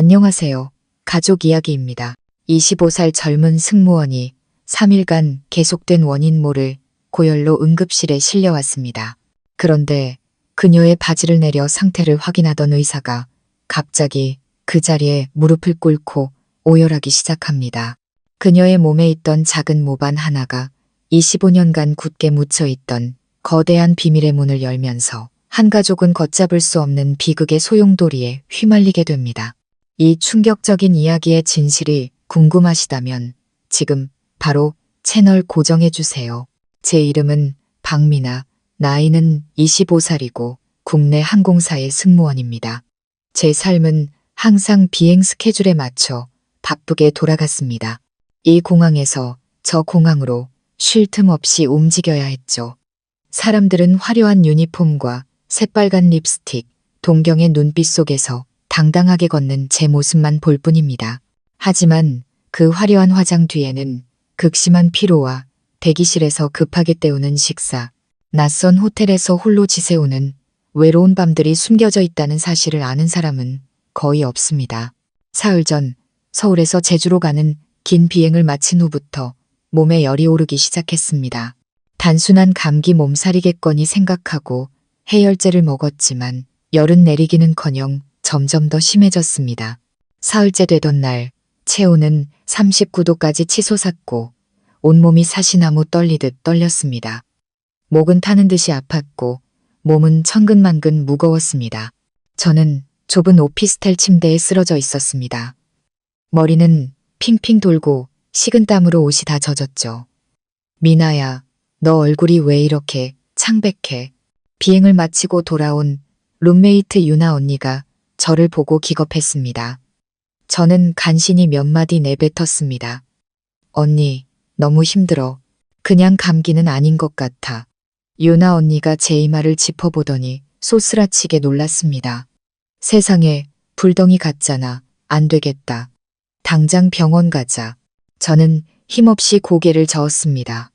안녕하세요. 가족 이야기입니다. 25살 젊은 승무원이 3일간 계속된 원인 모를 고열로 응급실에 실려왔습니다. 그런데 그녀의 바지를 내려 상태를 확인하던 의사가 갑자기 그 자리에 무릎을 꿇고 오열하기 시작합니다. 그녀의 몸에 있던 작은 모반 하나가 25년간 굳게 묻혀있던 거대한 비밀의 문을 열면서 한 가족은 걷잡을 수 없는 비극의 소용돌이에 휘말리게 됩니다. 이 충격적인 이야기의 진실이 궁금하시다면 지금 바로 채널 고정해주세요. 제 이름은 박미나, 나이는 25살이고 국내 항공사의 승무원입니다. 제 삶은 항상 비행 스케줄에 맞춰 바쁘게 돌아갔습니다. 이 공항에서 저 공항으로 쉴 틈 없이 움직여야 했죠. 사람들은 화려한 유니폼과 새빨간 립스틱, 동경의 눈빛 속에서 당당하게 걷는 제 모습만 볼 뿐입니다. 하지만 그 화려한 화장 뒤에는 극심한 피로와 대기실에서 급하게 때우는 식사, 낯선 호텔에서 홀로 지새우는 외로운 밤들이 숨겨져 있다는 사실을 아는 사람은 거의 없습니다. 사흘 전 서울에서 제주로 가는 긴 비행을 마친 후부터 몸에 열이 오르기 시작했습니다. 단순한 감기 몸살이겠거니 생각하고 해열제를 먹었지만 열은 내리기는커녕 점점 더 심해졌습니다. 사흘째 되던 날 체온은 39도까지 치솟았고 온몸이 사시나무 떨리듯 떨렸습니다. 목은 타는 듯이 아팠고 몸은 천근만근 무거웠습니다. 저는 좁은 오피스텔 침대에 쓰러져 있었습니다. 머리는 핑핑 돌고 식은땀으로 옷이 다 젖었죠. 미나야, 너 얼굴이 왜 이렇게 창백해? 비행을 마치고 돌아온 룸메이트 유나 언니가 저를 보고 기겁했습니다. 저는 간신히 몇 마디 내뱉었습니다. 언니, 너무 힘들어. 그냥 감기는 아닌 것 같아. 유나 언니가 제 이마를 짚어보더니 소스라치게 놀랐습니다. 세상에, 불덩이 같잖아. 안 되겠다. 당장 병원 가자. 저는 힘없이 고개를 저었습니다.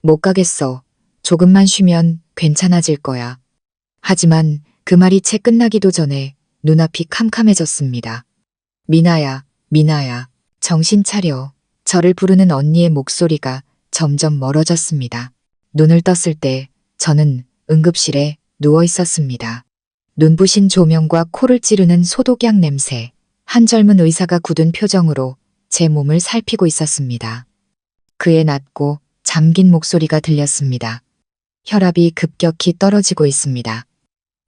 못 가겠어. 조금만 쉬면 괜찮아질 거야. 하지만 그 말이 채 끝나기도 전에 눈앞이 캄캄해졌습니다. 미나야, 미나야, 정신 차려. 저를 부르는 언니의 목소리가 점점 멀어졌습니다. 눈을 떴을 때 저는 응급실에 누워 있었습니다. 눈부신 조명과 코를 찌르는 소독약 냄새, 한 젊은 의사가 굳은 표정으로 제 몸을 살피고 있었습니다. 그의 낮고 잠긴 목소리가 들렸습니다. 혈압이 급격히 떨어지고 있습니다.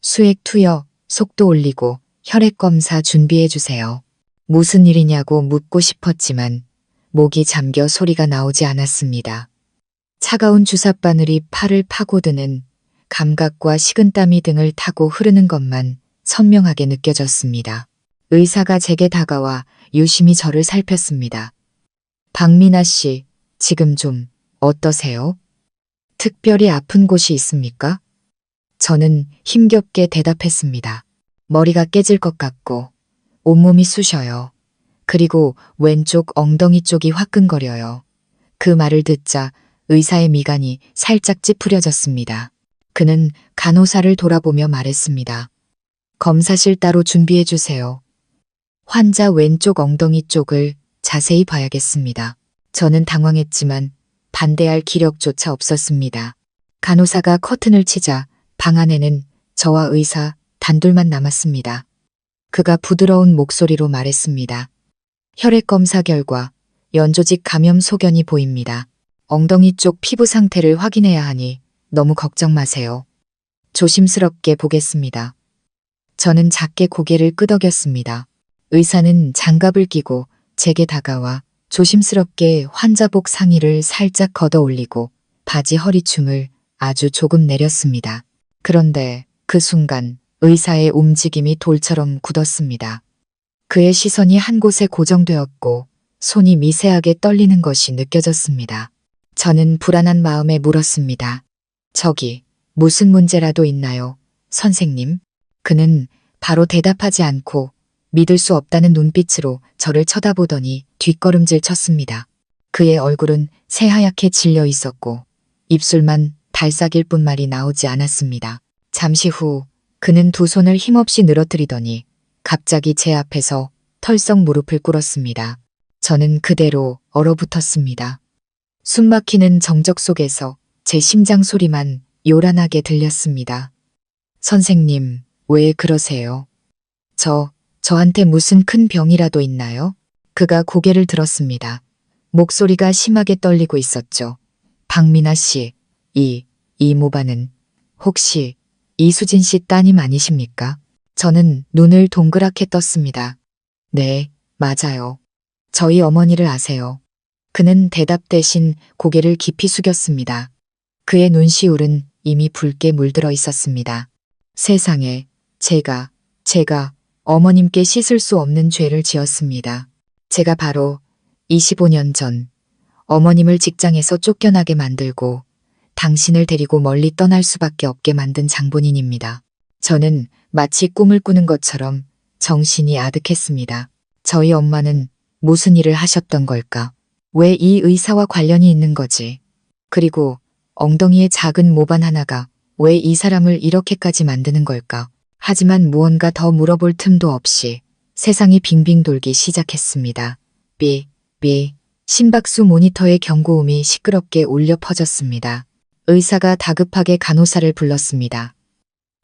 수액 투여, 속도 올리고 혈액 검사 준비해 주세요. 무슨 일이냐고 묻고 싶었지만 목이 잠겨 소리가 나오지 않았습니다. 차가운 주삿바늘이 팔을 파고드는 감각과 식은땀이 등을 타고 흐르는 것만 선명하게 느껴졌습니다. 의사가 제게 다가와 유심히 저를 살폈습니다. 박미나 씨, 지금 좀 어떠세요? 특별히 아픈 곳이 있습니까? 저는 힘겹게 대답했습니다. 머리가 깨질 것 같고 온몸이 쑤셔요. 그리고 왼쪽 엉덩이 쪽이 화끈거려요. 그 말을 듣자 의사의 미간이 살짝 찌푸려졌습니다. 그는 간호사를 돌아보며 말했습니다. 검사실 따로 준비해 주세요. 환자 왼쪽 엉덩이 쪽을 자세히 봐야겠습니다. 저는 당황했지만 반대할 기력조차 없었습니다. 간호사가 커튼을 치자 방 안에는 저와 의사 단둘만 남았습니다. 그가 부드러운 목소리로 말했습니다. 혈액 검사 결과 연조직 감염 소견이 보입니다. 엉덩이 쪽 피부 상태를 확인해야 하니 너무 걱정 마세요. 조심스럽게 보겠습니다. 저는 작게 고개를 끄덕였습니다. 의사는 장갑을 끼고 제게 다가와 조심스럽게 환자복 상의를 살짝 걷어 올리고 바지 허리춤을 아주 조금 내렸습니다. 그런데 그 순간 의사의 움직임이 돌처럼 굳었습니다. 그의 시선이 한 곳에 고정되었고 손이 미세하게 떨리는 것이 느껴졌습니다. 저는 불안한 마음에 물었습니다. 저기, 무슨 문제라도 있나요, 선생님? 그는 바로 대답하지 않고 믿을 수 없다는 눈빛으로 저를 쳐다보더니 뒷걸음질 쳤습니다. 그의 얼굴은 새하얗게 질려 있었고 입술만 달싹일 뿐 말이 나오지 않았습니다. 잠시 후 그는 두 손을 힘없이 늘어뜨리더니 갑자기 제 앞에서 털썩 무릎을 꿇었습니다. 저는 그대로 얼어붙었습니다. 숨막히는 정적 속에서 제 심장 소리만 요란하게 들렸습니다. 선생님, 왜 그러세요? 저한테 무슨 큰 병이라도 있나요? 그가 고개를 들었습니다. 목소리가 심하게 떨리고 있었죠. 박민아 씨, 이 모반은 혹시 이수진 씨 따님 아니십니까? 저는 눈을 동그랗게 떴습니다. 네, 맞아요. 저희 어머니를 아세요. 그는 대답 대신 고개를 깊이 숙였습니다. 그의 눈시울은 이미 붉게 물들어 있었습니다. 세상에, 제가 어머님께 씻을 수 없는 죄를 지었습니다. 제가 바로 25년 전 어머님을 직장에서 쫓겨나게 만들고 당신을 데리고 멀리 떠날 수밖에 없게 만든 장본인입니다. 저는 마치 꿈을 꾸는 것처럼 정신이 아득했습니다. 저희 엄마는 무슨 일을 하셨던 걸까? 왜 이 의사와 관련이 있는 거지? 그리고 엉덩이에 작은 모반 하나가 왜 이 사람을 이렇게까지 만드는 걸까? 하지만 무언가 더 물어볼 틈도 없이 세상이 빙빙 돌기 시작했습니다. 심박수 모니터의 경고음이 시끄럽게 울려 퍼졌습니다. 의사가 다급하게 간호사를 불렀습니다.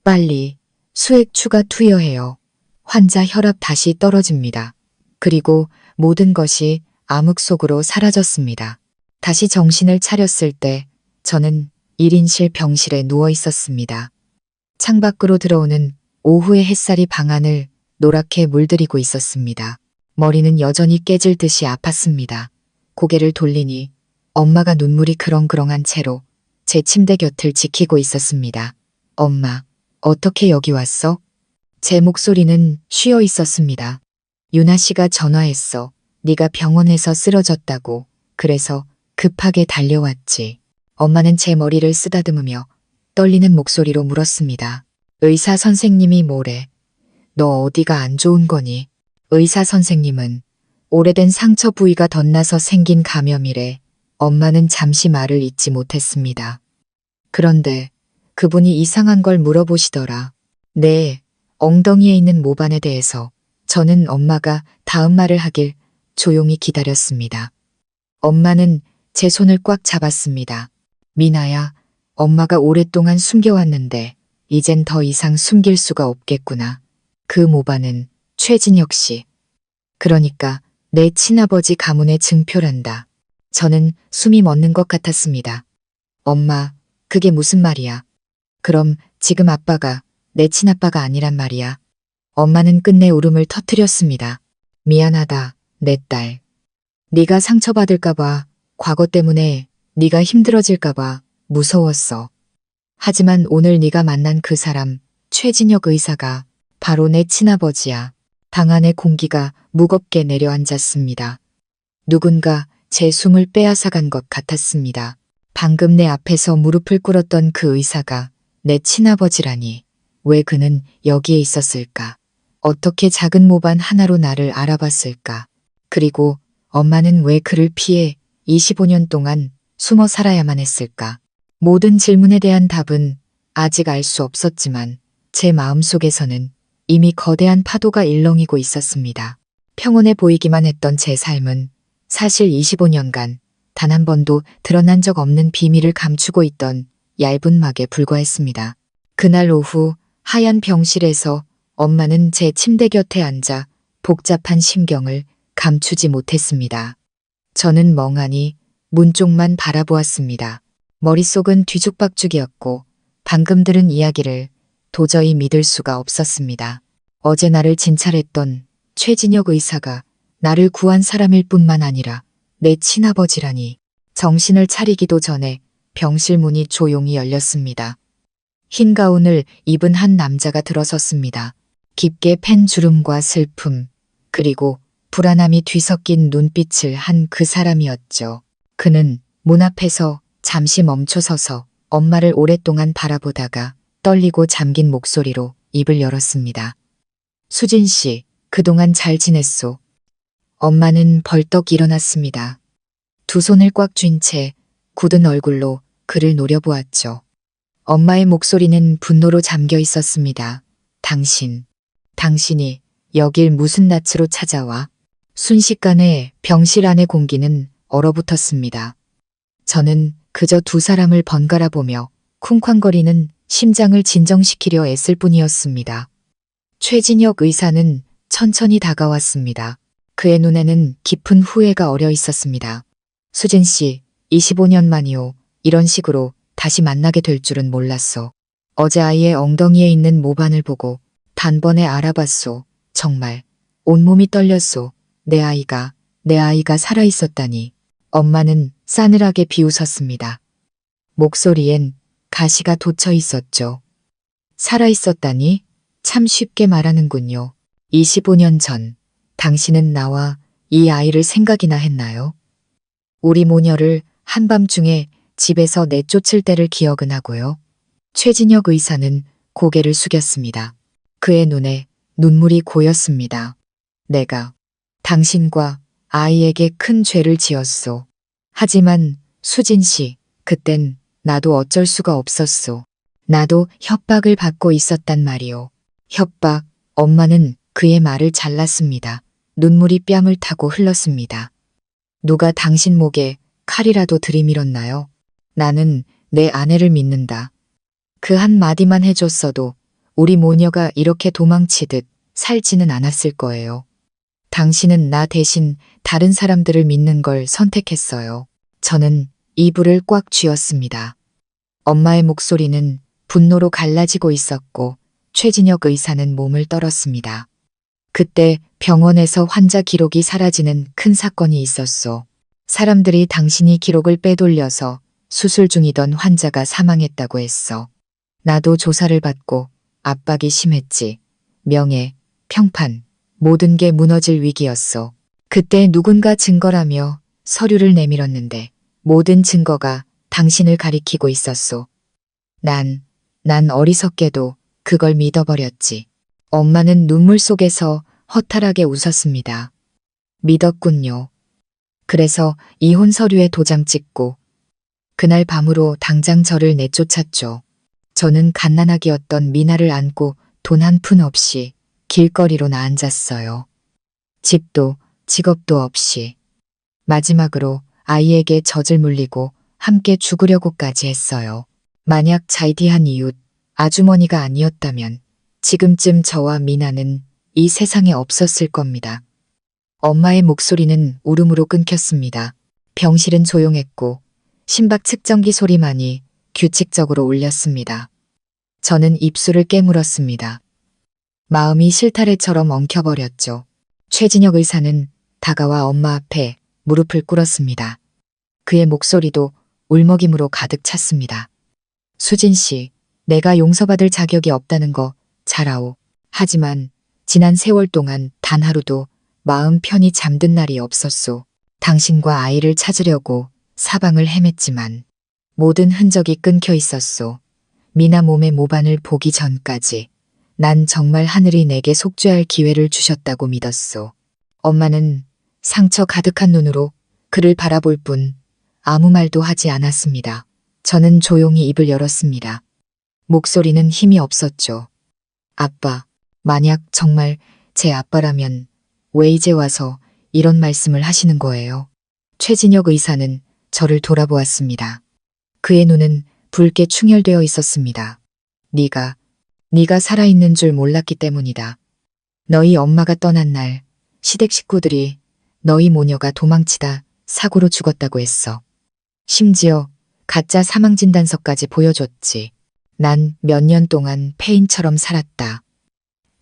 빨리 수액 추가 투여해요. 환자 혈압 다시 떨어집니다. 그리고 모든 것이 암흑 속으로 사라졌습니다. 다시 정신을 차렸을 때 저는 1인실 병실에 누워 있었습니다. 창밖으로 들어오는 오후의 햇살이 방안을 노랗게 물들이고 있었습니다. 머리는 여전히 깨질 듯이 아팠습니다. 고개를 돌리니 엄마가 눈물이 그렁그렁한 채로 제 침대 곁을 지키고 있었습니다. 엄마, 어떻게 여기 왔어? 제 목소리는 쉬어 있었습니다. 유나 씨가 전화했어. 네가 병원에서 쓰러졌다고. 그래서 급하게 달려왔지. 엄마는 제 머리를 쓰다듬으며 떨리는 목소리로 물었습니다. 의사 선생님이 뭐래? 너 어디가 안 좋은 거니? 의사 선생님은 오래된 상처 부위가 덧나서 생긴 감염이래. 엄마는 잠시 말을 잇지 못했습니다. 그런데 그분이 이상한 걸 물어보시더라. 네, 엉덩이에 있는 모반에 대해서. 저는 엄마가 다음 말을 하길 조용히 기다렸습니다. 엄마는 제 손을 꽉 잡았습니다. 미나야, 엄마가 오랫동안 숨겨왔는데 이젠 더 이상 숨길 수가 없겠구나. 그 모반은 최진혁 씨. 그러니까 내 친아버지 가문의 증표란다. 저는 숨이 멎는 것 같았습니다. 엄마, 그게 무슨 말이야? 그럼 지금 아빠가 내 친아빠가 아니란 말이야. 엄마는 끝내 울음을 터뜨렸습니다. 미안하다, 내 딸. 네가 상처받을까 봐, 과거 때문에 네가 힘들어질까 봐 무서웠어. 하지만 오늘 네가 만난 그 사람, 최진혁 의사가 바로 내 친아버지야. 방 안의 공기가 무겁게 내려앉았습니다. 누군가 제 숨을 빼앗아간 것 같았습니다. 방금 내 앞에서 무릎을 꿇었던 그 의사가 내 친아버지라니. 왜 그는 여기에 있었을까? 어떻게 작은 모반 하나로 나를 알아봤을까? 그리고 엄마는 왜 그를 피해 25년 동안 숨어 살아야만 했을까? 모든 질문에 대한 답은 아직 알 수 없었지만 제 마음속에서는 이미 거대한 파도가 일렁이고 있었습니다. 평온해 보이기만 했던 제 삶은 사실 25년간 단 한 번도 드러난 적 없는 비밀을 감추고 있던 얇은 막에 불과했습니다. 그날 오후 하얀 병실에서 엄마는 제 침대 곁에 앉아 복잡한 심경을 감추지 못했습니다. 저는 멍하니 문 쪽만 바라보았습니다. 머릿속은 뒤죽박죽이었고 방금 들은 이야기를 도저히 믿을 수가 없었습니다. 어제 나를 진찰했던 최진혁 의사가 나를 구한 사람일 뿐만 아니라 내 친아버지라니. 정신을 차리기도 전에 병실 문이 조용히 열렸습니다. 흰 가운을 입은 한 남자가 들어섰습니다. 깊게 팬 주름과 슬픔, 그리고 불안함이 뒤섞인 눈빛을 한 그 사람이었죠. 그는 문 앞에서 잠시 멈춰서서 엄마를 오랫동안 바라보다가 떨리고 잠긴 목소리로 입을 열었습니다. 수진 씨, 그동안 잘 지냈소? 엄마는 벌떡 일어났습니다. 두 손을 꽉 쥔 채 굳은 얼굴로 그를 노려보았죠. 엄마의 목소리는 분노로 잠겨 있었습니다. 당신이 여길 무슨 낯으로 찾아와. 순식간에 병실 안의 공기는 얼어붙었습니다. 저는 그저 두 사람을 번갈아 보며 쿵쾅거리는 심장을 진정시키려 애쓸 뿐이었습니다. 최진혁 의사는 천천히 다가왔습니다. 그의 눈에는 깊은 후회가 어려 있었습니다. 수진 씨, 25년 만이요. 이런 식으로 다시 만나게 될 줄은 몰랐소. 어제 아이의 엉덩이에 있는 모반을 보고 단번에 알아봤소. 정말 온몸이 떨렸소. 내 아이가 살아있었다니. 엄마는 싸늘하게 비웃었습니다. 목소리엔 가시가 돋쳐 있었죠. 살아있었다니? 참 쉽게 말하는군요. 25년 전, 당신은 나와 이 아이를 생각이나 했나요? 우리 모녀를 한밤중에 집에서 내쫓을 때를 기억은 하고요. 최진혁 의사는 고개를 숙였습니다. 그의 눈에 눈물이 고였습니다. 내가 당신과 아이에게 큰 죄를 지었소. 하지만 수진 씨, 그땐 나도 어쩔 수가 없었소. 나도 협박을 받고 있었단 말이오. 협박, 엄마는 그의 말을 잘랐습니다. 눈물이 뺨을 타고 흘렀습니다. 누가 당신 목에 칼이라도 들이밀었나요? 나는 내 아내를 믿는다. 그 한마디만 해줬어도 우리 모녀가 이렇게 도망치듯 살지는 않았을 거예요. 당신은 나 대신 다른 사람들을 믿는 걸 선택했어요. 저는 이불을 꽉 쥐었습니다. 엄마의 목소리는 분노로 갈라지고 있었고 최진혁 의사는 몸을 떨었습니다. 그때 병원에서 환자 기록이 사라지는 큰 사건이 있었소. 사람들이 당신이 기록을 빼돌려서 수술 중이던 환자가 사망했다고 했어. 나도 조사를 받고 압박이 심했지. 명예, 평판, 모든 게 무너질 위기였어. 그때 누군가 증거라며 서류를 내밀었는데 모든 증거가 당신을 가리키고 있었소. 난 어리석게도 그걸 믿어버렸지. 엄마는 눈물 속에서 허탈하게 웃었습니다. 믿었군요. 그래서 이혼 서류에 도장 찍고 그날 밤으로 당장 저를 내쫓았죠. 저는 갓난아기였던 미나를 안고 돈 한 푼 없이 길거리로 나앉았어요. 집도 직업도 없이. 마지막으로 아이에게 젖을 물리고 함께 죽으려고까지 했어요. 만약 잘디한 이웃, 아주머니가 아니었다면 지금쯤 저와 미나는 이 세상에 없었을 겁니다. 엄마의 목소리는 울음으로 끊겼습니다. 병실은 조용했고 심박 측정기 소리만이 규칙적으로 울렸습니다. 저는 입술을 깨물었습니다. 마음이 실타래처럼 엉켜버렸죠. 최진혁 의사는 다가와 엄마 앞에 무릎을 꿇었습니다. 그의 목소리도 울먹임으로 가득 찼습니다. 수진 씨, 내가 용서받을 자격이 없다는 거 잘 아오. 하지만 지난 세월 동안 단 하루도 마음 편히 잠든 날이 없었소. 당신과 아이를 찾으려고 사방을 헤맸지만 모든 흔적이 끊겨 있었소. 미나 몸의 모반을 보기 전까지 난 정말 하늘이 내게 속죄할 기회를 주셨다고 믿었소. 엄마는 상처 가득한 눈으로 그를 바라볼 뿐 아무 말도 하지 않았습니다. 저는 조용히 입을 열었습니다. 목소리는 힘이 없었죠. 아빠, 만약 정말 제 아빠라면 왜 이제 와서 이런 말씀을 하시는 거예요? 최진혁 의사는 저를 돌아보았습니다. 그의 눈은 붉게 충혈되어 있었습니다. 네가 살아있는 줄 몰랐기 때문이다. 너희 엄마가 떠난 날 시댁 식구들이 너희 모녀가 도망치다 사고로 죽었다고 했어. 심지어 가짜 사망진단서까지 보여줬지. 난 몇 년 동안 폐인처럼 살았다.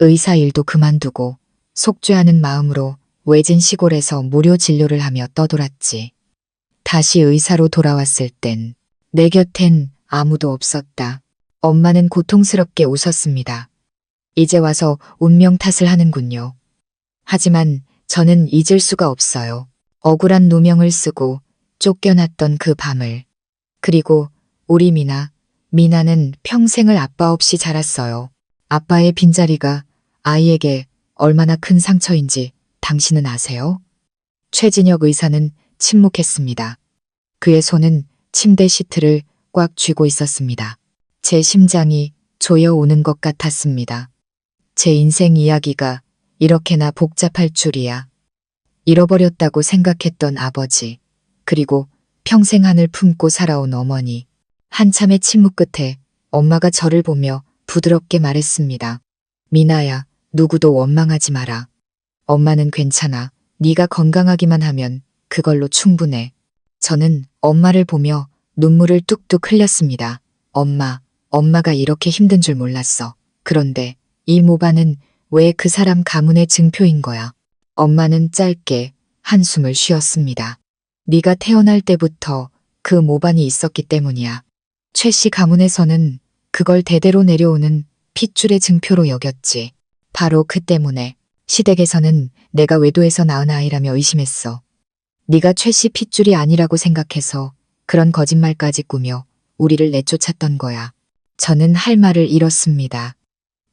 의사 일도 그만두고 속죄하는 마음으로 외진 시골에서 무료 진료를 하며 떠돌았지. 다시 의사로 돌아왔을 땐 내 곁엔 아무도 없었다. 엄마는 고통스럽게 웃었습니다. 이제 와서 운명 탓을 하는군요. 하지만 저는 잊을 수가 없어요. 억울한 누명을 쓰고 쫓겨났던 그 밤을. 그리고 우리 미나는 평생을 아빠 없이 자랐어요. 아빠의 빈자리가 아이에게 얼마나 큰 상처인지 당신은 아세요? 최진혁 의사는 침묵했습니다. 그의 손은 침대 시트를 꽉 쥐고 있었습니다. 제 심장이 조여오는 것 같았습니다. 제 인생 이야기가 이렇게나 복잡할 줄이야. 잃어버렸다고 생각했던 아버지, 그리고 평생 한을 품고 살아온 어머니. 한참의 침묵 끝에 엄마가 저를 보며 부드럽게 말했습니다. 미나야, 누구도 원망하지 마라. 엄마는 괜찮아. 네가 건강하기만 하면 그걸로 충분해. 저는 엄마를 보며 눈물을 뚝뚝 흘렸습니다. 엄마가 이렇게 힘든 줄 몰랐어. 그런데 이 모반은 왜 그 사람 가문의 증표인 거야? 엄마는 짧게 한숨을 쉬었습니다. 네가 태어날 때부터 그 모반이 있었기 때문이야. 최 씨 가문에서는 그걸 대대로 내려오는 핏줄의 증표로 여겼지. 바로 그 때문에 시댁에서는 내가 외도에서 낳은 아이라며 의심했어. 네가 최 씨 핏줄이 아니라고 생각해서 그런 거짓말까지 꾸며 우리를 내쫓았던 거야. 저는 할 말을 잃었습니다.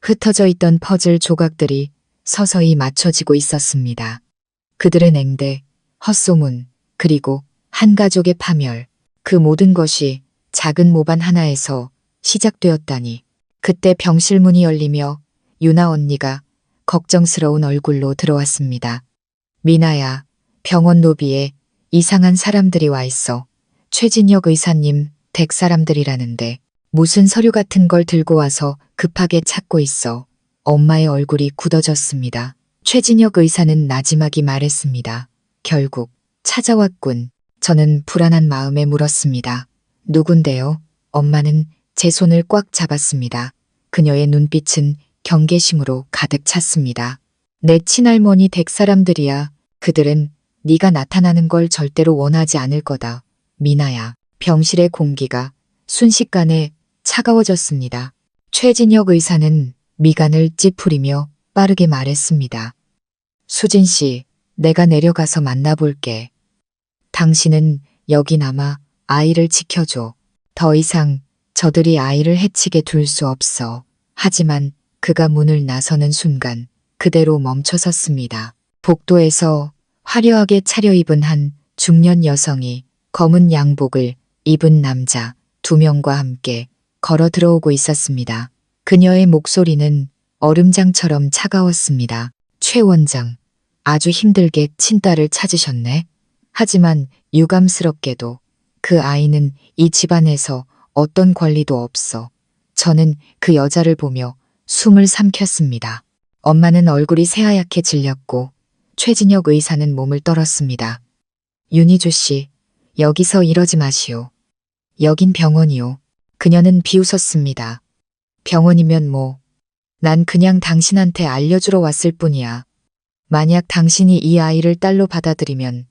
흩어져 있던 퍼즐 조각들이 서서히 맞춰지고 있었습니다. 그들의 냉대, 헛소문, 그리고 한 가족의 파멸, 그 모든 것이 작은 모반 하나에서 시작되었다니. 그때 병실 문이 열리며 유나 언니가 걱정스러운 얼굴로 들어왔습니다. 미나야, 병원 로비에 이상한 사람들이 와 있어. 최진혁 의사님 댁 사람들이라는데 무슨 서류 같은 걸 들고 와서 급하게 찾고 있어. 엄마의 얼굴이 굳어졌습니다. 최진혁 의사는 나지막이 말했습니다. 결국 찾아왔군. 저는 불안한 마음에 물었습니다. 누군데요? 엄마는 제 손을 꽉 잡았습니다. 그녀의 눈빛은 경계심으로 가득 찼습니다. 내 친할머니 댁 사람들이야. 그들은 네가 나타나는 걸 절대로 원하지 않을 거다. 미나야. 병실의 공기가 순식간에 차가워졌습니다. 최진혁 의사는 미간을 찌푸리며 빠르게 말했습니다. 수진 씨, 내가 내려가서 만나볼게. 당신은 여기 남아 아이를 지켜줘. 더 이상 저들이 아이를 해치게 둘 수 없어. 하지만 그가 문을 나서는 순간 그대로 멈춰섰습니다. 복도에서 화려하게 차려입은 한 중년 여성이 검은 양복을 입은 남자 2명과 함께 걸어 들어오고 있었습니다. 그녀의 목소리는 얼음장처럼 차가웠습니다. 최 원장, 아주 힘들게 친딸을 찾으셨네. 하지만 유감스럽게도 그 아이는 이 집안에서 어떤 권리도 없어. 저는 그 여자를 보며 숨을 삼켰습니다. 엄마는 얼굴이 새하얗게 질렸고 최진혁 의사는 몸을 떨었습니다. 윤희주 씨, 여기서 이러지 마시오. 여긴 병원이오. 그녀는 비웃었습니다. 병원이면 뭐. 난 그냥 당신한테 알려주러 왔을 뿐이야. 만약 당신이 이 아이를 딸로 받아들이면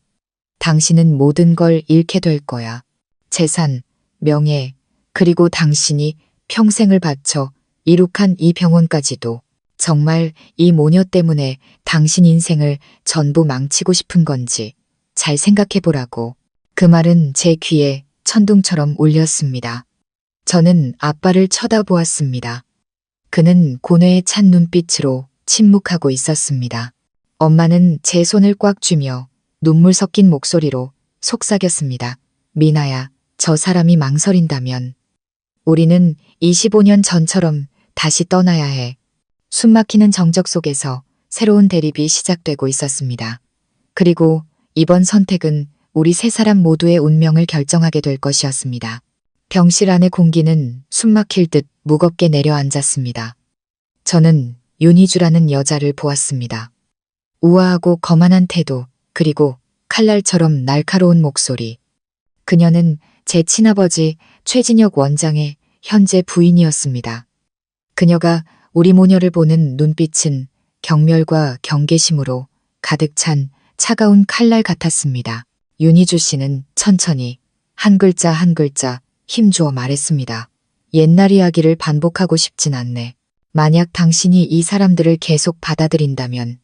당신은 모든 걸 잃게 될 거야. 재산, 명예, 그리고 당신이 평생을 바쳐 이룩한 이 병원까지도. 정말 이 모녀 때문에 당신 인생을 전부 망치고 싶은 건지 잘 생각해보라고. 그 말은 제 귀에 천둥처럼 울렸습니다. 저는 아빠를 쳐다보았습니다. 그는 고뇌에 찬 눈빛으로 침묵하고 있었습니다. 엄마는 제 손을 꽉 쥐며 눈물 섞인 목소리로 속삭였습니다. 미나야, 저 사람이 망설인다면 우리는 25년 전처럼 다시 떠나야 해. 숨막히는 정적 속에서 새로운 대립이 시작되고 있었습니다. 그리고 이번 선택은 우리 세 사람 모두의 운명을 결정하게 될 것이었습니다. 병실 안의 공기는 숨막힐 듯 무겁게 내려앉았습니다. 저는 윤희주라는 여자를 보았습니다. 우아하고 거만한 태도, 그리고 칼날처럼 날카로운 목소리. 그녀는 제 친아버지 최진혁 원장의 현재 부인이었습니다. 그녀가 우리 모녀를 보는 눈빛은 경멸과 경계심으로 가득 찬 차가운 칼날 같았습니다. 윤희주 씨는 천천히 한 글자 한 글자 힘주어 말했습니다. 옛날 이야기를 반복하고 싶진 않네. 만약 당신이 이 사람들을 계속 받아들인다면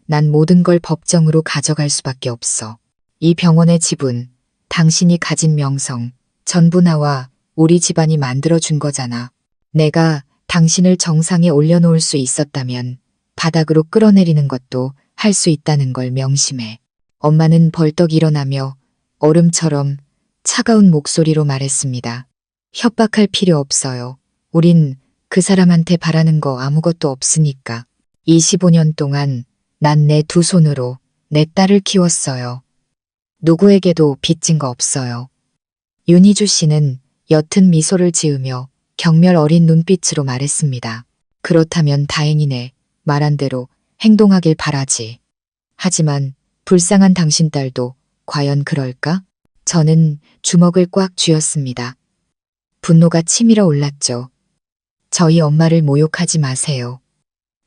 난 모든 걸 법정으로 가져갈 수밖에 없어. 이 병원의 지분, 당신이 가진 명성, 전부 나와 우리 집안이 만들어준 거잖아. 내가 당신을 정상에 올려놓을 수 있었다면 바닥으로 끌어내리는 것도 할 수 있다는 걸 명심해. 엄마는 벌떡 일어나며 얼음처럼 차가운 목소리로 말했습니다. 협박할 필요 없어요. 우린 그 사람한테 바라는 거 아무것도 없으니까. 25년 동안 난 내 두 손으로 내 딸을 키웠어요. 누구에게도 빚진 거 없어요. 윤희주 씨는 옅은 미소를 지으며 경멸 어린 눈빛으로 말했습니다. 그렇다면 다행이네. 말한 대로 행동하길 바라지. 하지만 불쌍한 당신 딸도 과연 그럴까? 저는 주먹을 꽉 쥐었습니다. 분노가 치밀어 올랐죠. 저희 엄마를 모욕하지 마세요.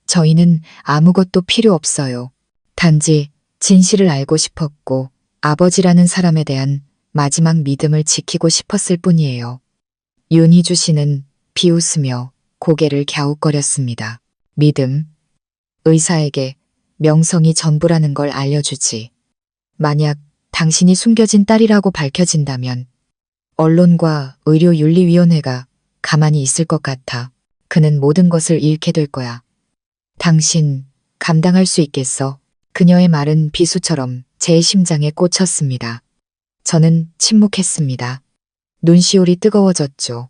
저희는 아무것도 필요 없어요. 단지 진실을 알고 싶었고 아버지라는 사람에 대한 마지막 믿음을 지키고 싶었을 뿐이에요. 윤희주 씨는 비웃으며 고개를 갸웃거렸습니다. 믿음. 의사에게 명성이 전부라는 걸 알려주지. 만약 당신이 숨겨진 딸이라고 밝혀진다면 언론과 의료윤리위원회가 가만히 있을 것 같아. 그는 모든 것을 잃게 될 거야. 당신 감당할 수 있겠어? 그녀의 말은 비수처럼 제 심장에 꽂혔습니다. 저는 침묵했습니다. 눈시울이 뜨거워졌죠.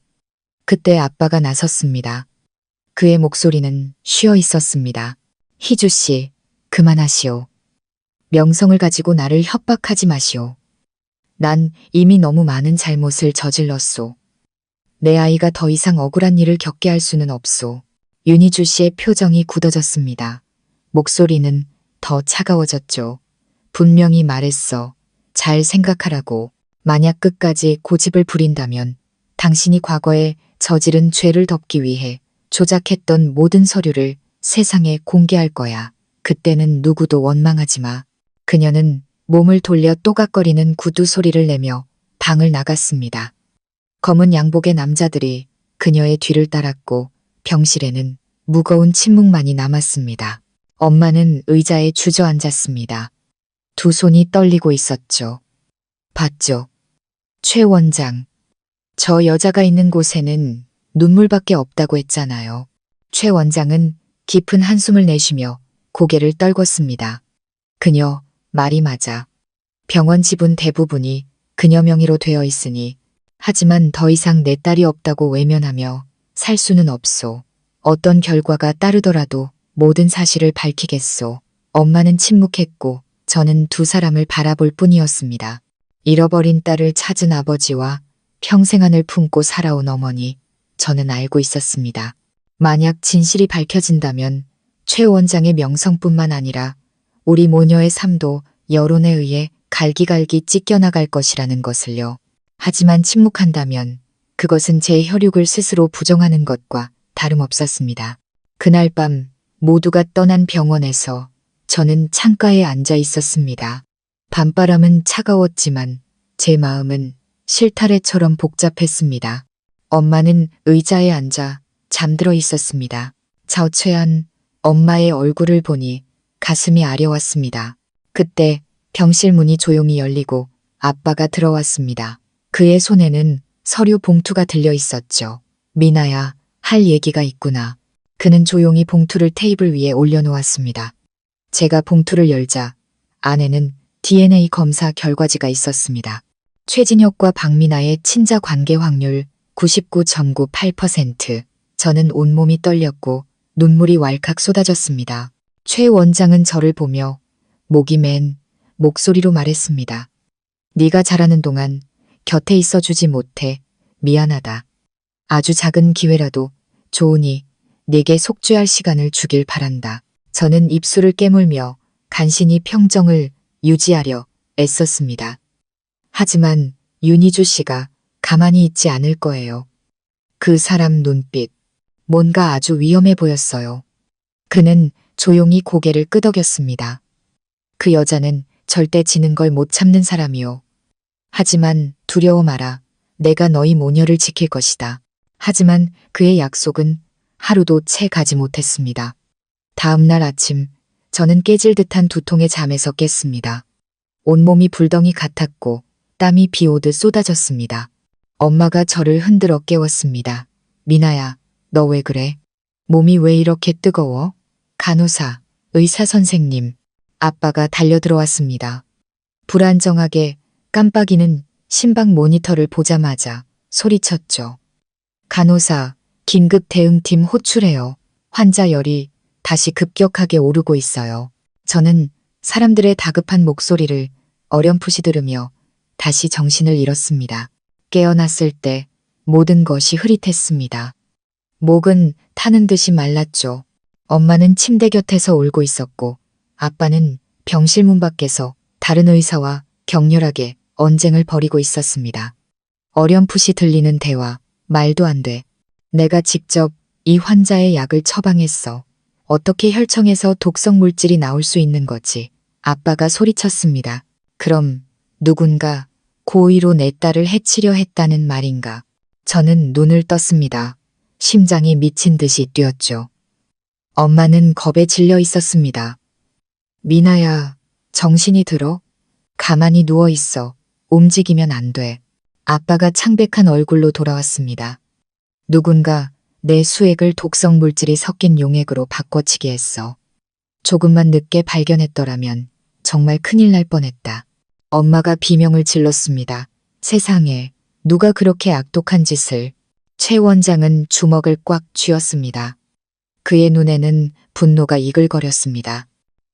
그때 아빠가 나섰습니다. 그의 목소리는 쉬어 있었습니다. 희주 씨, 그만하시오. 명성을 가지고 나를 협박하지 마시오. 난 이미 너무 많은 잘못을 저질렀소. 내 아이가 더 이상 억울한 일을 겪게 할 수는 없소. 윤희주 씨의 표정이 굳어졌습니다. 목소리는 더 차가워졌죠. 분명히 말했어. 잘 생각하라고. 만약 끝까지 고집을 부린다면 당신이 과거에 저지른 죄를 덮기 위해 조작했던 모든 서류를 세상에 공개할 거야. 그때는 누구도 원망하지 마. 그녀는 몸을 돌려 또각거리는 구두 소리를 내며 방을 나갔습니다. 검은 양복의 남자들이 그녀의 뒤를 따랐고 병실에는 무거운 침묵만이 남았습니다. 엄마는 의자에 주저앉았습니다. 두 손이 떨리고 있었죠. 봤죠? 최 원장. 저 여자가 있는 곳에는 눈물밖에 없다고 했잖아요. 최 원장은 깊은 한숨을 내쉬며 고개를 떨궜습니다. 그녀 말이 맞아. 병원 지분 대부분이 그녀 명의로 되어 있으니 하지만 더 이상 내 딸이 없다고 외면하며 살 수는 없소. 어떤 결과가 따르더라도 모든 사실을 밝히겠소. 엄마는 침묵했고 저는 두 사람을 바라볼 뿐이었습니다. 잃어버린 딸을 찾은 아버지와 평생 안을 품고 살아온 어머니, 저는 알고 있었습니다. 만약 진실이 밝혀진다면 최 원장의 명성뿐만 아니라 우리 모녀의 삶도 여론에 의해 갈기갈기 찢겨나갈 것이라는 것을요. 하지만 침묵한다면 그것은 제 혈육을 스스로 부정하는 것과 다름없었습니다. 그날 밤 모두가 떠난 병원에서 저는 창가에 앉아 있었습니다. 밤바람은 차가웠지만 제 마음은 실타래처럼 복잡했습니다. 엄마는 의자에 앉아 잠들어 있었습니다. 자취한 엄마의 얼굴을 보니 가슴이 아려왔습니다. 그때 병실 문이 조용히 열리고 아빠가 들어왔습니다. 그의 손에는 서류 봉투가 들려 있었죠. 미나야, 할 얘기가 있구나. 그는 조용히 봉투를 테이블 위에 올려놓았습니다. 제가 봉투를 열자 안에는 DNA 검사 결과지가 있었습니다. 최진혁과 박미나의 친자 관계 확률 99.98%. 저는 온몸이 떨렸고 눈물이 왈칵 쏟아졌습니다. 최 원장은 저를 보며 목이 맨 목소리로 말했습니다. 네가 자라는 동안 곁에 있어주지 못해 미안하다. 아주 작은 기회라도 좋으니 네게 속죄할 시간을 주길 바란다. 저는 입술을 깨물며 간신히 평정을 유지하려 애썼습니다. 하지만 윤희주 씨가 가만히 있지 않을 거예요. 그 사람 눈빛, 뭔가 아주 위험해 보였어요. 그는 조용히 고개를 끄덕였습니다. 그 여자는 절대 지는 걸 못 참는 사람이요. 하지만 두려워 마라. 내가 너희 모녀를 지킬 것이다. 하지만 그의 약속은 하루도 채 가지 못했습니다. 다음 날 아침 저는 깨질 듯한 두통의 잠에서 깼습니다. 온몸이 불덩이 같았고 땀이 비오듯 쏟아졌습니다. 엄마가 저를 흔들어 깨웠습니다. 미나야, 너 왜 그래? 몸이 왜 이렇게 뜨거워? 간호사, 의사 선생님. 아빠가 달려들어왔습니다. 불안정하게 깜빡이는 심박 모니터를 보자마자 소리쳤죠. 간호사, 긴급 대응팀 호출해요. 환자 열이 다시 급격하게 오르고 있어요. 저는 사람들의 다급한 목소리를 어렴풋이 들으며 다시 정신을 잃었습니다. 깨어났을 때 모든 것이 흐릿했습니다. 목은 타는 듯이 말랐죠. 엄마는 침대 곁에서 울고 있었고 아빠는 병실 문 밖에서 다른 의사와 격렬하게 언쟁을 벌이고 있었습니다. 어렴풋이 들리는 대화, 말도 안 돼. 내가 직접 이 환자의 약을 처방했어. 어떻게 혈청에서 독성 물질이 나올 수 있는 거지? 아빠가 소리쳤습니다. 그럼 누군가 고의로 내 딸을 해치려 했다는 말인가? 저는 눈을 떴습니다. 심장이 미친 듯이 뛰었죠. 엄마는 겁에 질려 있었습니다. 미나야, 정신이 들어? 가만히 누워 있어. 움직이면 안 돼. 아빠가 창백한 얼굴로 돌아왔습니다. 누군가 내 수액을 독성 물질이 섞인 용액으로 바꿔치기 했어. 조금만 늦게 발견했더라면 정말 큰일 날 뻔했다. 엄마가 비명을 질렀습니다. 세상에, 누가 그렇게 악독한 짓을. 최 원장은 주먹을 꽉 쥐었습니다. 그의 눈에는 분노가 이글거렸습니다.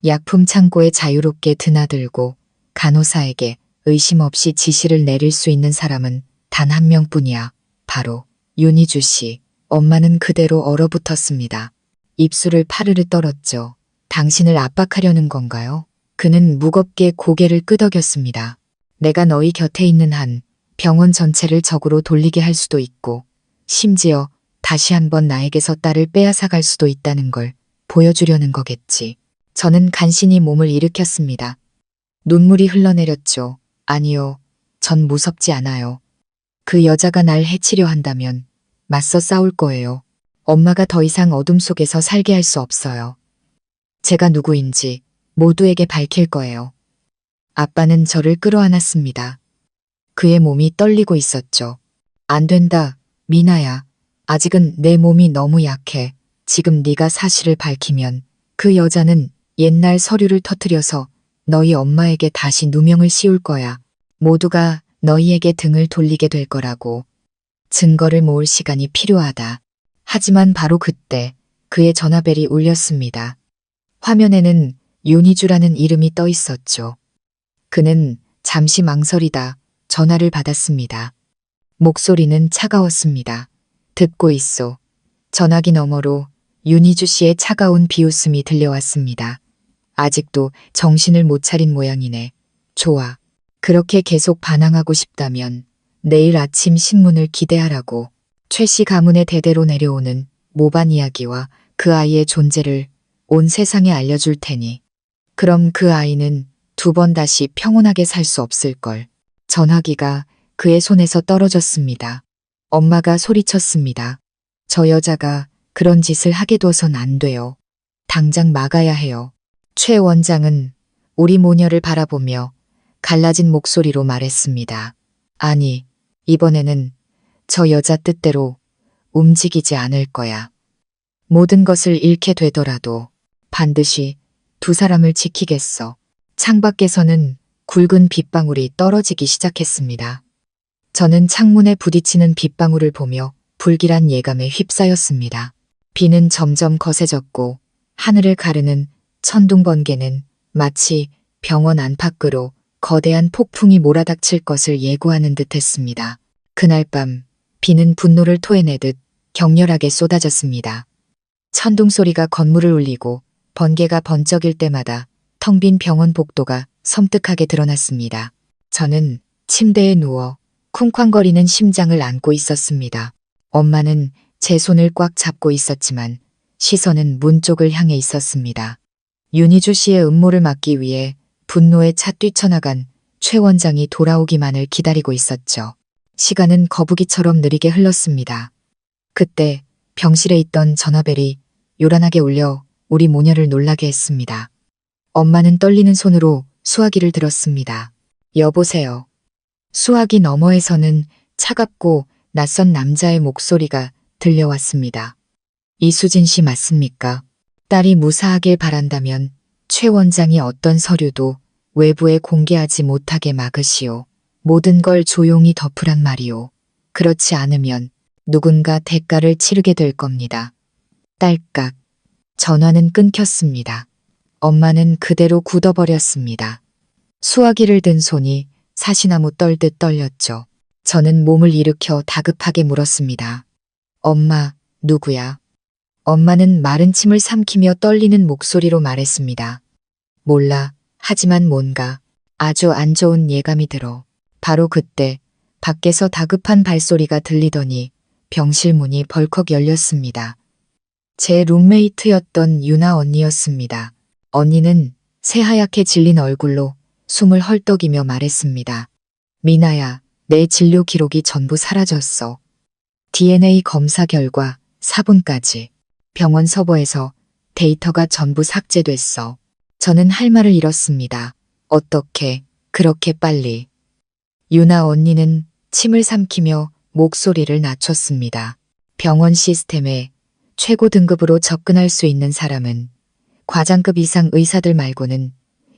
약품 창고에 자유롭게 드나들고 간호사에게 의심 없이 지시를 내릴 수 있는 사람은 단 한 명뿐이야. 바로 윤희주 씨. 엄마는 그대로 얼어붙었습니다. 입술을 파르르 떨었죠. 당신을 압박하려는 건가요? 그는 무겁게 고개를 끄덕였습니다. 내가 너희 곁에 있는 한 병원 전체를 적으로 돌리게 할 수도 있고 심지어 다시 한번 나에게서 딸을 빼앗아갈 수도 있다는 걸 보여주려는 거겠지. 저는 간신히 몸을 일으켰습니다. 눈물이 흘러내렸죠. 아니요. 전 무섭지 않아요. 그 여자가 날 해치려 한다면 맞서 싸울 거예요. 엄마가 더 이상 어둠 속에서 살게 할 수 없어요. 제가 누구인지 모두에게 밝힐 거예요. 아빠는 저를 끌어안았습니다. 그의 몸이 떨리고 있었죠. 안 된다, 미나야. 아직은 내 몸이 너무 약해. 지금 네가 사실을 밝히면 그 여자는 옛날 서류를 터뜨려서 너희 엄마에게 다시 누명을 씌울 거야. 모두가 너희에게 등을 돌리게 될 거라고. 증거를 모을 시간이 필요하다. 하지만 바로 그때 그의 전화벨이 울렸습니다. 화면에는 윤희주라는 이름이 떠 있었죠. 그는 잠시 망설이다 전화를 받았습니다. 목소리는 차가웠습니다. 듣고 있소. 전화기 너머로 윤희주 씨의 차가운 비웃음이 들려왔습니다. 아직도 정신을 못 차린 모양이네. 좋아. 그렇게 계속 반항하고 싶다면 내일 아침 신문을 기대하라고. 최 씨 가문의 대대로 내려오는 모반 이야기와 그 아이의 존재를 온 세상에 알려줄 테니. 그럼 그 아이는 두 번 다시 평온하게 살 수 없을걸. 전화기가 그의 손에서 떨어졌습니다. 엄마가 소리쳤습니다. 저 여자가 그런 짓을 하게 둬선 안 돼요. 당장 막아야 해요. 최 원장은 우리 모녀를 바라보며 갈라진 목소리로 말했습니다. 아니, 이번에는 저 여자 뜻대로 움직이지 않을 거야. 모든 것을 잃게 되더라도 반드시 두 사람을 지키겠어. 창밖에서는 굵은 빗방울이 떨어지기 시작했습니다. 저는 창문에 부딪히는 빗방울을 보며 불길한 예감에 휩싸였습니다. 비는 점점 거세졌고 하늘을 가르는 천둥 번개는 마치 병원 안팎으로 거대한 폭풍이 몰아닥칠 것을 예고하는 듯했습니다. 그날 밤 비는 분노를 토해내듯 격렬하게 쏟아졌습니다. 천둥 소리가 건물을 울리고 번개가 번쩍일 때마다 텅 빈 병원 복도가 섬뜩하게 드러났습니다. 저는 침대에 누워 쿵쾅거리는 심장을 안고 있었습니다. 엄마는 제 손을 꽉 잡고 있었지만 시선은 문 쪽을 향해 있었습니다. 윤희주 씨의 음모를 막기 위해 분노에 차 뛰쳐나간 최 원장이 돌아오기만을 기다리고 있었죠. 시간은 거북이처럼 느리게 흘렀습니다. 그때 병실에 있던 전화벨이 요란하게 울려 우리 모녀를 놀라게 했습니다. 엄마는 떨리는 손으로 수화기를 들었습니다. 여보세요. 수화기 너머에서는 차갑고 낯선 남자의 목소리가 들려왔습니다. 이수진 씨 맞습니까? 딸이 무사하길 바란다면 최 원장이 어떤 서류도 외부에 공개하지 못하게 막으시오. 모든 걸 조용히 덮으란 말이오. 그렇지 않으면 누군가 대가를 치르게 될 겁니다. 딸깍. 전화는 끊겼습니다. 엄마는 그대로 굳어버렸습니다. 수화기를 든 손이 사시나무 떨듯 떨렸죠. 저는 몸을 일으켜 다급하게 물었습니다. 엄마, 누구야? 엄마는 마른 침을 삼키며 떨리는 목소리로 말했습니다. 몰라. 하지만 뭔가 아주 안 좋은 예감이 들어. 바로 그때 밖에서 다급한 발소리가 들리더니 병실 문이 벌컥 열렸습니다. 제 룸메이트였던 유나 언니였습니다. 언니는 새하얗게 질린 얼굴로 숨을 헐떡이며 말했습니다. 미나야, 내 진료 기록이 전부 사라졌어. DNA 검사 결과 사본까지. 병원 서버에서 데이터가 전부 삭제됐어. 저는 할 말을 잃었습니다. 어떻게 그렇게 빨리. 유나 언니는 침을 삼키며 목소리를 낮췄습니다. 병원 시스템에 최고 등급으로 접근할 수 있는 사람은 과장급 이상 의사들 말고는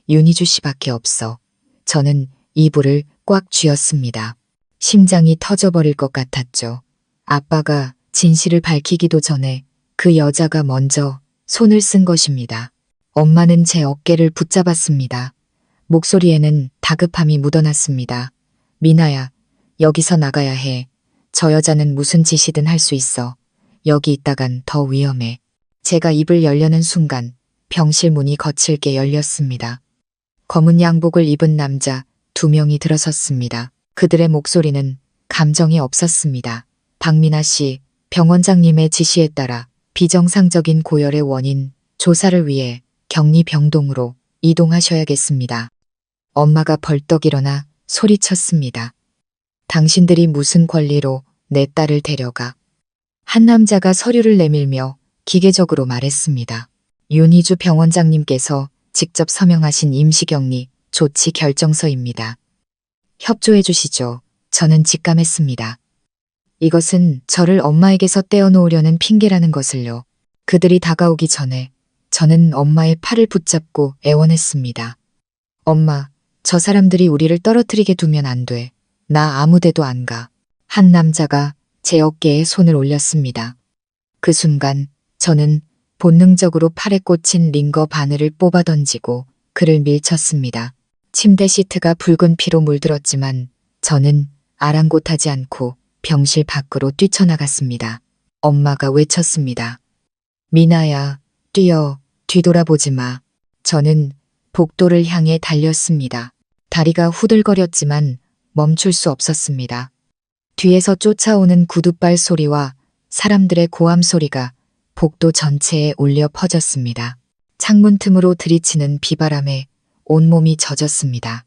윤희주 씨밖에 없어. 저는 이불을 꽉 쥐었습니다. 심장이 터져버릴 것 같았죠. 아빠가 진실을 밝히기도 전에 그 여자가 먼저 손을 쓴 것입니다. 엄마는 제 어깨를 붙잡았습니다. 목소리에는 다급함이 묻어났습니다. 미나야, 여기서 나가야 해. 저 여자는 무슨 짓이든 할 수 있어. 여기 있다간 더 위험해. 제가 입을 열려는 순간 병실 문이 거칠게 열렸습니다. 검은 양복을 입은 남자 2명이 들어섰습니다. 그들의 목소리는 감정이 없었습니다. 박미나 씨, 병원장님의 지시에 따라 비정상적인 고열의 원인 조사를 위해 격리병동으로 이동하셔야겠습니다. 엄마가 벌떡 일어나 소리쳤습니다. 당신들이 무슨 권리로 내 딸을 데려가? 한 남자가 서류를 내밀며 기계적으로 말했습니다. 윤희주 병원장님께서 직접 서명하신 임시격리 조치 결정서입니다. 협조해 주시죠. 저는 직감했습니다. 이것은 저를 엄마에게서 떼어놓으려는 핑계라는 것을요. 그들이 다가오기 전에 저는 엄마의 팔을 붙잡고 애원했습니다. 엄마, 저 사람들이 우리를 떨어뜨리게 두면 안 돼. 나 아무 데도 안 가. 한 남자가 제 어깨에 손을 올렸습니다. 그 순간 저는 본능적으로 팔에 꽂힌 링거 바늘을 뽑아 던지고 그를 밀쳤습니다. 침대 시트가 붉은 피로 물들었지만 저는 아랑곳하지 않고 병실 밖으로 뛰쳐나갔습니다. 엄마가 외쳤습니다. 미나야, 뛰어, 뒤돌아보지 마. 저는 복도를 향해 달렸습니다. 다리가 후들거렸지만 멈출 수 없었습니다. 뒤에서 쫓아오는 구둣발 소리와 사람들의 고함 소리가 복도 전체에 울려 퍼졌습니다. 창문 틈으로 들이치는 비바람에 온몸이 젖었습니다.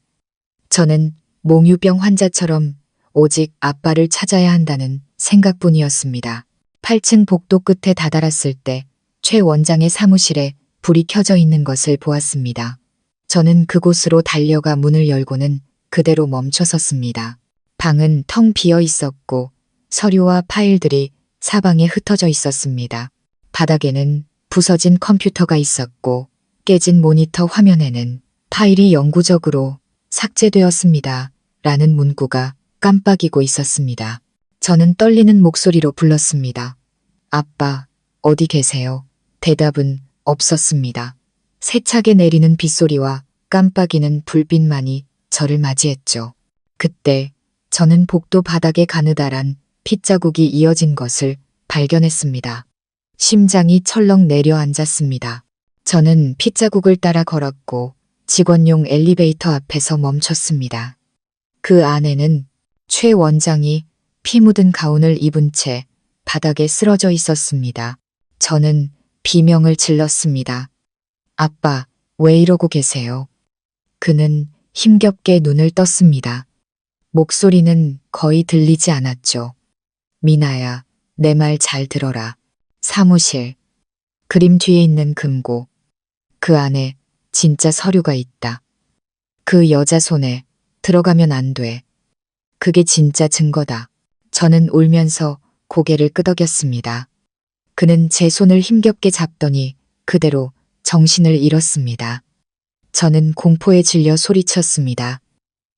저는 몽유병 환자처럼 오직 아빠를 찾아야 한다는 생각뿐이었습니다. 8층 복도 끝에 다다랐을 때 최 원장의 사무실에 불이 켜져 있는 것을 보았습니다. 저는 그곳으로 달려가 문을 열고는 그대로 멈춰섰습니다. 방은 텅 비어 있었고 서류와 파일들이 사방에 흩어져 있었습니다. 바닥에는 부서진 컴퓨터가 있었고 깨진 모니터 화면에는 파일이 영구적으로 삭제되었습니다. 라는 문구가 깜빡이고 있었습니다. 저는 떨리는 목소리로 불렀습니다. 아빠, 어디 계세요? 대답은 없었습니다. 세차게 내리는 빗소리와 깜빡이는 불빛만이 저를 맞이했죠. 그때 저는 복도 바닥에 가느다란 핏자국이 이어진 것을 발견했습니다. 심장이 철렁 내려앉았습니다. 저는 핏자국을 따라 걸었고 직원용 엘리베이터 앞에서 멈췄습니다. 그 안에는 최 원장이 피 묻은 가운을 입은 채 바닥에 쓰러져 있었습니다. 저는 비명을 질렀습니다. 아빠, 왜 이러고 계세요? 그는 힘겹게 눈을 떴습니다. 목소리는 거의 들리지 않았죠. 미나야, 내 말 잘 들어라. 사무실. 그림 뒤에 있는 금고. 그 안에 진짜 서류가 있다. 그 여자 손에 들어가면 안 돼. 그게 진짜 증거다. 저는 울면서 고개를 끄덕였습니다. 그는 제 손을 힘겹게 잡더니 그대로 정신을 잃었습니다. 저는 공포에 질려 소리쳤습니다.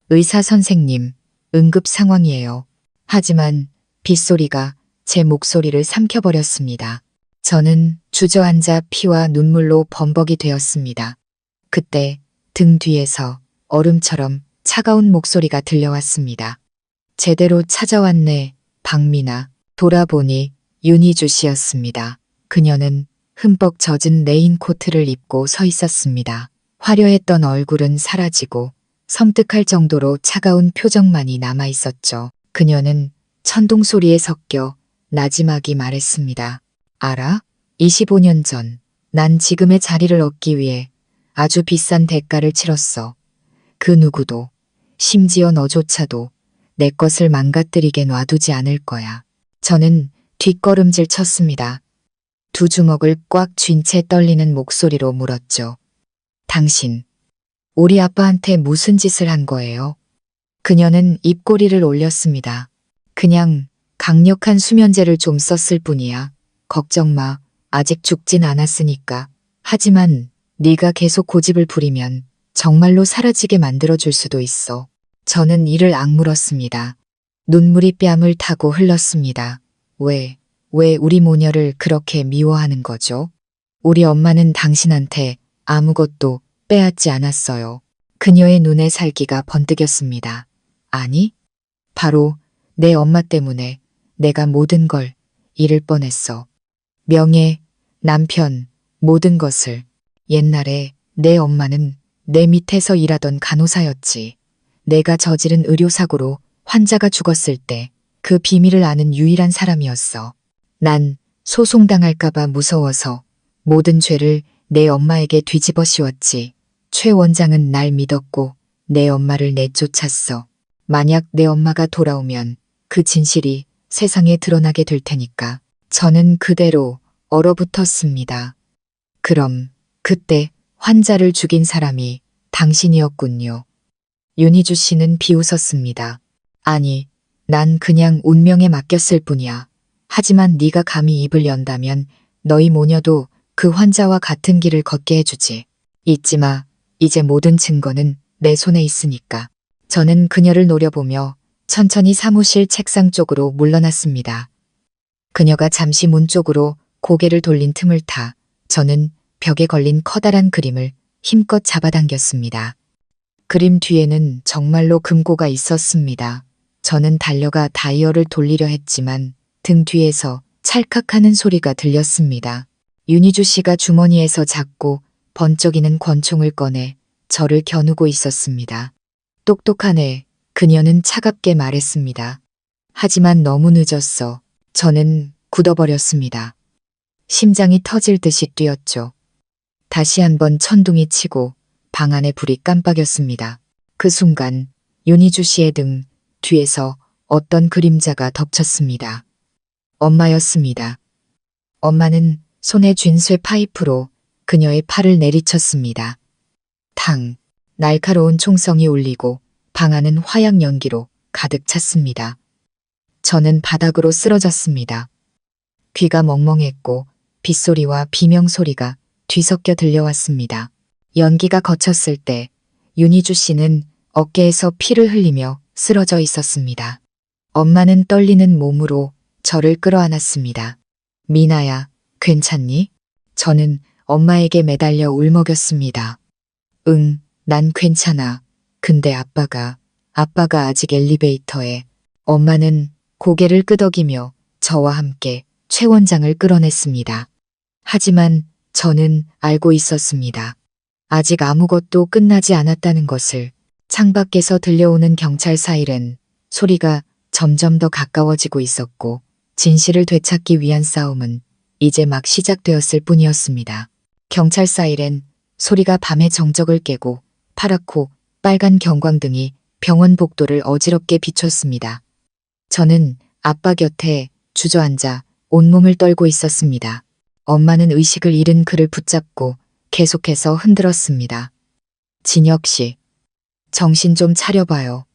의사 선생님, 응급 상황이에요. 하지만 빗소리가 제 목소리를 삼켜버렸습니다. 저는 주저앉아 피와 눈물로 범벅이 되었습니다. 그때 등 뒤에서 얼음처럼 차가운 목소리가 들려왔습니다. 제대로 찾아왔네, 박민아. 돌아보니 윤희주 씨였습니다. 그녀는 흠뻑 젖은 레인코트를 입고 서 있었습니다. 화려했던 얼굴은 사라지고 섬뜩할 정도로 차가운 표정만이 남아 있었죠. 그녀는 천둥 소리에 섞여 나지막이 말했습니다. 알아? 25년 전, 난 지금의 자리를 얻기 위해 아주 비싼 대가를 치렀어. 그 누구도, 심지어 너조차도 내 것을 망가뜨리게 놔두지 않을 거야. 저는 뒷걸음질 쳤습니다. 두 주먹을 꽉 쥔 채 떨리는 목소리로 물었죠. 당신, 우리 아빠한테 무슨 짓을 한 거예요? 그녀는 입꼬리를 올렸습니다. 그냥 강력한 수면제를 좀 썼을 뿐이야. 걱정 마. 아직 죽진 않았으니까. 하지만 네가 계속 고집을 부리면 정말로 사라지게 만들어줄 수도 있어. 저는 이를 악물었습니다. 눈물이 뺨을 타고 흘렀습니다. 왜 우리 모녀를 그렇게 미워하는 거죠? 우리 엄마는 당신한테 아무것도 빼앗지 않았어요. 그녀의 눈에 살기가 번뜩였습니다. 아니, 바로 내 엄마 때문에 내가 모든 걸 잃을 뻔했어. 명예, 남편, 모든 것을. 옛날에 내 엄마는 내 밑에서 일하던 간호사였지. 내가 저지른 의료사고로 환자가 죽었을 때 그 비밀을 아는 유일한 사람이었어. 난 소송당할까봐 무서워서 모든 죄를 내 엄마에게 뒤집어 씌웠지. 최 원장은 날 믿었고 내 엄마를 내쫓았어. 만약 내 엄마가 돌아오면 그 진실이 세상에 드러나게 될 테니까. 저는 그대로 얼어붙었습니다. 그럼 그때 환자를 죽인 사람이 당신이었군요. 윤희주 씨는 비웃었습니다. 아니, 난 그냥 운명에 맡겼을 뿐이야. 하지만 네가 감히 입을 연다면 너희 모녀도 그 환자와 같은 길을 걷게 해주지. 잊지 마. 이제 모든 증거는 내 손에 있으니까. 저는 그녀를 노려보며 천천히 사무실 책상 쪽으로 물러났습니다. 그녀가 잠시 문 쪽으로 고개를 돌린 틈을 타 저는 벽에 걸린 커다란 그림을 힘껏 잡아당겼습니다. 그림 뒤에는 정말로 금고가 있었습니다. 저는 달려가 다이얼을 돌리려 했지만 등 뒤에서 찰칵하는 소리가 들렸습니다. 윤희주 씨가 주머니에서 작고 번쩍이는 권총을 꺼내 저를 겨누고 있었습니다. 똑똑하네. 그녀는 차갑게 말했습니다. 하지만 너무 늦었어. 저는 굳어버렸습니다. 심장이 터질 듯이 뛰었죠. 다시 한번 천둥이 치고 방 안에 불이 깜빡였습니다. 그 순간 윤희주 씨의 등 뒤에서 어떤 그림자가 덮쳤습니다. 엄마였습니다. 엄마는 손에 쥔 쇠 파이프로 그녀의 팔을 내리쳤습니다. 탕! 날카로운 총성이 울리고 방 안은 화약 연기로 가득 찼습니다. 저는 바닥으로 쓰러졌습니다. 귀가 멍멍했고 빗소리와 비명소리가 뒤섞여 들려왔습니다. 연기가 거쳤을 때 윤희주 씨는 어깨에서 피를 흘리며 쓰러져 있었습니다. 엄마는 떨리는 몸으로 저를 끌어안았습니다. 미나야, 괜찮니? 저는 엄마에게 매달려 울먹였습니다. 응, 난 괜찮아. 근데 아빠가 아직 엘리베이터에. 엄마는 고개를 끄덕이며 저와 함께 최 원장을 끌어냈습니다. 하지만 저는 알고 있었습니다. 아직 아무것도 끝나지 않았다는 것을. 창밖에서 들려오는 경찰 사이렌 소리가 점점 더 가까워지고 있었고 진실을 되찾기 위한 싸움은 이제 막 시작되었을 뿐이었습니다. 경찰 사이렌 소리가 밤의 정적을 깨고 파랗고 빨간 경광등이 병원 복도를 어지럽게 비췄습니다. 저는 아빠 곁에 주저앉아 온몸을 떨고 있었습니다. 엄마는 의식을 잃은 그를 붙잡고 계속해서 흔들었습니다. 진혁 씨, 정신 좀 차려봐요.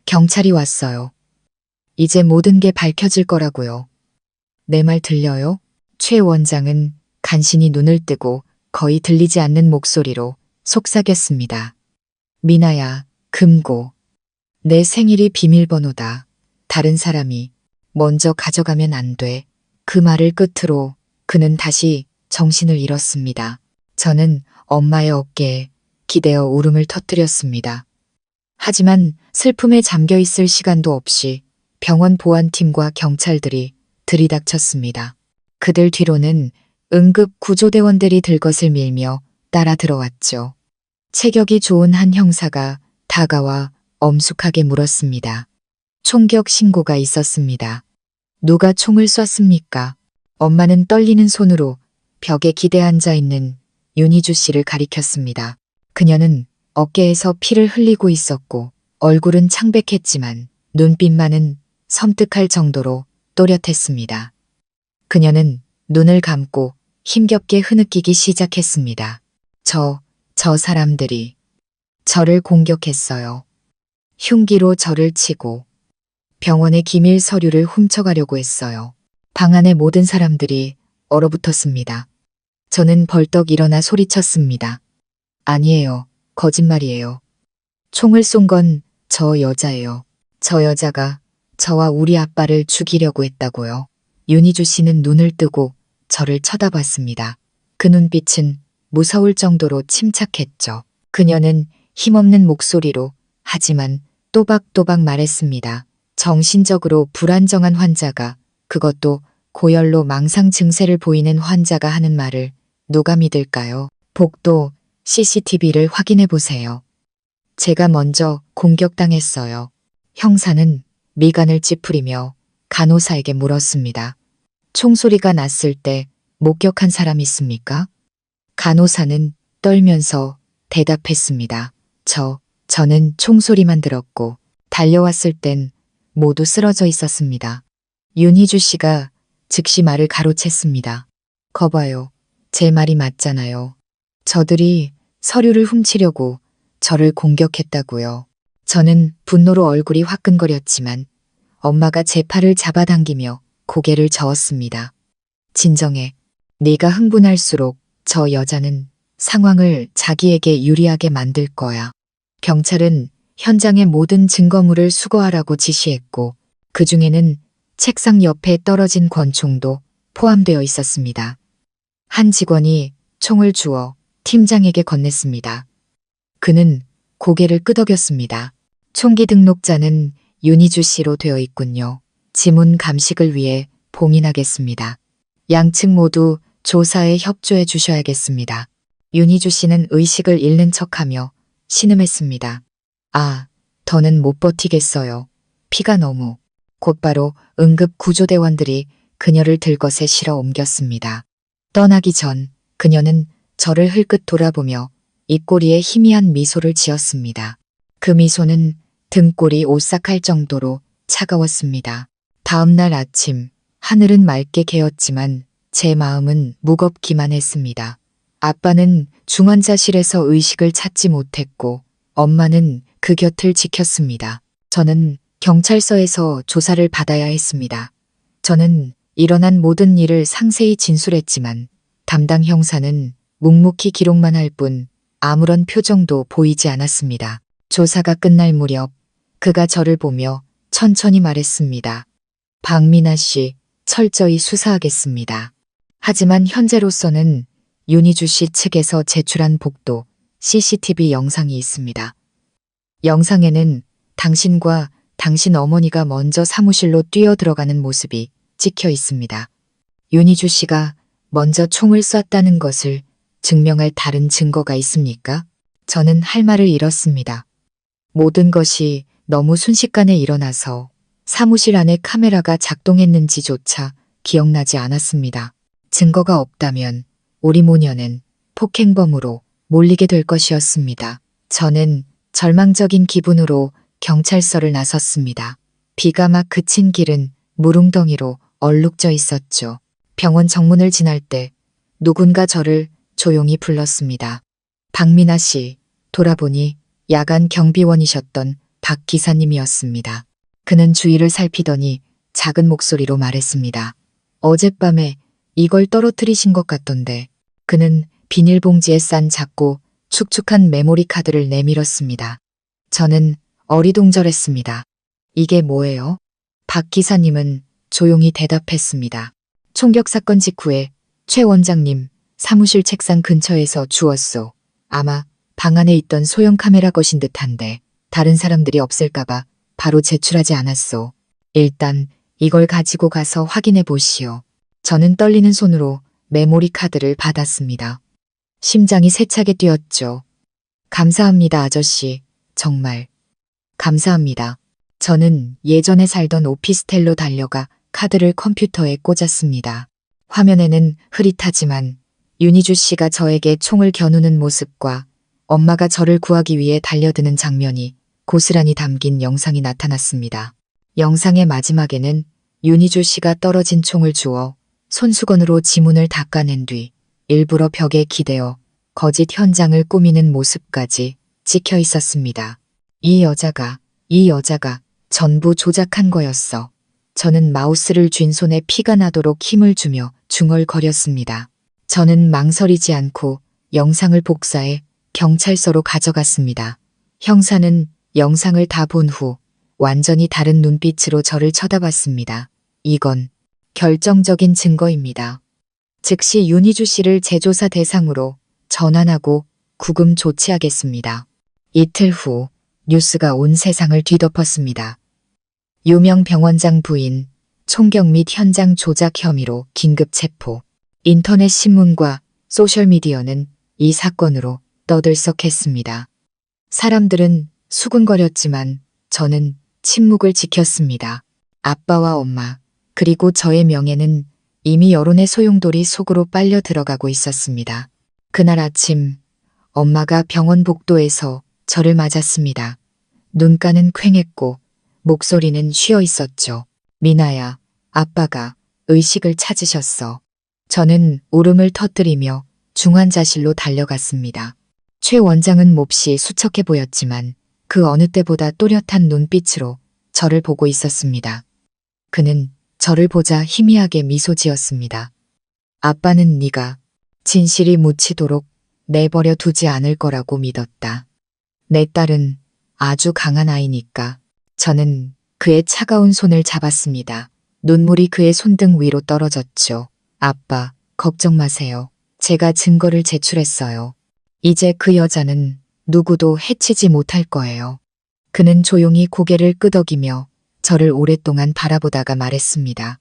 경찰이 왔어요. 이제 모든 게 밝혀질 거라고요. 내 말 들려요? 최 원장은 간신히 눈을 뜨고 거의 들리지 않는 목소리로 속삭였습니다. 미나야, 금고. 내 생일이 비밀번호다. 다른 사람이 먼저 가져가면 안 돼. 그 말을 끝으로 그는 다시 정신을 잃었습니다. 저는 엄마의 어깨에 기대어 울음을 터뜨렸습니다. 하지만 슬픔에 잠겨 있을 시간도 없이 병원 보안팀과 경찰들이 들이닥쳤습니다. 그들 뒤로는 응급 구조대원들이 들것을 밀며 따라 들어왔죠. 체격이 좋은 한 형사가 다가와 엄숙하게 물었습니다. 총격 신고가 있었습니다. 누가 총을 쐈습니까? 엄마는 떨리는 손으로 벽에 기대 앉아 있는 윤희주 씨를 가리켰습니다. 그녀는 어깨에서 피를 흘리고 있었고 얼굴은 창백했지만 눈빛만은 섬뜩할 정도로 또렷했습니다. 그녀는 눈을 감고 힘겹게 흐느끼기 시작했습니다. 저 사람들이 저를 공격했어요. 흉기로 저를 치고 병원의 기밀 서류를 훔쳐가려고 했어요. 방 안의 모든 사람들이 얼어붙었습니다. 저는 벌떡 일어나 소리쳤습니다. 아니에요. 거짓말이에요. 총을 쏜 건 저 여자예요. 저 여자가 저와 우리 아빠를 죽이려고 했다고요. 윤희주 씨는 눈을 뜨고 저를 쳐다봤습니다. 그 눈빛은 무서울 정도로 침착했죠. 그녀는 힘없는 목소리로 하지만 또박또박 말했습니다. 정신적으로 불안정한 환자가, 그것도 고열로 망상 증세를 보이는 환자가 하는 말을 누가 믿을까요? 복도 CCTV를 확인해 보세요. 제가 먼저 공격당했어요. 형사는 미간을 찌푸리며 간호사에게 물었습니다. 총소리가 났을 때 목격한 사람 있습니까? 간호사는 떨면서 대답했습니다. 저는 총소리만 들었고 달려왔을 땐 모두 쓰러져 있었습니다. 윤희주 씨가 즉시 말을 가로챘습니다. 거봐요. 제 말이 맞잖아요. 저들이 서류를 훔치려고 저를 공격했다고요. 저는 분노로 얼굴이 화끈거렸지만 엄마가 제 팔을 잡아당기며 고개를 저었습니다. 진정해. 네가 흥분할수록 저 여자는 상황을 자기에게 유리하게 만들 거야. 경찰은 현장의 모든 증거물을 수거하라고 지시했고 그 중에는 책상 옆에 떨어진 권총도 포함되어 있었습니다. 한 직원이 총을 주어 팀장에게 건넸습니다. 그는 고개를 끄덕였습니다. 총기 등록자는 윤희주 씨로 되어 있군요. 지문 감식을 위해 봉인하겠습니다. 양측 모두 조사에 협조해 주셔야겠습니다. 윤희주 씨는 의식을 잃는 척하며 신음했습니다. 더는 못 버티겠어요. 피가 너무. 곧바로 응급 구조대원들이 그녀를 들것에 실어 옮겼습니다. 떠나기 전 그녀는 저를 흘끗 돌아보며 입꼬리에 희미한 미소를 지었습니다. 그 미소는 등골이 오싹할 정도로 차가웠습니다. 다음 날 아침 하늘은 맑게 개었지만 제 마음은 무겁기만 했습니다. 아빠는 중환자실에서 의식을 찾지 못했고 엄마는 그 곁을 지켰습니다. 저는 경찰서에서 조사를 받아야 했습니다. 저는 일어난 모든 일을 상세히 진술했지만 담당 형사는 묵묵히 기록만 할 뿐 아무런 표정도 보이지 않았습니다. 조사가 끝날 무렵 그가 저를 보며 천천히 말했습니다. 박민아 씨, 철저히 수사하겠습니다. 하지만 현재로서는 윤희주 씨 측에서 제출한 복도 CCTV 영상이 있습니다. 영상에는 당신과 당신 어머니가 먼저 사무실로 뛰어들어가는 모습이 찍혀 있습니다. 윤희주 씨가 먼저 총을 쐈다는 것을 증명할 다른 증거가 있습니까? 저는 할 말을 잃었습니다. 모든 것이 너무 순식간에 일어나서 사무실 안에 카메라가 작동했는지조차 기억나지 않았습니다. 증거가 없다면 우리 모녀는 폭행범으로 몰리게 될 것이었습니다. 저는 절망적인 기분으로 경찰서를 나섰습니다. 비가 막 그친 길은 무릉덩이로 얼룩져 있었죠. 병원 정문을 지날 때 누군가 저를 조용히 불렀습니다. 박민아 씨, 돌아보니 야간 경비원이셨던 박 기사님이었습니다. 그는 주위를 살피더니 작은 목소리로 말했습니다. 어젯밤에 이걸 떨어뜨리신 것 같던데. 그는 비닐봉지에 싼 작고 축축한 메모리 카드를 내밀었습니다. 저는 어리둥절했습니다. 이게 뭐예요? 박 기사님은 조용히 대답했습니다. 총격 사건 직후에 최 원장님 사무실 책상 근처에서 주웠소. 아마 방 안에 있던 소형 카메라 것인 듯한데 다른 사람들이 없을까봐 바로 제출하지 않았소. 일단 이걸 가지고 가서 확인해 보시오. 저는 떨리는 손으로 메모리 카드를 받았습니다. 심장이 세차게 뛰었죠. 감사합니다, 아저씨. 정말. 감사합니다. 저는 예전에 살던 오피스텔로 달려가 카드를 컴퓨터에 꽂았습니다. 화면에는 흐릿하지만 윤희주 씨가 저에게 총을 겨누는 모습과 엄마가 저를 구하기 위해 달려드는 장면이 고스란히 담긴 영상이 나타났습니다. 영상의 마지막에는 윤희주 씨가 떨어진 총을 주워 손수건으로 지문을 닦아낸 뒤 일부러 벽에 기대어 거짓 현장을 꾸미는 모습까지 찍혀 있었습니다. 이 여자가 전부 조작한 거였어. 저는 마우스를 쥔 손에 피가 나도록 힘을 주며 중얼거렸습니다. 저는 망설이지 않고 영상을 복사해 경찰서로 가져갔습니다. 형사는 영상을 다 본 후 완전히 다른 눈빛으로 저를 쳐다봤습니다. 이건 결정적인 증거입니다. 즉시 윤희주 씨를 재조사 대상으로 전환하고 구금 조치하겠습니다. 이틀 후 뉴스가 온 세상을 뒤덮었습니다. 유명 병원장 부인 총격 및 현장 조작 혐의로 긴급 체포. 인터넷 신문과 소셜미디어는 이 사건으로 떠들썩했습니다. 사람들은 수군거렸지만 저는 침묵을 지켰습니다. 아빠와 엄마 그리고 저의 명예는 이미 여론의 소용돌이 속으로 빨려 들어가고 있었습니다. 그날 아침 엄마가 병원 복도에서 저를 맞았습니다. 눈가는 퀭했고 목소리는 쉬어 있었죠. 미나야, 아빠가 의식을 찾으셨어. 저는 울음을 터뜨리며 중환자실로 달려갔습니다. 최 원장은 몹시 수척해 보였지만 그 어느 때보다 또렷한 눈빛으로 저를 보고 있었습니다. 그는 저를 보자 희미하게 미소 지었습니다. 아빠는 네가 진실이 묻히도록 내버려 두지 않을 거라고 믿었다. 내 딸은 아주 강한 아이니까. 저는 그의 차가운 손을 잡았습니다. 눈물이 그의 손등 위로 떨어졌죠. 아빠, 걱정 마세요. 제가 증거를 제출했어요. 이제 그 여자는 누구도 해치지 못할 거예요. 그는 조용히 고개를 끄덕이며 저를 오랫동안 바라보다가 말했습니다.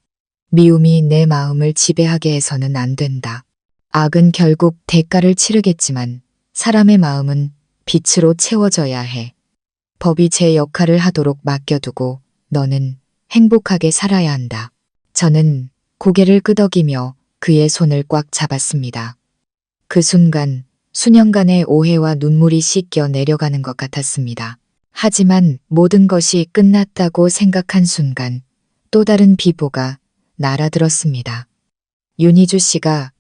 미움이 내 마음을 지배하게 해서는 안 된다. 악은 결국 대가를 치르겠지만 사람의 마음은 빛으로 채워져야 해. 법이 제 역할을 하도록 맡겨두고 너는 행복하게 살아야 한다. 저는 고개를 끄덕이며 그의 손을 꽉 잡았습니다. 그 순간 수년간의 오해와 눈물이 씻겨 내려가는 것 같았습니다. 하지만 모든 것이 끝났다고 생각한 순간 또 다른 비보가 날아들었습니다. 윤희주 씨가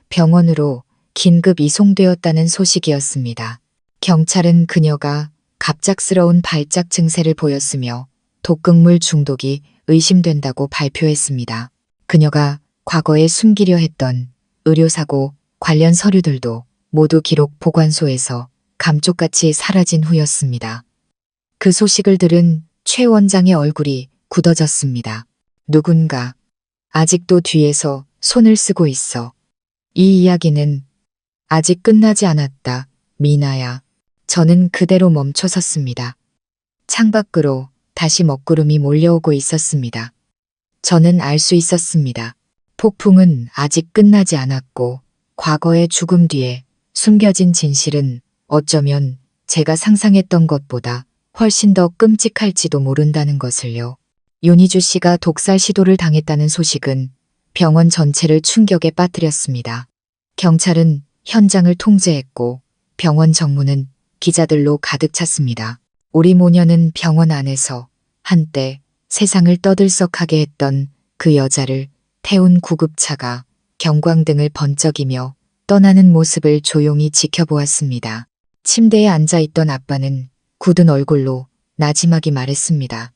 병원으로 긴급 이송되었다는 소식이었습니다. 경찰은 그녀가 갑작스러운 발작 증세를 보였으며 독극물 중독이 의심된다고 발표했습니다. 그녀가 과거에 숨기려 했던 의료사고 관련 서류들도 모두 기록 보관소에서 감쪽같이 사라진 후였습니다. 그 소식을 들은 최 원장의 얼굴이 굳어졌습니다. 누군가 아직도 뒤에서 손을 쓰고 있어. 이 이야기는 아직 끝나지 않았다, 미나야. 저는 그대로 멈춰 섰습니다. 창밖으로 다시 먹구름이 몰려오고 있었습니다. 저는 알 수 있었습니다. 폭풍은 아직 끝나지 않았고 과거의 죽음 뒤에 숨겨진 진실은 어쩌면 제가 상상했던 것보다 훨씬 더 끔찍할지도 모른다는 것을요. 윤희주 씨가 독살 시도를 당했다는 소식은 병원 전체를 충격에 빠뜨렸습니다. 경찰은 현장을 통제했고 병원 정문은 기자들로 가득 찼습니다. 우리 모녀는 병원 안에서 한때 세상을 떠들썩하게 했던 그 여자를 태운 구급차가 경광등을 번쩍이며 떠나는 모습을 조용히 지켜보았습니다. 침대에 앉아있던 아빠는 굳은 얼굴로 나지막이 말했습니다.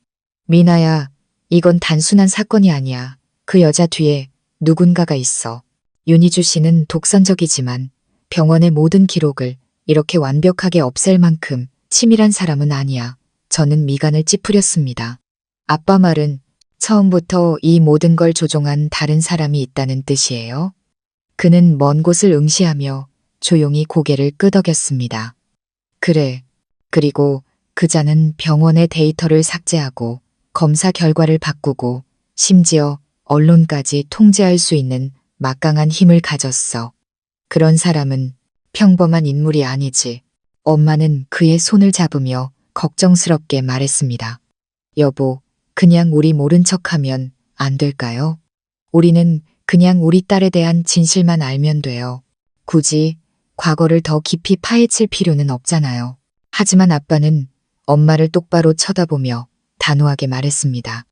미나야, 이건 단순한 사건이 아니야. 그 여자 뒤에 누군가가 있어. 윤희주 씨는 독선적이지만 병원의 모든 기록을 이렇게 완벽하게 없앨 만큼 치밀한 사람은 아니야. 저는 미간을 찌푸렸습니다. 아빠 말은 처음부터 이 모든 걸 조종한 다른 사람이 있다는 뜻이에요? 그는 먼 곳을 응시하며 조용히 고개를 끄덕였습니다. 그래. 그리고 그자는 병원의 데이터를 삭제하고 검사 결과를 바꾸고 심지어 언론까지 통제할 수 있는 막강한 힘을 가졌어. 그런 사람은 평범한 인물이 아니지. 엄마는 그의 손을 잡으며 걱정스럽게 말했습니다. 여보, 그냥 우리 모른 척하면 안 될까요? 우리는 그냥 우리 딸에 대한 진실만 알면 돼요. 굳이 과거를 더 깊이 파헤칠 필요는 없잖아요. 하지만 아빠는 엄마를 똑바로 쳐다보며 단호하게 말했습니다.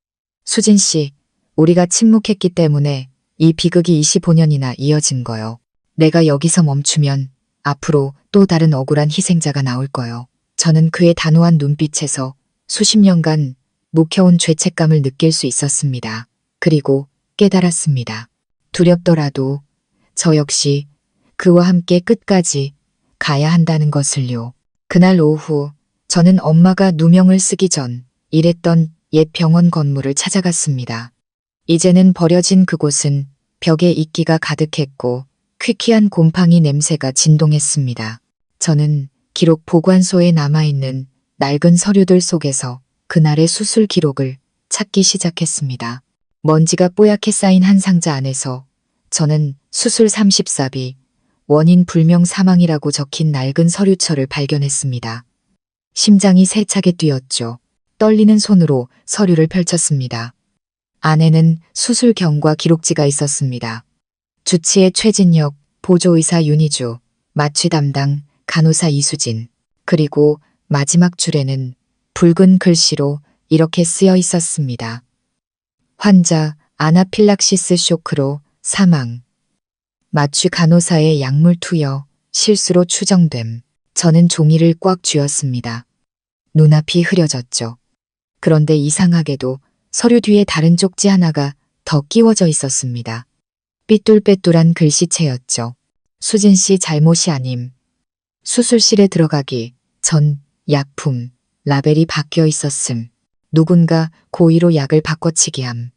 수진 씨, 우리가 침묵했기 때문에 이 비극이 25년이나 이어진 거요. 내가 여기서 멈추면 앞으로 또 다른 억울한 희생자가 나올 거요. 저는 그의 단호한 눈빛에서 수십 년간 묵혀온 죄책감을 느낄 수 있었습니다. 그리고 깨달았습니다. 두렵더라도 저 역시 그와 함께 끝까지 가야 한다는 것을요. 그날 오후 저는 엄마가 누명을 쓰기 전 일했던 옛 병원 건물을 찾아갔습니다. 이제는 버려진 그곳은 벽에 이끼가 가득했고 퀴퀴한 곰팡이 냄새가 진동했습니다. 저는 기록 보관소에 남아있는 낡은 서류들 속에서 그날의 수술 기록을 찾기 시작했습니다. 먼지가 뽀얗게 쌓인 한 상자 안에서 저는 수술 34비, 원인 불명 사망이라고 적힌 낡은 서류철을 발견했습니다. 심장이 세차게 뛰었죠. 떨리는 손으로 서류를 펼쳤습니다. 안에는 수술 경과 기록지가 있었습니다. 주치의 최진혁, 보조의사 윤희주, 마취 담당 간호사 이수진, 그리고 마지막 줄에는 붉은 글씨로 이렇게 쓰여 있었습니다. 환자 아나필락시스 쇼크로 사망. 마취 간호사의 약물 투여, 실수로 추정됨. 저는 종이를 꽉 쥐었습니다. 눈앞이 흐려졌죠. 그런데 이상하게도 서류 뒤에 다른 쪽지 하나가 더 끼워져 있었습니다. 삐뚤빼뚤한 글씨체였죠. 수진 씨 잘못이 아님. 수술실에 들어가기 전 약품, 라벨이 바뀌어 있었음. 누군가 고의로 약을 바꿔치기 함.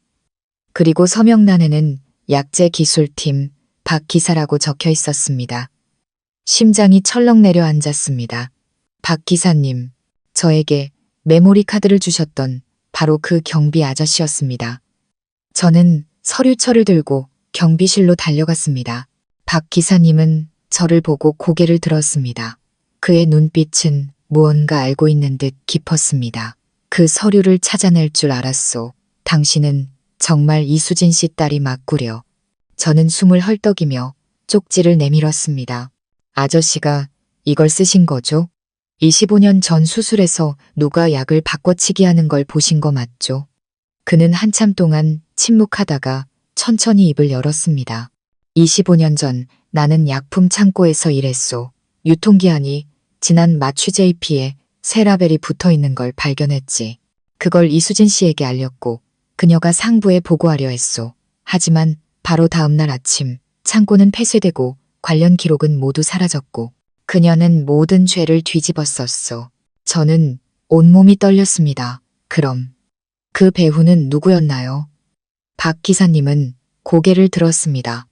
그리고 서명란에는 약제 기술팀 박 기사라고 적혀 있었습니다. 심장이 철렁 내려앉았습니다. 박 기사님, 저에게 메모리 카드를 주셨던 바로 그 경비 아저씨였습니다. 저는 서류철을 들고 경비실로 달려갔습니다. 박 기사님은 저를 보고 고개를 들었습니다. 그의 눈빛은 무언가 알고 있는 듯 깊었습니다. 그 서류를 찾아낼 줄 알았소. 당신은 정말 이수진 씨 딸이 맞구려. 저는 숨을 헐떡이며 쪽지를 내밀었습니다. 아저씨가 이걸 쓰신 거죠? 25년 전 수술에서 누가 약을 바꿔치기 하는 걸 보신 거 맞죠? 그는 한참 동안 침묵하다가 천천히 입을 열었습니다. 25년 전 나는 약품 창고에서 일했소. 유통기한이 지난 마취 JP에 새 라벨이 붙어 있는 걸 발견했지. 그걸 이수진 씨에게 알렸고 그녀가 상부에 보고하려 했소. 하지만 바로 다음 날 아침 창고는 폐쇄되고 관련 기록은 모두 사라졌고 그녀는 모든 죄를 뒤집었었소. 저는 온몸이 떨렸습니다. 그럼 그 배후는 누구였나요? 박 기사님은 고개를 들었습니다.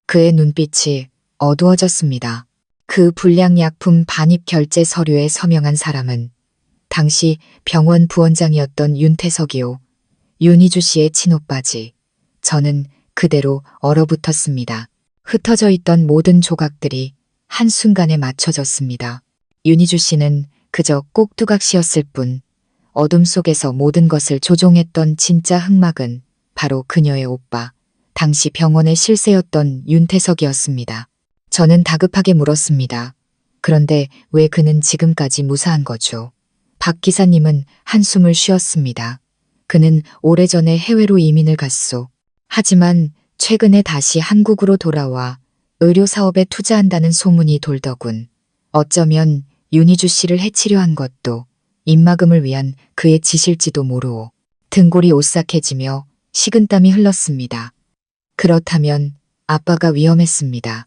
그의 눈빛이 어두워졌습니다. 그 불량약품 반입 결제 서류에 서명한 사람은 당시 병원 부원장이었던 윤태석이요. 윤희주 씨의 친오빠지. 저는 그대로 얼어붙었습니다. 흩어져 있던 모든 조각들이 한순간에 맞춰졌습니다. 윤희주 씨는 그저 꼭두각시였을 뿐 어둠 속에서 모든 것을 조종했던 진짜 흑막은 바로 그녀의 오빠, 당시 병원의 실세였던 윤태석이었습니다. 저는 다급하게 물었습니다. 그런데 왜 그는 지금까지 무사한 거죠? 박 기사님은 한숨을 쉬었습니다. 그는 오래전에 해외로 이민을 갔소. 하지만 최근에 다시 한국으로 돌아와 의료사업에 투자한다는 소문이 돌더군. 어쩌면 윤희주 씨를 해치려 한 것도 입막음을 위한 그의 짓일지도 모르오. 등골이 오싹해지며 식은땀이 흘렀습니다. 그렇다면 아빠가 위험했습니다.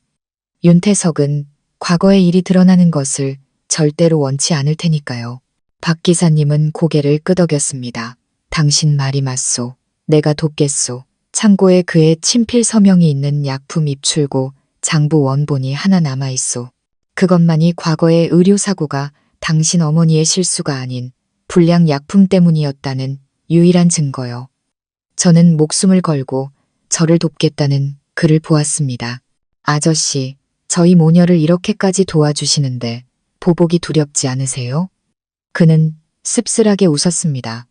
윤태석은 과거의 일이 드러나는 것을 절대로 원치 않을 테니까요. 박 기사님은 고개를 끄덕였습니다. 당신 말이 맞소. 내가 돕겠소. 창고에 그의 친필 서명이 있는 약품 입출고 장부 원본이 하나 남아있소. 그것만이 과거의 의료사고가 당신 어머니의 실수가 아닌 불량 약품 때문이었다는 유일한 증거요. 저는 목숨을 걸고 저를 돕겠다는 글을 보았습니다. 아저씨, 저희 모녀를 이렇게까지 도와주시는데 보복이 두렵지 않으세요? 그는 씁쓸하게 웃었습니다.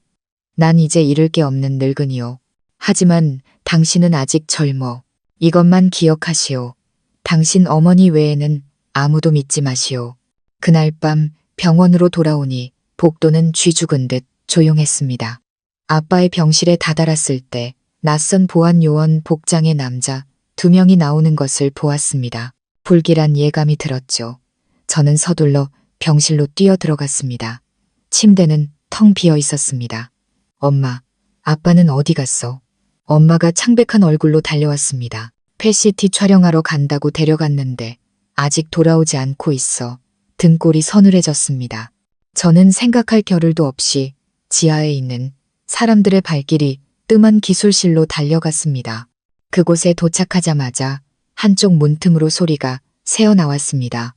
난 이제 잃을 게 없는 늙은이요. 하지만 당신은 아직 젊어. 이것만 기억하시오. 당신 어머니 외에는 아무도 믿지 마시오. 그날 밤 병원으로 돌아오니 복도는 쥐 죽은 듯 조용했습니다. 아빠의 병실에 다다랐을 때 낯선 보안 요원 복장의 남자 2명이 나오는 것을 보았습니다. 불길한 예감이 들었죠. 저는 서둘러 병실로 뛰어 들어갔습니다. 침대는 텅 비어 있었습니다. 엄마, 아빠는 어디 갔어? 엄마가 창백한 얼굴로 달려왔습니다. 펫시티 촬영하러 간다고 데려갔는데 아직 돌아오지 않고 있어. 등골이 서늘해졌습니다. 저는 생각할 겨를도 없이 지하에 있는 사람들의 발길이 뜸한 기술실로 달려갔습니다. 그곳에 도착하자마자 한쪽 문틈으로 소리가 새어나왔습니다.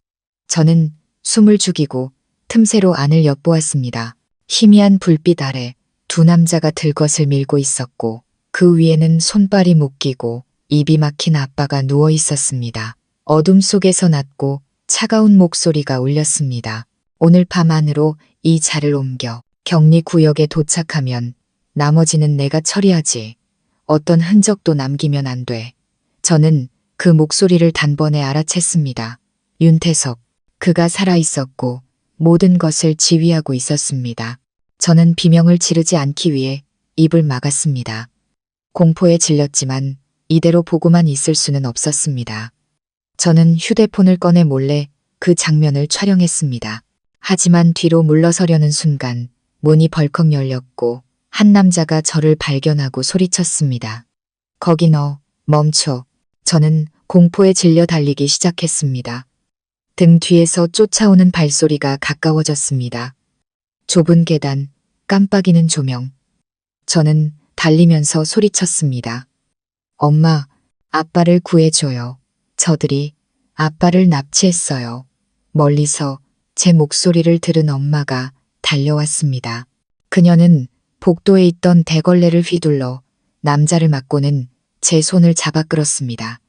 저는 숨을 죽이고 틈새로 안을 엿보았습니다. 희미한 불빛 아래 2 남자가 들것을 밀고 있었고 그 위에는 손발이 묶이고 입이 막힌 아빠가 누워 있었습니다. 어둠 속에서 낮고 차가운 목소리가 울렸습니다. 오늘 밤 안으로 이 자를 옮겨 격리 구역에 도착하면 나머지는 내가 처리하지. 어떤 흔적도 남기면 안 돼. 저는 그 목소리를 단번에 알아챘습니다. 윤태석. 그가 살아있었고 모든 것을 지휘하고 있었습니다. 저는 비명을 지르지 않기 위해 입을 막았습니다. 공포에 질렸지만 이대로 보고만 있을 수는 없었습니다. 저는 휴대폰을 꺼내 몰래 그 장면을 촬영했습니다. 하지만 뒤로 물러서려는 순간 문이 벌컥 열렸고 한 남자가 저를 발견하고 소리쳤습니다. 거기 너, 멈춰. 저는 공포에 질려 달리기 시작했습니다. 등 뒤에서 쫓아오는 발소리가 가까워졌습니다. 좁은 계단, 깜빡이는 조명. 저는 달리면서 소리쳤습니다. 엄마, 아빠를 구해줘요. 저들이 아빠를 납치했어요. 멀리서 제 목소리를 들은 엄마가 달려왔습니다. 그녀는 복도에 있던 대걸레를 휘둘러 남자를 맞고는 제 손을 잡아 끌었습니다.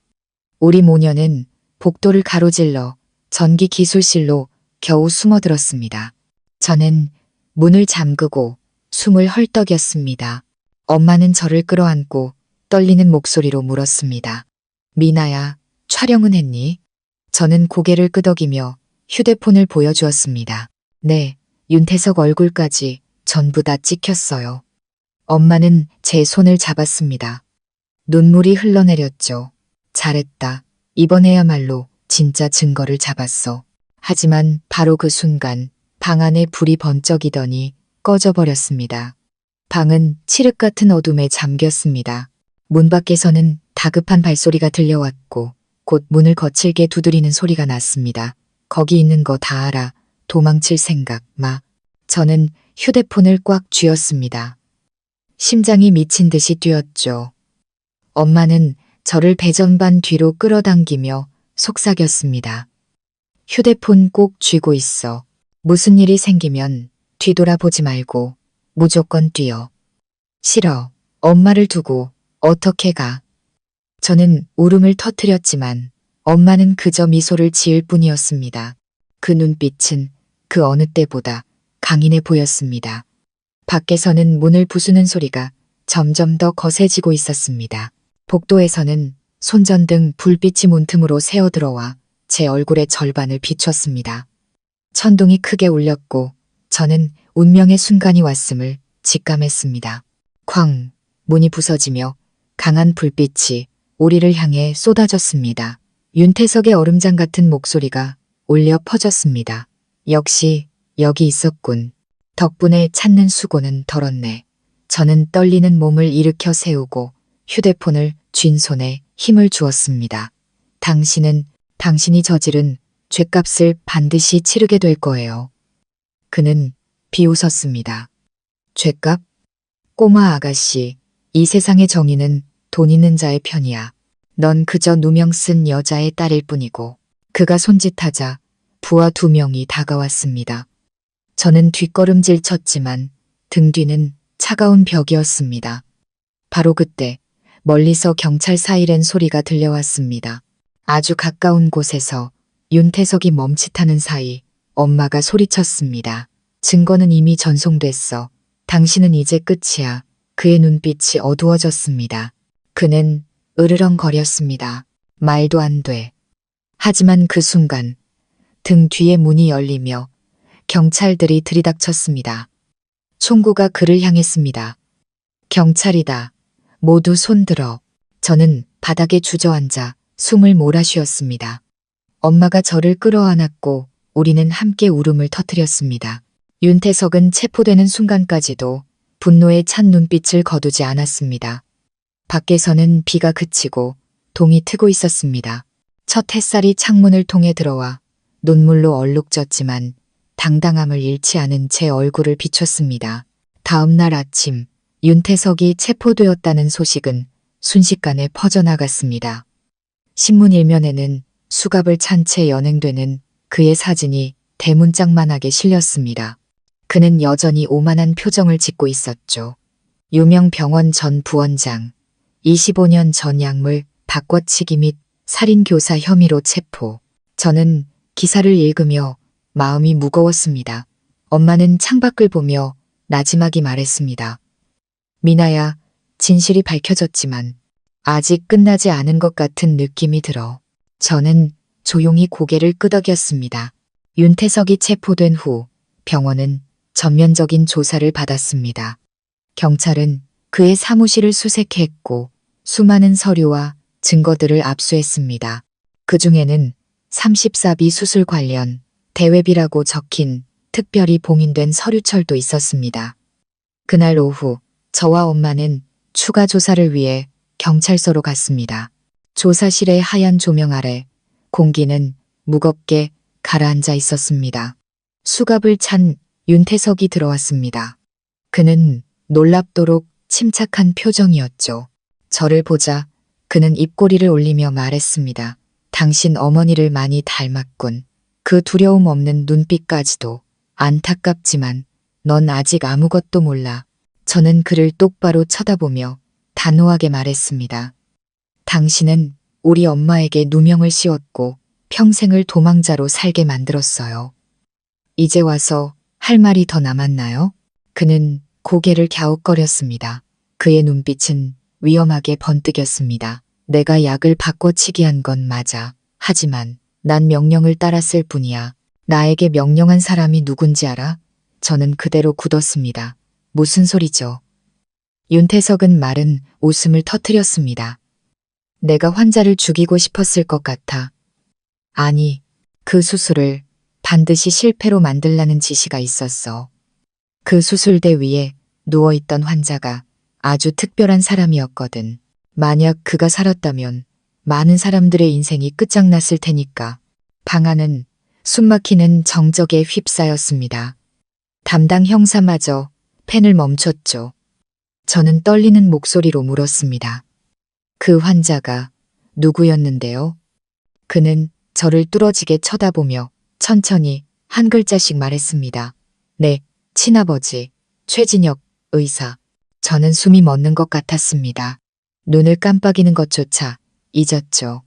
우리 모녀는 복도를 가로질러 전기 기술실로 겨우 숨어들었습니다. 저는 문을 잠그고 숨을 헐떡였습니다. 엄마는 저를 끌어안고 떨리는 목소리로 물었습니다. 미나야, 촬영은 했니? 저는 고개를 끄덕이며 휴대폰을 보여주었습니다. 네, 윤태석 얼굴까지 전부 다 찍혔어요. 엄마는 제 손을 잡았습니다. 눈물이 흘러내렸죠. 잘했다. 이번에야말로 진짜 증거를 잡았어. 하지만 바로 그 순간 방 안에 불이 번쩍이더니 꺼져버렸습니다. 방은 칠흑 같은 어둠에 잠겼습니다. 문 밖에서는 다급한 발소리가 들려왔고 곧 문을 거칠게 두드리는 소리가 났습니다. 거기 있는 거 다 알아. 도망칠 생각 마. 저는 휴대폰을 꽉 쥐었습니다. 심장이 미친 듯이 뛰었죠. 엄마는 저를 배전반 뒤로 끌어당기며 속삭였습니다. 휴대폰 꼭 쥐고 있어. 무슨 일이 생기면 뒤돌아보지 말고 무조건 뛰어. 싫어. 엄마를 두고 어떻게 가. 저는 울음을 터뜨렸지만 엄마는 그저 미소를 지을 뿐이었습니다. 그 눈빛은 그 어느 때보다 강인해 보였습니다. 밖에서는 문을 부수는 소리가 점점 더 거세지고 있었습니다. 복도에서는 손전등 불빛이 문틈으로 새어들어와 제 얼굴의 절반을 비췄습니다. 천둥이 크게 울렸고 저는 운명의 순간이 왔음을 직감했습니다. 쾅! 문이 부서지며 강한 불빛이 우리를 향해 쏟아졌습니다. 윤태석의 얼음장 같은 목소리가 울려 퍼졌습니다. 역시 여기 있었군. 덕분에 찾는 수고는 덜었네. 저는 떨리는 몸을 일으켜 세우고 휴대폰을 쥔 손에 힘을 주었습니다. 당신이 저지른 죗값을 반드시 치르게 될 거예요. 그는 비웃었습니다. 죗값? 꼬마 아가씨, 이 세상의 정의는 돈 있는 자의 편이야. 넌 그저 누명 쓴 여자의 딸일 뿐이고. 그가 손짓하자 부하 2명이 다가왔습니다. 저는 뒷걸음질 쳤지만 등 뒤는 차가운 벽이었습니다. 바로 그때 멀리서 경찰 사이렌 소리가 들려왔습니다. 아주 가까운 곳에서 윤태석이 멈칫하는 사이 엄마가 소리쳤습니다. 증거는 이미 전송됐어. 당신은 이제 끝이야. 그의 눈빛이 어두워졌습니다. 그는 으르렁거렸습니다. 말도 안 돼. 하지만 그 순간 등 뒤에 문이 열리며 경찰들이 들이닥쳤습니다. 총구가 그를 향했습니다. 경찰이다. 모두 손들어. 저는 바닥에 주저앉아 숨을 몰아쉬었습니다. 엄마가 저를 끌어안았고 우리는 함께 울음을 터뜨렸습니다. 윤태석은 체포되는 순간까지도 분노에 찬 눈빛을 거두지 않았습니다. 밖에서는 비가 그치고 동이 트고 있었습니다. 첫 햇살이 창문을 통해 들어와 눈물로 얼룩졌지만 당당함을 잃지 않은 제 얼굴을 비췄습니다. 다음 날 아침 윤태석이 체포되었다는 소식은 순식간에 퍼져나갔습니다. 신문 일면에는 수갑을 찬 채 연행되는 그의 사진이 대문짝만하게 실렸습니다. 그는 여전히 오만한 표정을 짓고 있었죠. 유명 병원 전 부원장, 25년 전 약물 바꿔치기 및 살인교사 혐의로 체포. 저는 기사를 읽으며 마음이 무거웠습니다. 엄마는 창밖을 보며 나지막이 말했습니다. 미나야, 진실이 밝혀졌지만 아직 끝나지 않은 것 같은 느낌이 들어. 저는 조용히 고개를 끄덕였습니다. 윤태석이 체포된 후 병원은 전면적인 조사를 받았습니다. 경찰은 그의 사무실을 수색했고 수많은 서류와 증거들을 압수했습니다. 그 중에는 34비 수술 관련 대외비라고 적힌 특별히 봉인된 서류철도 있었습니다. 그날 오후 저와 엄마는 추가 조사를 위해 경찰서로 갔습니다. 조사실의 하얀 조명 아래 공기는 무겁게 가라앉아 있었습니다. 수갑을 찬 윤태석이 들어왔습니다. 그는 놀랍도록 침착한 표정이었죠. 저를 보자 그는 입꼬리를 올리며 말했습니다. 당신 어머니를 많이 닮았군. 그 두려움 없는 눈빛까지도. 안타깝지만 넌 아직 아무것도 몰라. 저는 그를 똑바로 쳐다보며 단호하게 말했습니다. 당신은 우리 엄마에게 누명을 씌웠고 평생을 도망자로 살게 만들었어요. 이제 와서 할 말이 더 남았나요? 그는 고개를 갸웃거렸습니다. 그의 눈빛은 위험하게 번뜩였습니다. 내가 약을 바꿔치기 한 건 맞아. 하지만 난 명령을 따랐을 뿐이야. 나에게 명령한 사람이 누군지 알아? 저는 그대로 굳었습니다. 무슨 소리죠? 윤태석은 마른 웃음을 터뜨렸습니다. 내가 환자를 죽이고 싶었을 것 같아. 아니, 그 수술을 반드시 실패로 만들라는 지시가 있었어. 그 수술대 위에 누워있던 환자가 아주 특별한 사람이었거든. 만약 그가 살았다면 많은 사람들의 인생이 끝장났을 테니까. 방 안은 숨막히는 정적에 휩싸였습니다. 담당 형사마저 펜을 멈췄죠. 저는 떨리는 목소리로 물었습니다. 그 환자가 누구였는데요? 그는 저를 뚫어지게 쳐다보며 천천히 한 글자씩 말했습니다. 네, 친아버지, 최진혁 의사. 저는 숨이 멎는 것 같았습니다. 눈을 깜빡이는 것조차 잊었죠.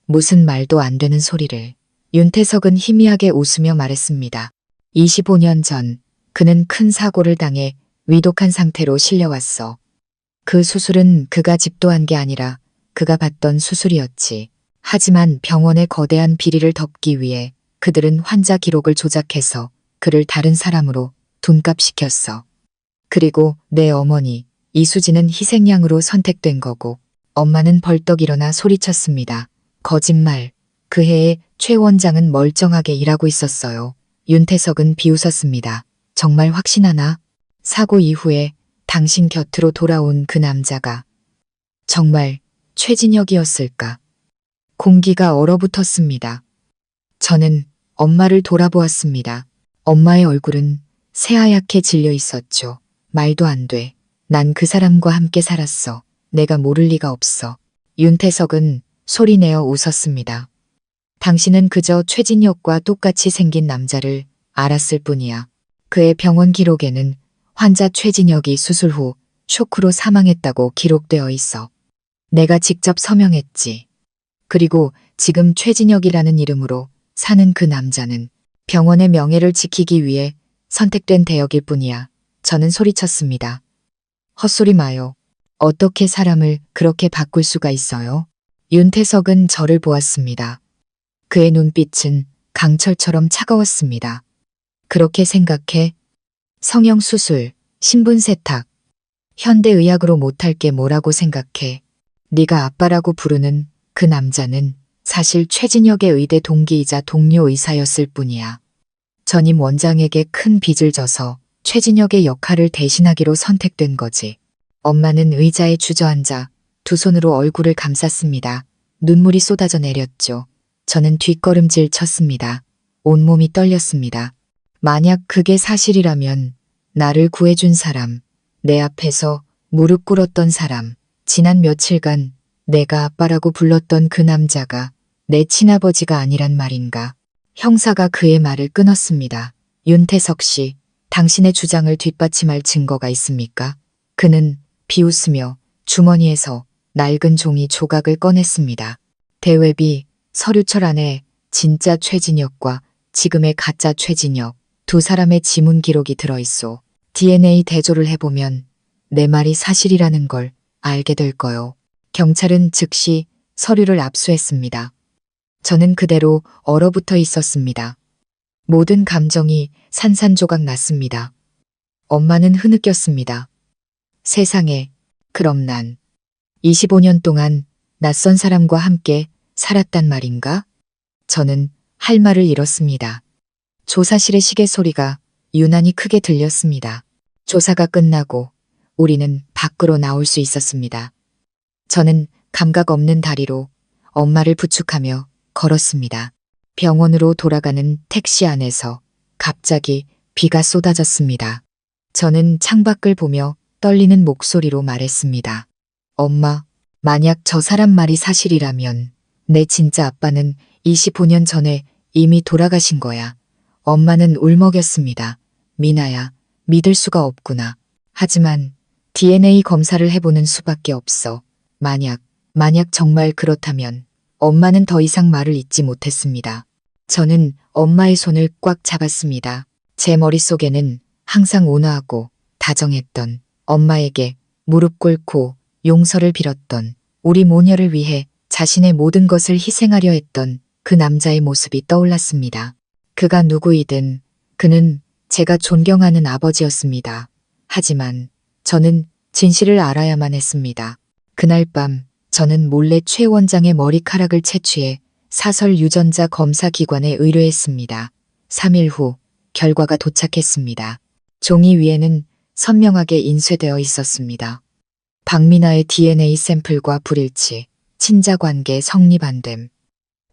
무슨 말도 안 되는 소리를. 윤태석은 희미하게 웃으며 말했습니다. 25년 전 그는 큰 사고를 당해 위독한 상태로 실려왔어. 그 수술은 그가 집도한 게 아니라 그가 받던 수술이었지. 하지만 병원의 거대한 비리를 덮기 위해 그들은 환자 기록을 조작해서 그를 다른 사람으로 둔갑시켰어. 그리고 내 어머니 이수진은 희생양으로 선택된 거고 엄마는 벌떡 일어나 소리쳤습니다. 거짓말. 그 해에 최 원장은 멀쩡하게 일하고 있었어요. 윤태석은 비웃었습니다. 정말 확신하나? 사고 이후에 당신 곁으로 돌아온 그 남자가 정말 최진혁이었을까? 공기가 얼어붙었습니다. 저는 엄마를 돌아보았습니다. 엄마의 얼굴은 새하얗게 질려 있었죠. 말도 안 돼. 난 그 사람과 함께 살았어. 내가 모를 리가 없어. 윤태석은 소리내어 웃었습니다. 당신은 그저 최진혁과 똑같이 생긴 남자를 알았을 뿐이야. 그의 병원 기록에는 환자 최진혁이 수술 후 쇼크로 사망했다고 기록되어 있어. 내가 직접 서명했지. 그리고 지금 최진혁이라는 이름으로 사는 그 남자는 병원의 명예를 지키기 위해 선택된 대역일 뿐이야. 저는 소리쳤습니다. 헛소리 마요. 어떻게 사람을 그렇게 바꿀 수가 있어요? 윤태석은 저를 보았습니다. 그의 눈빛은 강철처럼 차가웠습니다. 그렇게 생각해? 성형수술, 신분세탁, 현대의학으로 못할 게 뭐라고 생각해? 네가 아빠라고 부르는 그 남자는 사실 최진혁의 의대 동기이자 동료 의사였을 뿐이야. 전임 원장에게 큰 빚을 져서 최진혁의 역할을 대신하기로 선택된 거지. 엄마는 의자에 주저앉아 두 손으로 얼굴을 감쌌습니다. 눈물이 쏟아져 내렸죠. 저는 뒷걸음질 쳤습니다. 온몸이 떨렸습니다. 만약 그게 사실이라면 나를 구해준 사람, 내 앞에서 무릎 꿇었던 사람, 지난 며칠간 내가 아빠라고 불렀던 그 남자가 내 친아버지가 아니란 말인가. 형사가 그의 말을 끊었습니다. 윤태석 씨, 당신의 주장을 뒷받침할 증거가 있습니까? 그는 비웃으며 주머니에서 낡은 종이 조각을 꺼냈습니다. 대외비 서류철 안에 진짜 최진혁과 지금의 가짜 최진혁 두 사람의 지문 기록이 들어있소. DNA 대조를 해보면 내 말이 사실이라는 걸 알게 될 거요. 경찰은 즉시 서류를 압수했습니다. 저는 그대로 얼어붙어 있었습니다. 모든 감정이 산산조각 났습니다. 엄마는 흐느꼈습니다. 세상에, 그럼 난 25년 동안 낯선 사람과 함께 살았단 말인가? 저는 할 말을 잃었습니다. 조사실의 시계 소리가 유난히 크게 들렸습니다. 조사가 끝나고 우리는 밖으로 나올 수 있었습니다. 저는 감각 없는 다리로 엄마를 부축하며 걸었습니다. 병원으로 돌아가는 택시 안에서 갑자기 비가 쏟아졌습니다. 저는 창밖을 보며 떨리는 목소리로 말했습니다. 엄마, 만약 저 사람 말이 사실이라면 내 진짜 아빠는 25년 전에 이미 돌아가신 거야. 엄마는 울먹였습니다. 미나야, 믿을 수가 없구나. 하지만 DNA 검사를 해보는 수밖에 없어. 만약 정말 그렇다면 엄마는 더 이상 말을 잇지 못했습니다. 저는 엄마의 손을 꽉 잡았습니다. 제 머릿속에는 항상 온화하고 다정했던 엄마에게 무릎 꿇고 용서를 빌었던 우리 모녀를 위해 자신의 모든 것을 희생하려 했던 그 남자의 모습이 떠올랐습니다. 그가 누구이든 그는 제가 존경하는 아버지였습니다. 하지만 저는 진실을 알아야만 했습니다. 그날 밤 저는 몰래 최 원장의 머리카락을 채취해 사설 유전자 검사 기관에 의뢰했습니다. 3일 후 결과가 도착했습니다. 종이 위에는 선명하게 인쇄되어 있었습니다. 박미나의 DNA 샘플과 불일치, 친자관계 성립 안 됨.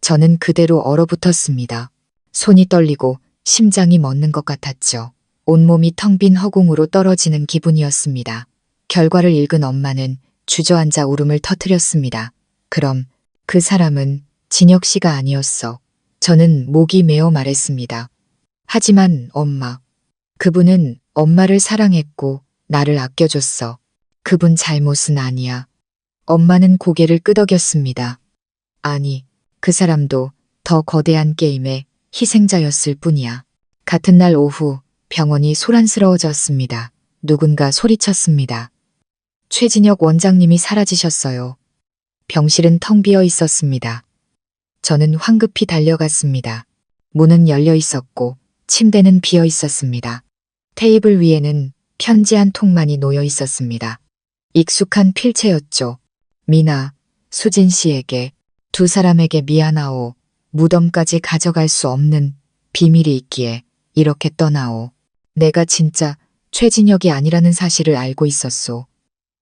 저는 그대로 얼어붙었습니다. 손이 떨리고 심장이 멎는 것 같았죠. 온몸이 텅 빈 허공으로 떨어지는 기분이었습니다. 결과를 읽은 엄마는 주저앉아 울음을 터뜨렸습니다. 그럼 그 사람은 진혁 씨가 아니었어. 저는 목이 메어 말했습니다. 하지만 엄마, 그분은 엄마를 사랑했고 나를 아껴줬어. 그분 잘못은 아니야. 엄마는 고개를 끄덕였습니다. 아니, 그 사람도 더 거대한 게임의 희생자였을 뿐이야. 같은 날 오후 병원이 소란스러워졌습니다. 누군가 소리쳤습니다. 최진혁 원장님이 사라지셨어요. 병실은 텅 비어 있었습니다. 저는 황급히 달려갔습니다. 문은 열려 있었고 침대는 비어 있었습니다. 테이블 위에는 편지 한 통만이 놓여 있었습니다. 익숙한 필체였죠. 미나, 수진 씨에게, 두 사람에게 미안하오. 무덤까지 가져갈 수 없는 비밀이 있기에 이렇게 떠나오. 내가 진짜 최진혁이 아니라는 사실을 알고 있었소.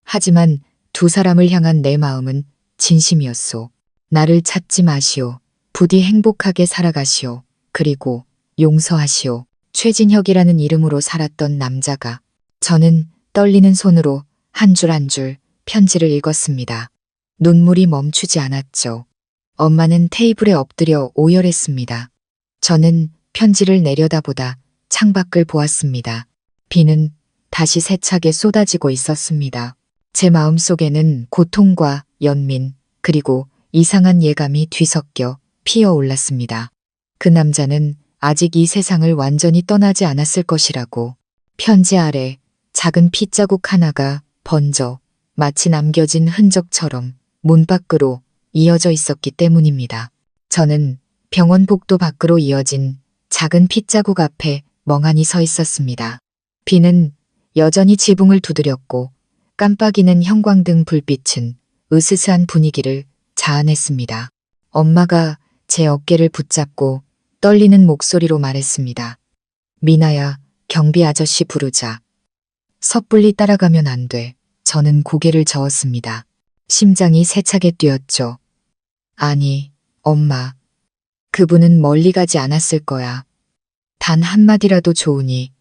하지만 두 사람을 향한 내 마음은 진심이었소. 나를 찾지 마시오. 부디 행복하게 살아가시오. 그리고 용서하시오. 최진혁이라는 이름으로 살았던 남자가. 저는 떨리는 손으로 한 줄 한 줄 편지를 읽었습니다. 눈물이 멈추지 않았죠. 엄마는 테이블에 엎드려 오열했습니다. 저는 편지를 내려다보다 창밖을 보았습니다. 비는 다시 세차게 쏟아지고 있었습니다. 제 마음속에는 고통과 연민 그리고 이상한 예감이 뒤섞여 피어올랐습니다. 그 남자는 아직 이 세상을 완전히 떠나지 않았을 것이라고. 편지 아래 작은 핏자국 하나가 번져 마치 남겨진 흔적처럼 문 밖으로 이어져 있었기 때문입니다. 저는 병원 복도 밖으로 이어진 작은 핏자국 앞에 멍하니 서 있었습니다. 비는 여전히 지붕을 두드렸고 깜빡이는 형광등 불빛은 으스스한 분위기를 자아냈습니다. 엄마가 제 어깨를 붙잡고 떨리는 목소리로 말했습니다. 미나야, 경비 아저씨 부르자. 섣불리 따라가면 안 돼. 저는 고개를 저었습니다. 심장이 세차게 뛰었죠. 아니, 엄마. 그분은 멀리 가지 않았을 거야. 단 한마디라도 좋으니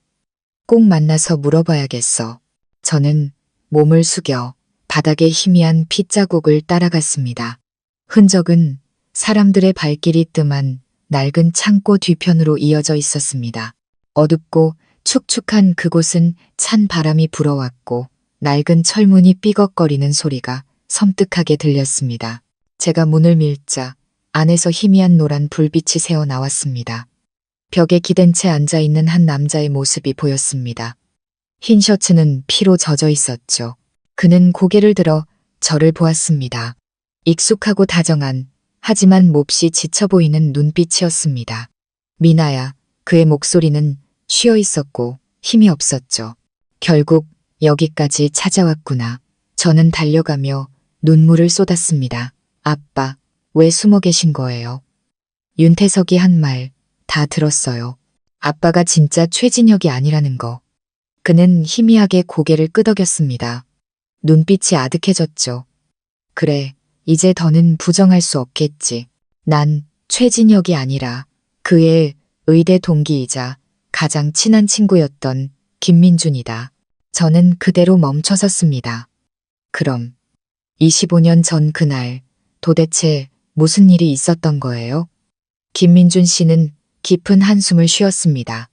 꼭 만나서 물어봐야겠어. 저는 몸을 숙여 바닥에 희미한 핏자국을 따라갔습니다. 흔적은 사람들의 발길이 뜸한 낡은 창고 뒤편으로 이어져 있었습니다. 어둡고 축축한 그곳은 찬 바람이 불어왔고 낡은 철문이 삐걱거리는 소리가 섬뜩하게 들렸습니다. 제가 문을 밀자 안에서 희미한 노란 불빛이 새어 나왔습니다. 벽에 기댄 채 앉아있는 한 남자의 모습이 보였습니다. 흰 셔츠는 피로 젖어 있었죠. 그는 고개를 들어 저를 보았습니다. 익숙하고 다정한 하지만 몹시 지쳐 보이는 눈빛이었습니다. 미나야, 그의 목소리는 쉬어 있었고 힘이 없었죠. 결국 여기까지 찾아왔구나. 저는 달려가며 눈물을 쏟았습니다. 아빠, 왜 숨어 계신 거예요? 윤태석이 한 말 다 들었어요. 아빠가 진짜 최진혁이 아니라는 거. 그는 희미하게 고개를 끄덕였습니다. 눈빛이 아득해졌죠. 그래, 이제 더는 부정할 수 없겠지. 난 최진혁이 아니라 그의 의대 동기이자 가장 친한 친구였던 김민준이다. 저는 그대로 멈춰섰습니다. 그럼 25년 전 그날 도대체 무슨 일이 있었던 거예요? 김민준 씨는 깊은 한숨을 쉬었습니다.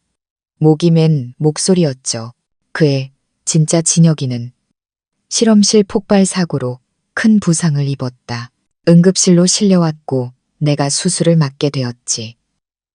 목이 맨 목소리였죠. 그의 진짜 진혁이는 실험실 폭발 사고로 큰 부상을 입었다. 응급실로 실려왔고 내가 수술을 맡게 되었지.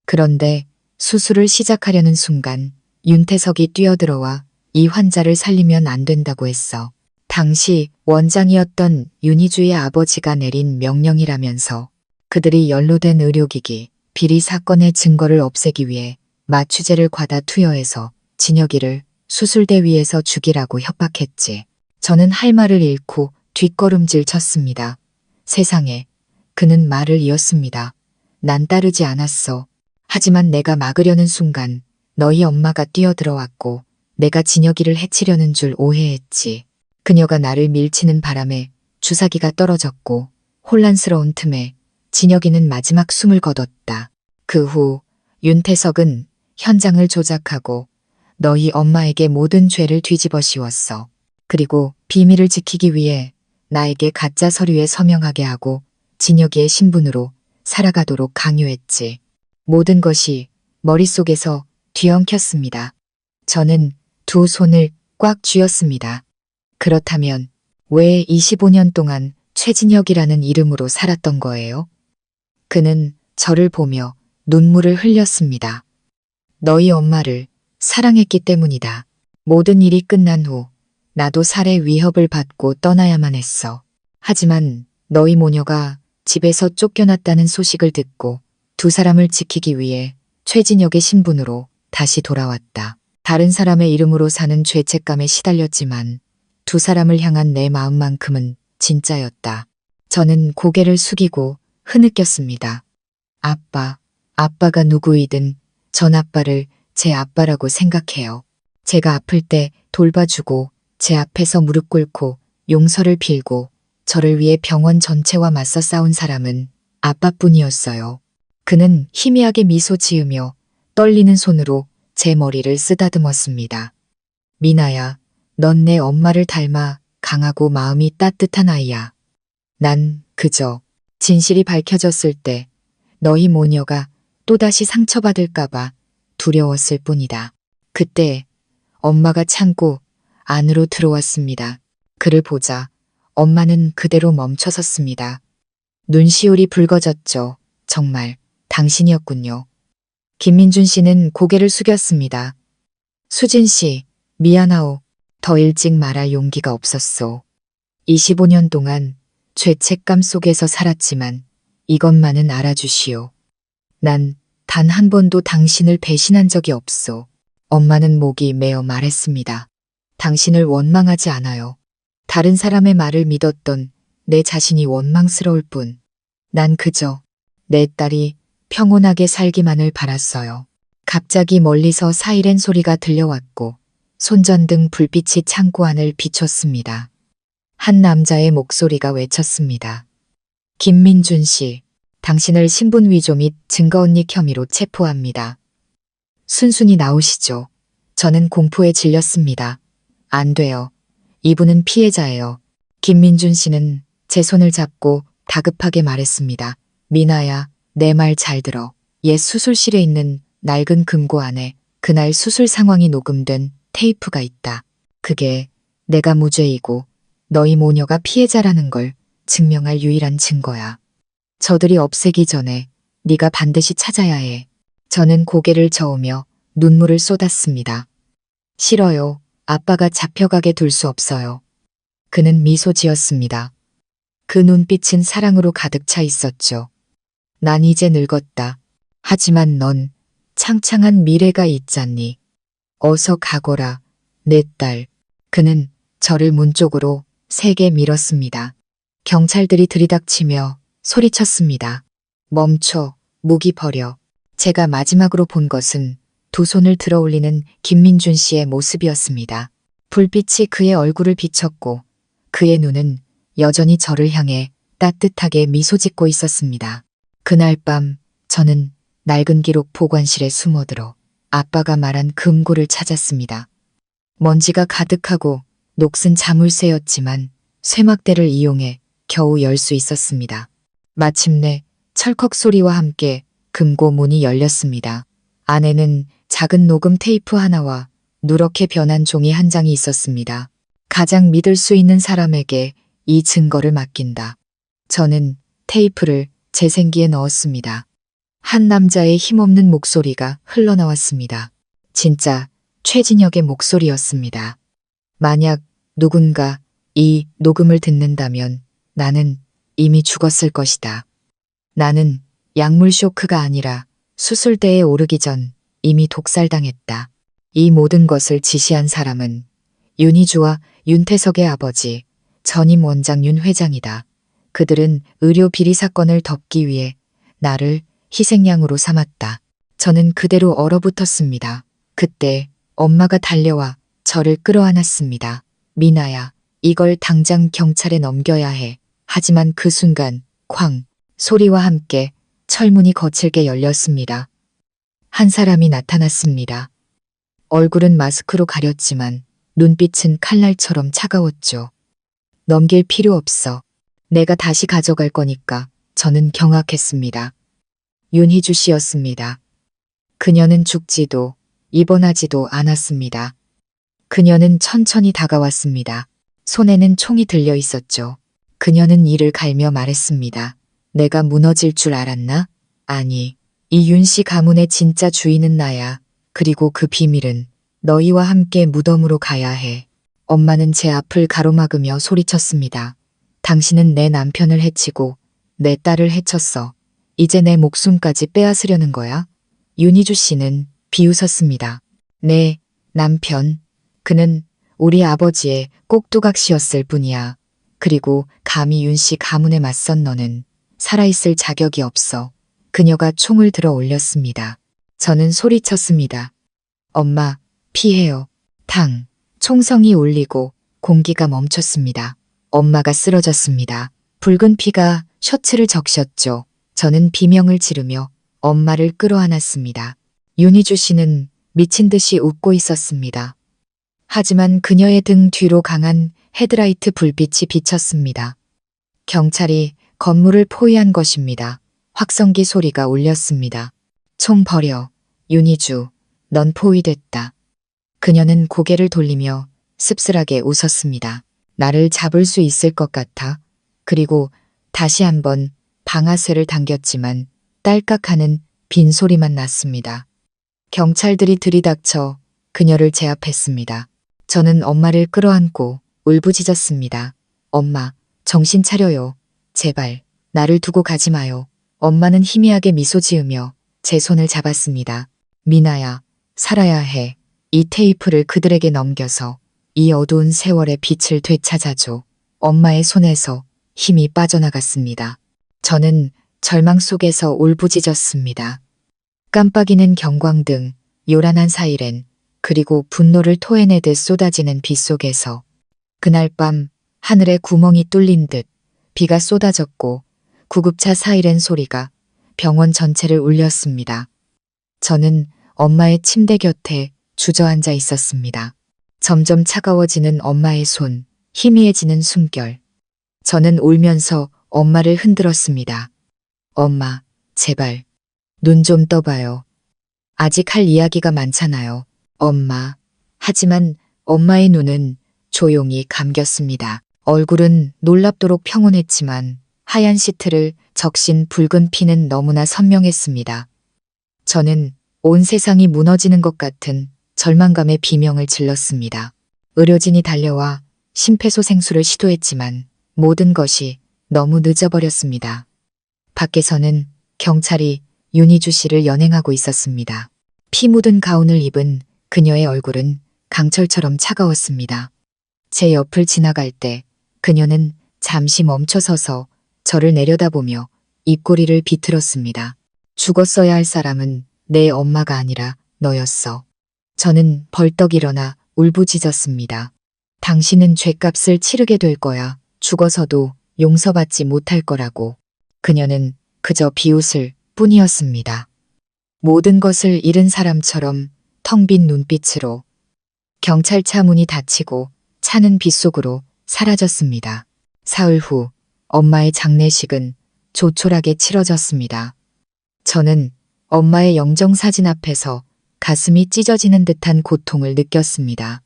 그런데 수술을 시작하려는 순간 윤태석이 뛰어들어와 이 환자를 살리면 안 된다고 했어. 당시 원장이었던 윤희주의 아버지가 내린 명령이라면서 그들이 연루된 의료기기, 비리 사건의 증거를 없애기 위해 마취제를 과다 투여해서 진혁이를 수술대 위에서 죽이라고 협박했지. 저는 할 말을 잃고 뒷걸음질 쳤습니다. 세상에, 그는 말을 이었습니다. 난 따르지 않았어. 하지만 내가 막으려는 순간 너희 엄마가 뛰어들어왔고 내가 진혁이를 해치려는 줄 오해했지. 그녀가 나를 밀치는 바람에 주사기가 떨어졌고 혼란스러운 틈에 진혁이는 마지막 숨을 거뒀다. 그 후 윤태석은 현장을 조작하고 너희 엄마에게 모든 죄를 뒤집어 씌웠어. 그리고 비밀을 지키기 위해 나에게 가짜 서류에 서명하게 하고 진혁이의 신분으로 살아가도록 강요했지. 모든 것이 머릿속에서 뒤엉켰습니다. 저는 두 손을 꽉 쥐었습니다. 그렇다면 왜 25년 동안 최진혁이라는 이름으로 살았던 거예요? 그는 저를 보며 눈물을 흘렸습니다. 너희 엄마를 사랑했기 때문이다. 모든 일이 끝난 후 나도 살해 위협을 받고 떠나야만 했어. 하지만 너희 모녀가 집에서 쫓겨났다는 소식을 듣고 두 사람을 지키기 위해 최진혁의 신분으로 다시 돌아왔다. 다른 사람의 이름으로 사는 죄책감에 시달렸지만 두 사람을 향한 내 마음만큼은 진짜였다. 저는 고개를 숙이고 흐느꼈습니다. 아빠가 누구이든 전 아빠를 제 아빠라고 생각해요. 제가 아플 때 돌봐주고 제 앞에서 무릎 꿇고 용서를 빌고 저를 위해 병원 전체와 맞서 싸운 사람은 아빠뿐이었어요. 그는 희미하게 미소 지으며 떨리는 손으로 제 머리를 쓰다듬었습니다. 미나야, 넌 내 엄마를 닮아 강하고 마음이 따뜻한 아이야. 난 그저 진실이 밝혀졌을 때 너희 모녀가 또다시 상처받을까봐 두려웠을 뿐이다. 그때 엄마가 창고 안으로 들어왔습니다. 그를 보자 엄마는 그대로 멈춰 섰습니다. 눈시울이 붉어졌죠. 정말 당신이었군요. 김민준 씨는 고개를 숙였습니다. 수진 씨, 미안하오. 더 일찍 말할 용기가 없었소. 25년 동안 죄책감 속에서 살았지만 이것만은 알아주시오. 난 단 한 번도 당신을 배신한 적이 없소. 엄마는 목이 메어 말했습니다. 당신을 원망하지 않아요. 다른 사람의 말을 믿었던 내 자신이 원망스러울 뿐. 난 그저 내 딸이 평온하게 살기만을 바랐어요. 갑자기 멀리서 사이렌 소리가 들려왔고 손전등 불빛이 창고 안을 비췄습니다. 한 남자의 목소리가 외쳤습니다. 김민준 씨, 당신을 신분 위조 및 증거언익 혐의로 체포합니다. 순순히 나오시죠. 저는 공포에 질렸습니다. 안 돼요. 이분은 피해자예요. 김민준 씨는 제 손을 잡고 다급하게 말했습니다. 미나야, 내 말 잘 들어. 옛 수술실에 있는 낡은 금고 안에 그날 수술 상황이 녹음된 테이프가 있다. 그게 내가 무죄이고 너희 모녀가 피해자라는 걸 증명할 유일한 증거야. 저들이 없애기 전에 네가 반드시 찾아야 해. 저는 고개를 저으며 눈물을 쏟았습니다. 싫어요. 아빠가 잡혀가게 둘 수 없어요. 그는 미소 지었습니다. 그 눈빛은 사랑으로 가득 차 있었죠. 난 이제 늙었다. 하지만 넌 창창한 미래가 있잖니. 어서 가거라, 내 딸. 그는 저를 문 쪽으로 세게 밀었습니다. 경찰들이 들이닥치며 소리쳤습니다. 멈춰, 무기 버려. 제가 마지막으로 본 것은 두 손을 들어 올리는 김민준 씨의 모습이었습니다. 불빛이 그의 얼굴을 비췄고 그의 눈은 여전히 저를 향해 따뜻하게 미소 짓고 있었습니다. 그날 밤 저는 낡은 기록 보관실에 숨어들어 아빠가 말한 금고를 찾았습니다. 먼지가 가득하고 녹슨 자물쇠였지만 쇠막대를 이용해 겨우 열 수 있었습니다. 마침내 철컥 소리와 함께 금고 문이 열렸습니다. 안에는 작은 녹음 테이프 하나와 누렇게 변한 종이 한 장이 있었습니다. 가장 믿을 수 있는 사람에게 이 증거를 맡긴다. 저는 테이프를 제 생기에 넣었습니다. 한 남자의 힘없는 목소리가 흘러나왔습니다. 진짜 최진혁의 목소리였습니다. 만약 누군가 이 녹음을 듣는다면 나는 이미 죽었을 것이다. 나는 약물 쇼크가 아니라 수술대에 오르기 전 이미 독살당했다. 이 모든 것을 지시한 사람은 윤희주와 윤태석의 아버지 전임 원장 윤 회장이다. 그들은 의료 비리 사건을 덮기 위해 나를 희생양으로 삼았다. 저는 그대로 얼어붙었습니다. 그때 엄마가 달려와 저를 끌어안았습니다. 미나야, 이걸 당장 경찰에 넘겨야 해. 하지만 그 순간 쾅 소리와 함께 철문이 거칠게 열렸습니다. 한 사람이 나타났습니다. 얼굴은 마스크로 가렸지만 눈빛은 칼날처럼 차가웠죠. 넘길 필요 없어. 내가 다시 가져갈 거니까. 저는 경악했습니다. 윤희주 씨였습니다. 그녀는 죽지도 입원하지도 않았습니다. 그녀는 천천히 다가왔습니다. 손에는 총이 들려 있었죠. 그녀는 이를 갈며 말했습니다. 내가 무너질 줄 알았나? 아니, 이 윤 씨 가문의 진짜 주인은 나야. 그리고 그 비밀은 너희와 함께 무덤으로 가야 해. 엄마는 제 앞을 가로막으며 소리쳤습니다. 당신은 내 남편을 해치고 내 딸을 해쳤어. 이제 내 목숨까지 빼앗으려는 거야? 윤희주 씨는 비웃었습니다. 내 남편. 그는 우리 아버지의 꼭두각시였을 뿐이야. 그리고 감히 윤 씨 가문에 맞선 너는 살아있을 자격이 없어. 그녀가 총을 들어 올렸습니다. 저는 소리쳤습니다. 엄마, 피해요. 탕. 총성이 울리고 공기가 멈췄습니다. 엄마가 쓰러졌습니다. 붉은 피가 셔츠를 적셨죠. 저는 비명을 지르며 엄마를 끌어안았습니다. 윤희주 씨는 미친 듯이 웃고 있었습니다. 하지만 그녀의 등 뒤로 강한 헤드라이트 불빛이 비쳤습니다. 경찰이 건물을 포위한 것입니다. 확성기 소리가 울렸습니다. 총 버려. 윤희주, 넌 포위됐다. 그녀는 고개를 돌리며 씁쓸하게 웃었습니다. 나를 잡을 수 있을 것 같아. 그리고 다시 한번 방아쇠를 당겼지만 딸깍하는 빈소리만 났습니다. 경찰들이 들이닥쳐 그녀를 제압했습니다. 저는 엄마를 끌어안고 울부짖었습니다. 엄마, 정신 차려요. 제발, 나를 두고 가지 마요. 엄마는 희미하게 미소 지으며 제 손을 잡았습니다. 미나야, 살아야 해. 이 테이프를 그들에게 넘겨서 이 어두운 세월의 빛을 되찾아줘. 엄마의 손에서 힘이 빠져나갔습니다. 저는 절망 속에서 울부짖었습니다. 깜빡이는 경광등, 요란한 사이렌, 그리고 분노를 토해내듯 쏟아지는 빛 속에서 그날 밤 하늘에 구멍이 뚫린 듯 비가 쏟아졌고 구급차 사이렌 소리가 병원 전체를 울렸습니다. 저는 엄마의 침대 곁에 주저앉아 있었습니다. 점점 차가워지는 엄마의 손, 희미해지는 숨결. 저는 울면서 엄마를 흔들었습니다. 엄마, 제발, 눈 좀 떠봐요. 아직 할 이야기가 많잖아요. 엄마. 하지만 엄마의 눈은 조용히 감겼습니다. 얼굴은 놀랍도록 평온했지만 하얀 시트를 적신 붉은 피는 너무나 선명했습니다. 저는 온 세상이 무너지는 것 같은 절망감의 비명을 질렀습니다. 의료진이 달려와 심폐소생술을 시도했지만 모든 것이 너무 늦어버렸습니다. 밖에서는 경찰이 윤희주 씨를 연행하고 있었습니다. 피 묻은 가운을 입은 그녀의 얼굴은 강철처럼 차가웠습니다. 제 옆을 지나갈 때 그녀는 잠시 멈춰서서 저를 내려다보며 입꼬리를 비틀었습니다. 죽었어야 할 사람은 내 엄마가 아니라 너였어. 저는 벌떡 일어나 울부짖었습니다. 당신은 죗값을 치르게 될 거야. 죽어서도 용서받지 못할 거라고. 그녀는 그저 비웃을 뿐이었습니다. 모든 것을 잃은 사람처럼 텅 빈 눈빛으로 경찰차 문이 닫히고 차는 빗속으로 사라졌습니다. 사흘 후 엄마의 장례식은 조촐하게 치러졌습니다. 저는 엄마의 영정사진 앞에서 가슴이 찢어지는 듯한 고통을 느꼈습니다.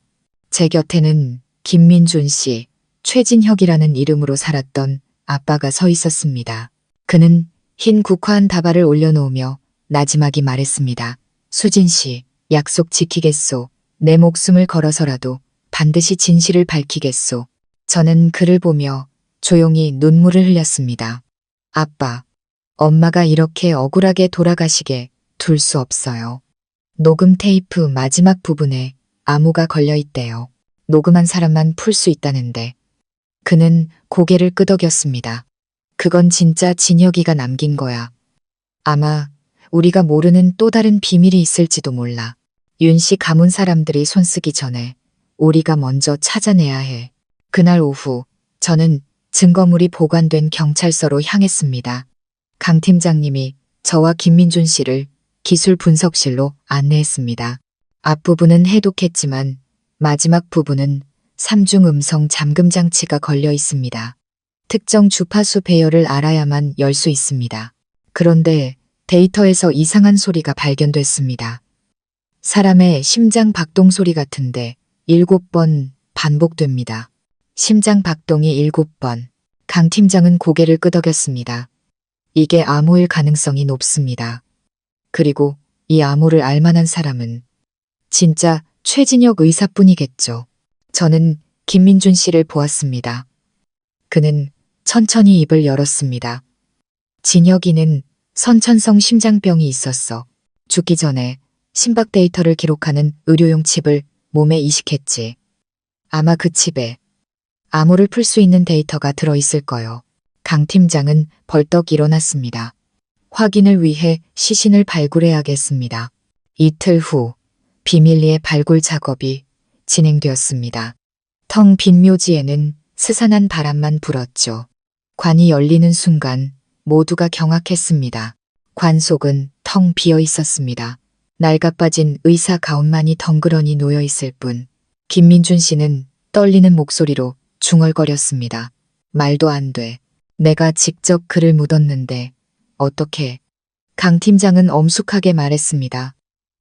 제 곁에는 김민준 씨, 최진혁이라는 이름으로 살았던 아빠가 서 있었습니다. 그는 흰 국화한 다발을 올려놓으며 나지막이 말했습니다. 수진 씨, 약속 지키겠소. 내 목숨을 걸어서라도 반드시 진실을 밝히겠소. 저는 그를 보며 조용히 눈물을 흘렸습니다. 아빠, 엄마가 이렇게 억울하게 돌아가시게 둘 수 없어요. 녹음 테이프 마지막 부분에 암호가 걸려 있대요. 녹음한 사람만 풀 수 있다는데. 그는 고개를 끄덕였습니다. 그건 진짜 진혁이가 남긴 거야. 아마 우리가 모르는 또 다른 비밀이 있을지도 몰라. 윤 씨 가문 사람들이 손쓰기 전에 우리가 먼저 찾아내야 해. 그날 오후 저는 증거물이 보관된 경찰서로 향했습니다. 강 팀장님이 저와 김민준 씨를 기술 분석실로 안내했습니다. 앞부분은 해독했지만 마지막 부분은 3중 음성 잠금 장치가 걸려 있습니다. 특정 주파수 배열을 알아야만 열 수 있습니다. 그런데 데이터에서 이상한 소리가 발견됐습니다. 사람의 심장 박동 소리 같은데 7번 반복됩니다. 심장 박동이 7번. 강 팀장은 고개를 끄덕였습니다. 이게 암호일 가능성이 높습니다. 그리고 이 암호를 알 만한 사람은 진짜 최진혁 의사뿐이겠죠. 저는 김민준 씨를 보았습니다. 그는 천천히 입을 열었습니다. 진혁이는 선천성 심장병이 있었어. 죽기 전에 심박 데이터를 기록하는 의료용 칩을 몸에 이식했지. 아마 그 칩에 암호를 풀 수 있는 데이터가 들어있을 거요. 강 팀장은 벌떡 일어났습니다. 확인을 위해 시신을 발굴해야겠습니다. 이틀 후 비밀리에 발굴 작업이 진행되었습니다. 텅 빈 묘지에는 스산한 바람만 불었죠. 관이 열리는 순간 모두가 경악했습니다. 관 속은 텅 비어 있었습니다. 낡아빠진 의사 가운만이 덩그러니 놓여 있을 뿐. 김민준 씨는 떨리는 목소리로 중얼거렸습니다. 말도 안 돼. 내가 직접 그를 묻었는데 어떻게? 강 팀장은 엄숙하게 말했습니다.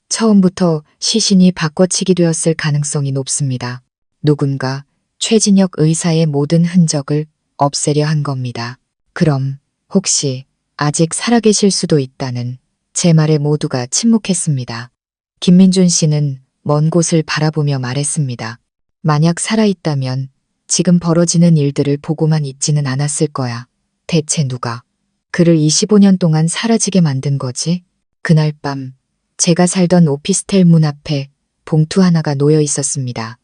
처음부터 시신이 바꿔치기 되었을 가능성이 높습니다. 누군가 최진혁 의사의 모든 흔적을 없애려 한 겁니다. 그럼 혹시 아직 살아계실 수도 있다는 제 말에 모두가 침묵했습니다. 김민준 씨는 먼 곳을 바라보며 말했습니다. 만약 살아있다면 지금 벌어지는 일들을 보고만 있지는 않았을 거야. 대체 누가 그를 25년 동안 사라지게 만든 거지? 그날 밤 제가 살던 오피스텔 문 앞에 봉투 하나가 놓여 있었습니다.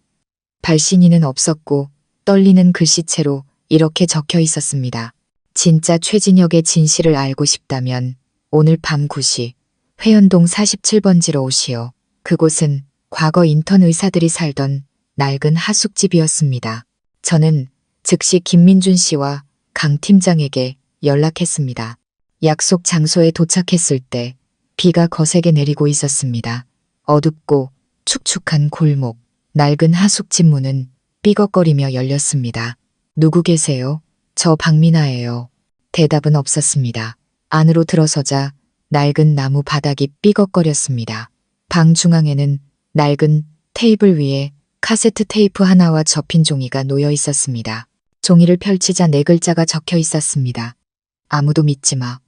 발신인은 없었고 떨리는 글씨체로 이렇게 적혀 있었습니다. 진짜 최진혁의 진실을 알고 싶다면 오늘 밤 9시 회원동 47번지로 오시오. 그곳은 과거 인턴 의사들이 살던 낡은 하숙집이었습니다. 저는 즉시 김민준 씨와 강 팀장에게 연락했습니다. 약속 장소에 도착했을 때 비가 거세게 내리고 있었습니다. 어둡고 축축한 골목, 낡은 하숙집 문은 삐걱거리며 열렸습니다. 누구 계세요? 저 박민아예요. 대답은 없었습니다. 안으로 들어서자 낡은 나무 바닥이 삐걱거렸습니다. 방 중앙에는 낡은 테이블 위에 카세트 테이프 하나와 접힌 종이가 놓여 있었습니다. 종이를 펼치자 4글자가 적혀 있었습니다. 아무도 믿지 마.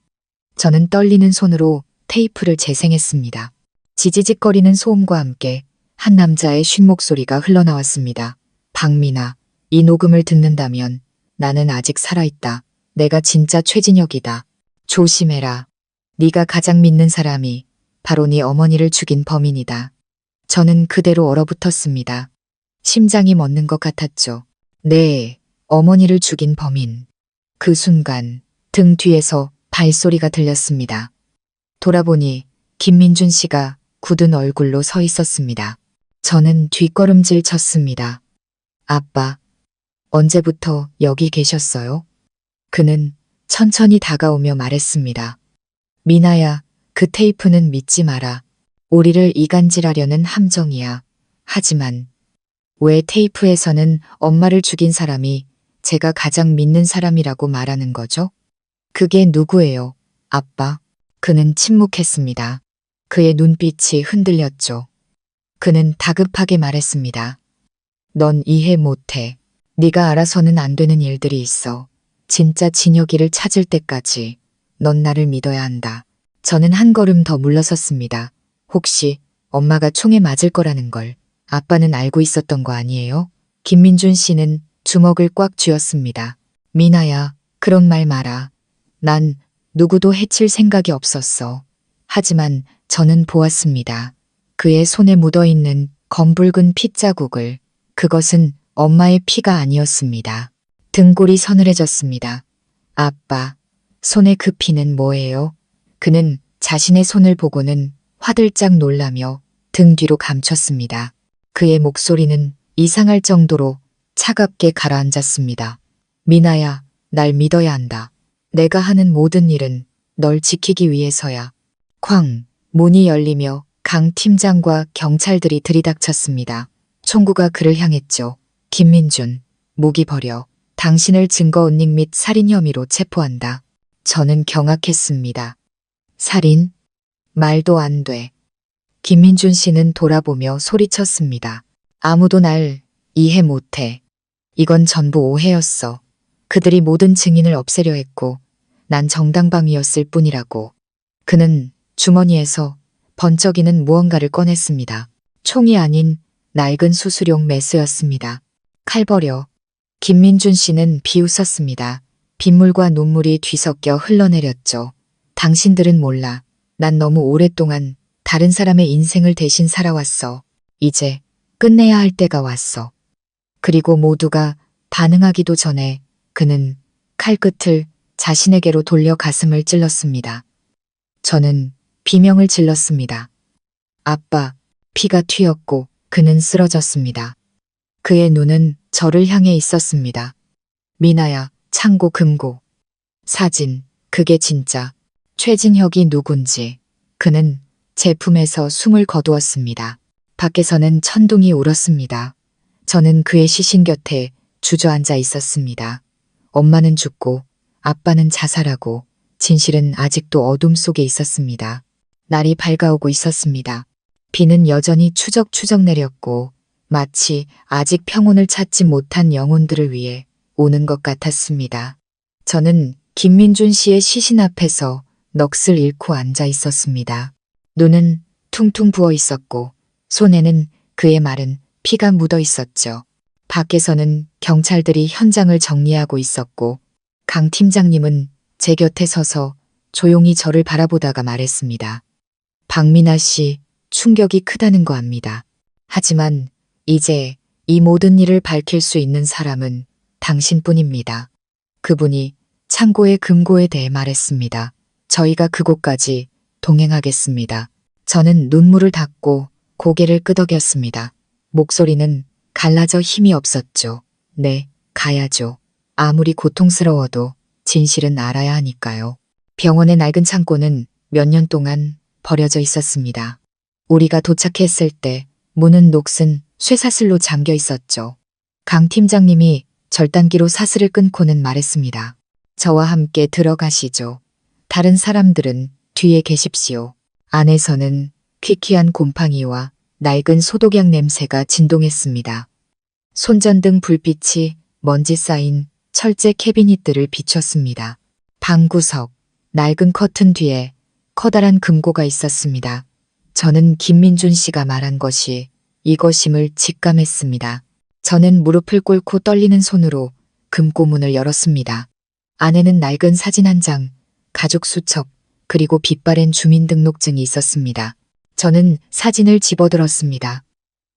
저는 떨리는 손으로 테이프를 재생했습니다. 지지직거리는 소음과 함께 한 남자의 쉰 목소리가 흘러나왔습니다. 박민아, 이 녹음을 듣는다면 나는 아직 살아있다. 내가 진짜 최진혁이다. 조심해라. 네가 가장 믿는 사람이 바로 네 어머니를 죽인 범인이다. 저는 그대로 얼어붙었습니다. 심장이 멎는 것 같았죠. 네, 어머니를 죽인 범인. 그 순간 등 뒤에서 발소리가 들렸습니다. 돌아보니 김민준 씨가 굳은 얼굴로 서 있었습니다. 저는 뒷걸음질 쳤습니다. 아빠, 언제부터 여기 계셨어요? 그는 천천히 다가오며 말했습니다. 미나야, 그 테이프는 믿지 마라. 우리를 이간질하려는 함정이야. 하지만 왜 테이프에서는 엄마를 죽인 사람이 제가 가장 믿는 사람이라고 말하는 거죠? 그게 누구예요, 아빠? 그는 침묵했습니다. 그의 눈빛이 흔들렸죠. 그는 다급하게 말했습니다. 넌 이해 못해. 네가 알아서는 안 되는 일들이 있어. 진짜 진혁이를 찾을 때까지 넌 나를 믿어야 한다. 저는 한 걸음 더 물러섰습니다. 혹시 엄마가 총에 맞을 거라는 걸 아빠는 알고 있었던 거 아니에요? 김민준 씨는 주먹을 꽉 쥐었습니다. 미나야, 그런 말 마라. 난 누구도 해칠 생각이 없었어. 하지만 저는 보았습니다. 그의 손에 묻어있는 검붉은 핏자국을. 그것은 엄마의 피가 아니었습니다. 등골이 서늘해졌습니다. 아빠, 손에 그 피는 뭐예요? 그는 자신의 손을 보고는 화들짝 놀라며 등 뒤로 감췄습니다. 그의 목소리는 이상할 정도로 차갑게 가라앉았습니다. 미나야, 날 믿어야 한다. 내가 하는 모든 일은 널 지키기 위해서야. 쾅! 문이 열리며 강 팀장과 경찰들이 들이닥쳤습니다. 총구가 그를 향했죠. 김민준, 무기 버려. 당신을 증거 은닉 및 살인 혐의로 체포한다. 저는 경악했습니다. 살인? 말도 안 돼. 김민준 씨는 돌아보며 소리쳤습니다. 아무도 날 이해 못해. 이건 전부 오해였어. 그들이 모든 증인을 없애려 했고 난 정당방위였을 뿐이라고. 그는 주머니에서 번쩍이는 무언가를 꺼냈습니다. 총이 아닌 낡은 수술용 메스였습니다. 칼 버려. 김민준 씨는 비웃었습니다. 빗물과 눈물이 뒤섞여 흘러내렸죠. 당신들은 몰라. 난 너무 오랫동안 다른 사람의 인생을 대신 살아왔어. 이제 끝내야 할 때가 왔어. 그리고 모두가 반응하기도 전에 그는 칼끝을 자신에게로 돌려 가슴을 찔렀습니다. 저는 비명을 질렀습니다. 아빠, 피가 튀었고 그는 쓰러졌습니다. 그의 눈은 저를 향해 있었습니다. 미나야, 창고 금고. 사진, 그게 진짜. 최진혁이 누군지. 그는 제 품에서 숨을 거두었습니다. 밖에서는 천둥이 울었습니다. 저는 그의 시신 곁에 주저앉아 있었습니다. 엄마는 죽고 아빠는 자살하고 진실은 아직도 어둠 속에 있었습니다. 날이 밝아오고 있었습니다. 비는 여전히 추적추적 내렸고 마치 아직 평온을 찾지 못한 영혼들을 위해 오는 것 같았습니다. 저는 김민준 씨의 시신 앞에서 넋을 잃고 앉아 있었습니다. 눈은 퉁퉁 부어 있었고 손에는 그의 마른 피가 묻어 있었죠. 밖에서는 경찰들이 현장을 정리하고 있었고 강 팀장님은 제 곁에 서서 조용히 저를 바라보다가 말했습니다. 박민아 씨, 충격이 크다는 거 압니다. 하지만 이제 이 모든 일을 밝힐 수 있는 사람은 당신뿐입니다. 그분이 창고의 금고에 대해 말했습니다. 저희가 그곳까지 동행하겠습니다. 저는 눈물을 닦고 고개를 끄덕였습니다. 목소리는 갈라져 힘이 없었죠. 네, 가야죠. 아무리 고통스러워도 진실은 알아야 하니까요. 병원의 낡은 창고는 몇 년 동안 버려져 있었습니다. 우리가 도착했을 때 문은 녹슨 쇠사슬로 잠겨 있었죠. 강 팀장님이 절단기로 사슬을 끊고는 말했습니다. 저와 함께 들어가시죠. 다른 사람들은 뒤에 계십시오. 안에서는 퀴퀴한 곰팡이와 낡은 소독약 냄새가 진동했습니다. 손전등 불빛이 먼지 쌓인 철제 캐비닛들을 비췄습니다. 방구석, 낡은 커튼 뒤에 커다란 금고가 있었습니다. 저는 김민준 씨가 말한 것이 이것임을 직감했습니다. 저는 무릎을 꿇고 떨리는 손으로 금고문을 열었습니다. 안에는 낡은 사진 한 장, 가족 수첩, 그리고 빛바랜 주민등록증이 있었습니다. 저는 사진을 집어들었습니다.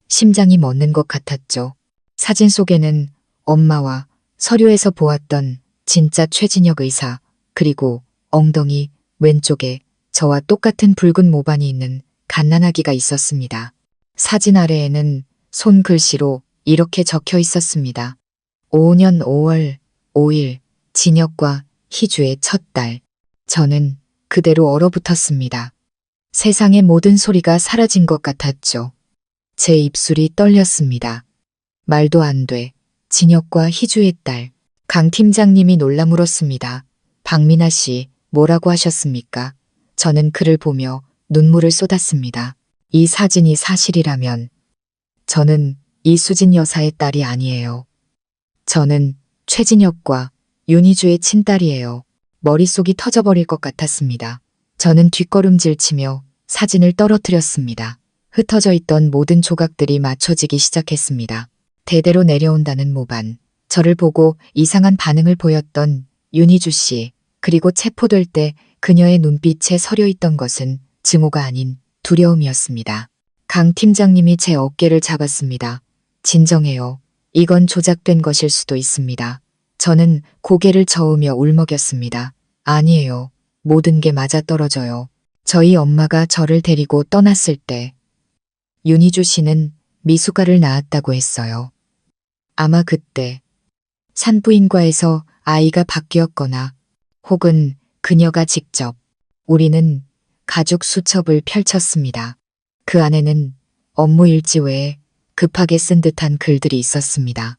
심장이 멎는 것 같았죠. 사진 속에는 엄마와 서류에서 보았던 진짜 최진혁 의사, 그리고 엉덩이 왼쪽에 저와 똑같은 붉은 모반이 있는 갓난아기가 있었습니다. 사진 아래에는 손글씨로 이렇게 적혀 있었습니다. 5년 5월 5일 진혁과 희주의 첫 달. 저는 그대로 얼어붙었습니다. 세상의 모든 소리가 사라진 것 같았죠. 제 입술이 떨렸습니다. 말도 안 돼. 진혁과 희주의 딸. 강 팀장님이 놀라 물었습니다. 박민아 씨, 뭐라고 하셨습니까? 저는 그를 보며 눈물을 쏟았습니다. 이 사진이 사실이라면 저는 이수진 여사의 딸이 아니에요. 저는 최진혁과 윤희주의 친딸이에요. 머릿속이 터져버릴 것 같았습니다. 저는 뒷걸음질 치며 사진을 떨어뜨렸습니다. 흩어져 있던 모든 조각들이 맞춰지기 시작했습니다. 대대로 내려온다는 모반, 저를 보고 이상한 반응을 보였던 윤희주 씨, 그리고 체포될 때 그녀의 눈빛에 서려 있던 것은 증오가 아닌 두려움이었습니다. 강 팀장님이 제 어깨를 잡았습니다. 진정해요. 이건 조작된 것일 수도 있습니다. 저는 고개를 저으며 울먹였습니다. 아니에요. 모든 게 맞아떨어져요. 저희 엄마가 저를 데리고 떠났을 때 윤희주 씨는 미숙아를 낳았다고 했어요. 아마 그때 산부인과에서 아이가 바뀌었거나 혹은 그녀가 직접 우리는 가족 수첩을 펼쳤습니다. 그 안에는 업무 일지 외에 급하게 쓴 듯한 글들이 있었습니다.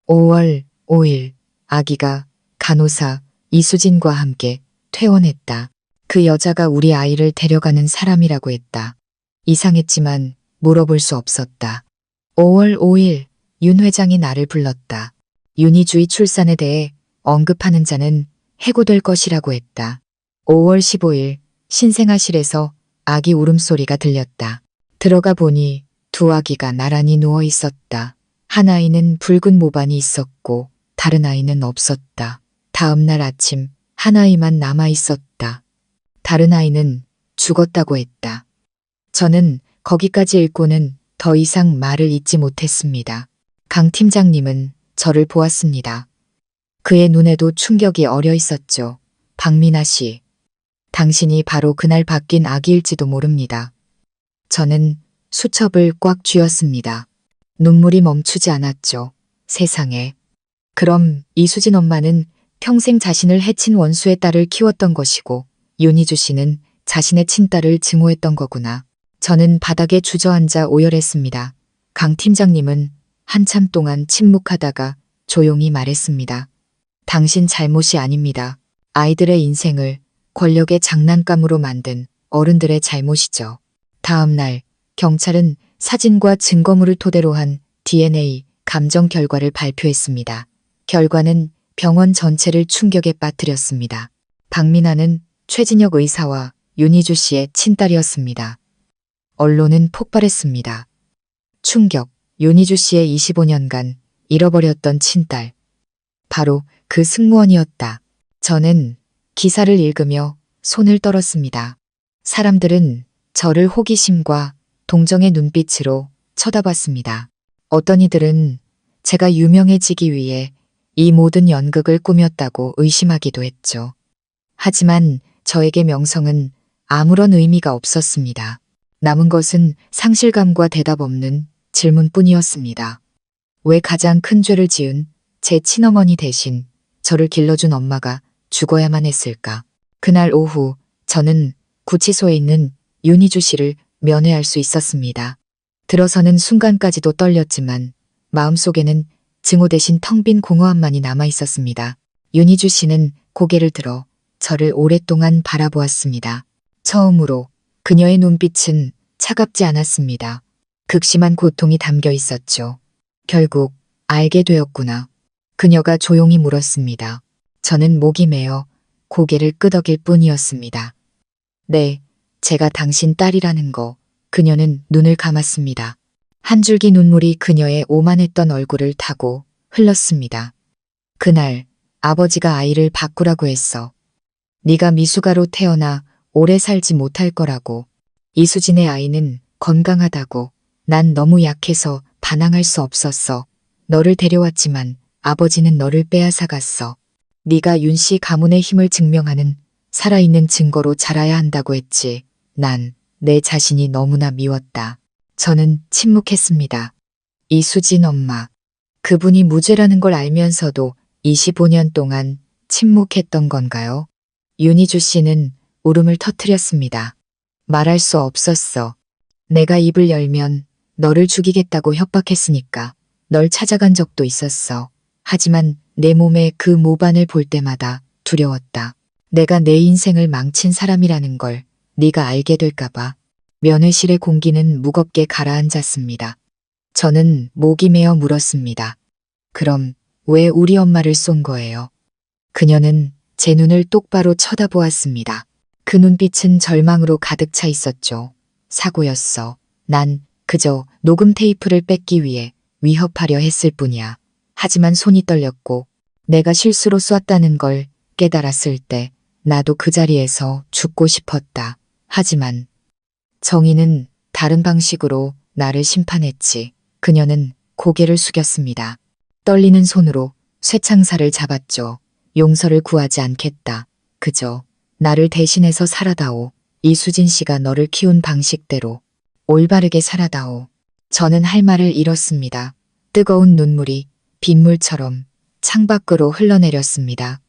5월 5일 아기가 간호사 이수진과 함께 퇴원했다. 그 여자가 우리 아이를 데려가는 사람이라고 했다. 이상했지만 물어볼 수 없었다. 5월 5일 윤 회장이 나를 불렀다. 윤희주의 출산에 대해 언급하는 자는 해고될 것이라고 했다. 5월 15일 신생아실에서 아기 울음소리가 들렸다. 들어가 보니 두 아기가 나란히 누워 있었다. 한 아이는 붉은 모반이 있었고 다른 아이는 없었다. 다음 날 아침 한 아이만 남아 있었다. 다른 아이는 죽었다고 했다. 저는 거기까지 읽고는 더 이상 말을 잇지 못했습니다. 강 팀장님은 저를 보았습니다. 그의 눈에도 충격이 어려 있었죠. 박민아 씨, 당신이 바로 그날 바뀐 아기일지도 모릅니다. 저는 수첩을 꽉 쥐었습니다. 눈물이 멈추지 않았죠. 세상에. 그럼 이수진 엄마는 평생 자신을 해친 원수의 딸을 키웠던 것이고 윤희주 씨는 자신의 친딸을 증오했던 거구나. 저는 바닥에 주저앉아 오열했습니다. 강 팀장님은 한참 동안 침묵하다가 조용히 말했습니다. 당신 잘못이 아닙니다. 아이들의 인생을 권력의 장난감으로 만든 어른들의 잘못이죠. 다음 날 경찰은 사진과 증거물을 토대로 한 DNA 감정 결과를 발표했습니다. 결과는 병원 전체를 충격에 빠뜨렸습니다. 박민아는 최진혁 의사와 윤희주 씨의 친딸이었습니다. 언론은 폭발했습니다. 충격, 윤희주 씨의 25년간 잃어버렸던 친딸. 바로 그 승무원이었다. 저는 기사를 읽으며 손을 떨었습니다. 사람들은 저를 호기심과 동정의 눈빛으로 쳐다봤습니다. 어떤 이들은 제가 유명해지기 위해 이 모든 연극을 꾸몄다고 의심하기도 했죠. 하지만 저에게 명성은 아무런 의미가 없었습니다. 남은 것은 상실감과 대답 없는 질문뿐이었습니다. 왜 가장 큰 죄를 지은 제 친어머니 대신 저를 길러준 엄마가 죽어야만 했을까? 그날 오후 저는 구치소에 있는 윤희주 씨를 면회할 수 있었습니다. 들어서는 순간까지도 떨렸지만 마음속에는 증오 대신 텅 빈 공허함만이 남아 있었습니다. 윤희주 씨는 고개를 들어 저를 오랫동안 바라보았습니다. 처음으로 그녀의 눈빛은 차갑지 않았습니다. 극심한 고통이 담겨 있었죠. 결국 알게 되었구나. 그녀가 조용히 물었습니다. 저는 목이 메어 고개를 끄덕일 뿐이었습니다. 네, 제가 당신 딸이라는 거. 그녀는 눈을 감았습니다. 한 줄기 눈물이 그녀의 오만했던 얼굴을 타고 흘렀습니다. 그날 아버지가 아이를 바꾸라고 했어. 네가 미숙아로 태어나 오래 살지 못할 거라고. 이수진의 아이는 건강하다고. 난 너무 약해서 반항할 수 없었어. 너를 데려왔지만 아버지는 너를 빼앗아갔어. 네가 윤 씨 가문의 힘을 증명하는 살아있는 증거로 자라야 한다고 했지. 난 내 자신이 너무나 미웠다. 저는 침묵했습니다. 이수진 엄마. 그분이 무죄라는 걸 알면서도 25년 동안 침묵했던 건가요? 윤희주 씨는 울음을 터뜨렸습니다. 말할 수 없었어. 내가 입을 열면 너를 죽이겠다고 협박했으니까. 널 찾아간 적도 있었어. 하지만 내 몸에 그 모반을 볼 때마다 두려웠다. 내가 내 인생을 망친 사람이라는 걸 네가 알게 될까봐. 면회실의 공기는 무겁게 가라앉았습니다. 저는 목이 메어 물었습니다. 그럼 왜 우리 엄마를 쏜 거예요? 그녀는 제 눈을 똑바로 쳐다보았습니다. 그 눈빛은 절망으로 가득 차 있었죠. 사고였어. 난 그저 녹음 테이프를 뺏기 위해 위협하려 했을 뿐이야. 하지만 손이 떨렸고 내가 실수로 쐈다는 걸 깨달았을 때 나도 그 자리에서 죽고 싶었다. 하지만 정의는 다른 방식으로 나를 심판했지. 그녀는 고개를 숙였습니다. 떨리는 손으로 쇠창살을 잡았죠. 용서를 구하지 않겠다. 그저 나를 대신해서 살아다오. 이수진 씨가 너를 키운 방식대로 올바르게 살아다오. 저는 할 말을 잃었습니다. 뜨거운 눈물이 빗물처럼 창밖으로 흘러내렸습니다.